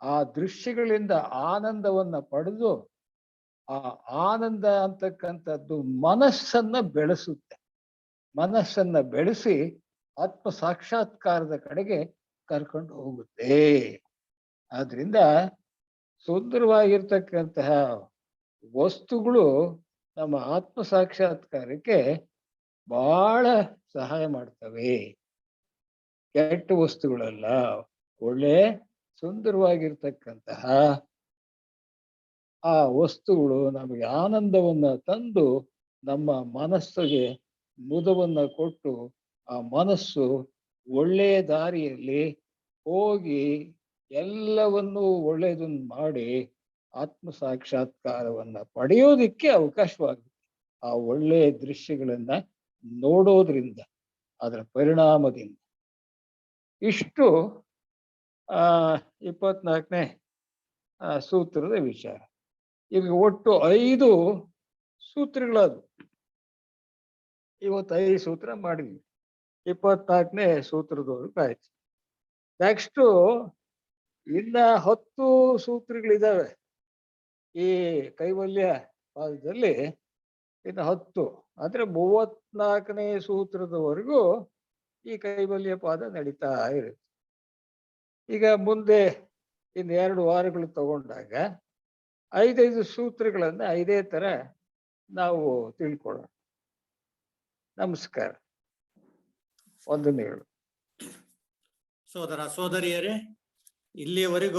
[SPEAKER 1] ಆ ದೃಶ್ಯಗಳಿಂದ ಆನಂದವನ್ನ ಪಡೆದು, ಆ ಆನಂದ ಅಂತಕ್ಕಂಥದ್ದು ಮನಸ್ಸನ್ನ ಬೆಳೆಸುತ್ತೆ. ಮನಸ್ಸನ್ನ ಬೆಳೆಸಿ ಆತ್ಮ ಸಾಕ್ಷಾತ್ಕಾರದ ಕಡೆಗೆ ಕರ್ಕೊಂಡು ಹೋಗುತ್ತೆ. ಆದ್ರಿಂದ ಸುಂದರವಾಗಿರ್ತಕ್ಕಂತಹ ವಸ್ತುಗಳು ನಮ್ಮ ಆತ್ಮ ಸಾಕ್ಷಾತ್ಕಾರಕ್ಕೆ ಬಹಳ ಸಹಾಯ ಮಾಡ್ತವೆ. ಕೆಟ್ಟ ವಸ್ತುಗಳೆಲ್ಲ ಒಳ್ಳೆ ಸುಂದರವಾಗಿರ್ತಕ್ಕಂತಹ ಆ ವಸ್ತುಗಳು ನಮಗೆ ಆನಂದವನ್ನ ತಂದು ನಮ್ಮ ಮನಸ್ಸಿಗೆ ಮುದವನ್ನ ಕೊಟ್ಟು ಆ ಮನಸ್ಸು ಒಳ್ಳೆಯ ದಾರಿಯಲ್ಲಿ ಹೋಗಿ ಎಲ್ಲವನ್ನೂ ಒಳ್ಳೆಯದನ್ನು ಮಾಡಿ ಆತ್ಮ ಸಾಕ್ಷಾತ್ಕಾರವನ್ನ ಪಡೆಯೋದಿಕ್ಕೆ ಅವಕಾಶವಾಗುತ್ತೆ. ಆ ಒಳ್ಳೆಯ ದೃಶ್ಯಗಳನ್ನ ನೋಡೋದ್ರಿಂದ, ಅದರ ಪರಿಣಾಮದಿಂದ. ಇಷ್ಟು 24ನೇ ಸೂತ್ರದ ವಿಚಾರ. ಈಗ ಒಟ್ಟು 5 ಸೂತ್ರಗಳದು. ಇವತ್ತು 5 ಸೂತ್ರ ಮಾಡಿದ್ವಿ, 24ನೇ ಸೂತ್ರದವರೆಗೂ ಆಯ್ತು. ನೆಕ್ಸ್ಟು ಇನ್ನ 10 ಸೂತ್ರಗಳಿದಾವೆ ಈ ಕೈವಲ್ಯ ಪಾದದಲ್ಲಿ. ಇನ್ನು 10 ಅಂದ್ರೆ 34ನೇ ಸೂತ್ರದವರೆಗೂ ಈ ಕೈವಲ್ಯ ಪಾದ ನಡೀತಾ ಇರುತ್ತೆ. ಈಗ ಮುಂದೆ ಇನ್ನು 2 ವಾರಗಳು ತಗೊಂಡಾಗ 5 ಸೂತ್ರಗಳನ್ನ 5 ತರ ನಾವು ತಿಳ್ಕೊಳ್ಳೋಣ. ನಮಸ್ಕಾರ. ವಂದನೆಗಳು.
[SPEAKER 2] ಸೋದರ ಸೋದರಿಯರೇ, ಇಲ್ಲಿಯವರೆಗೂ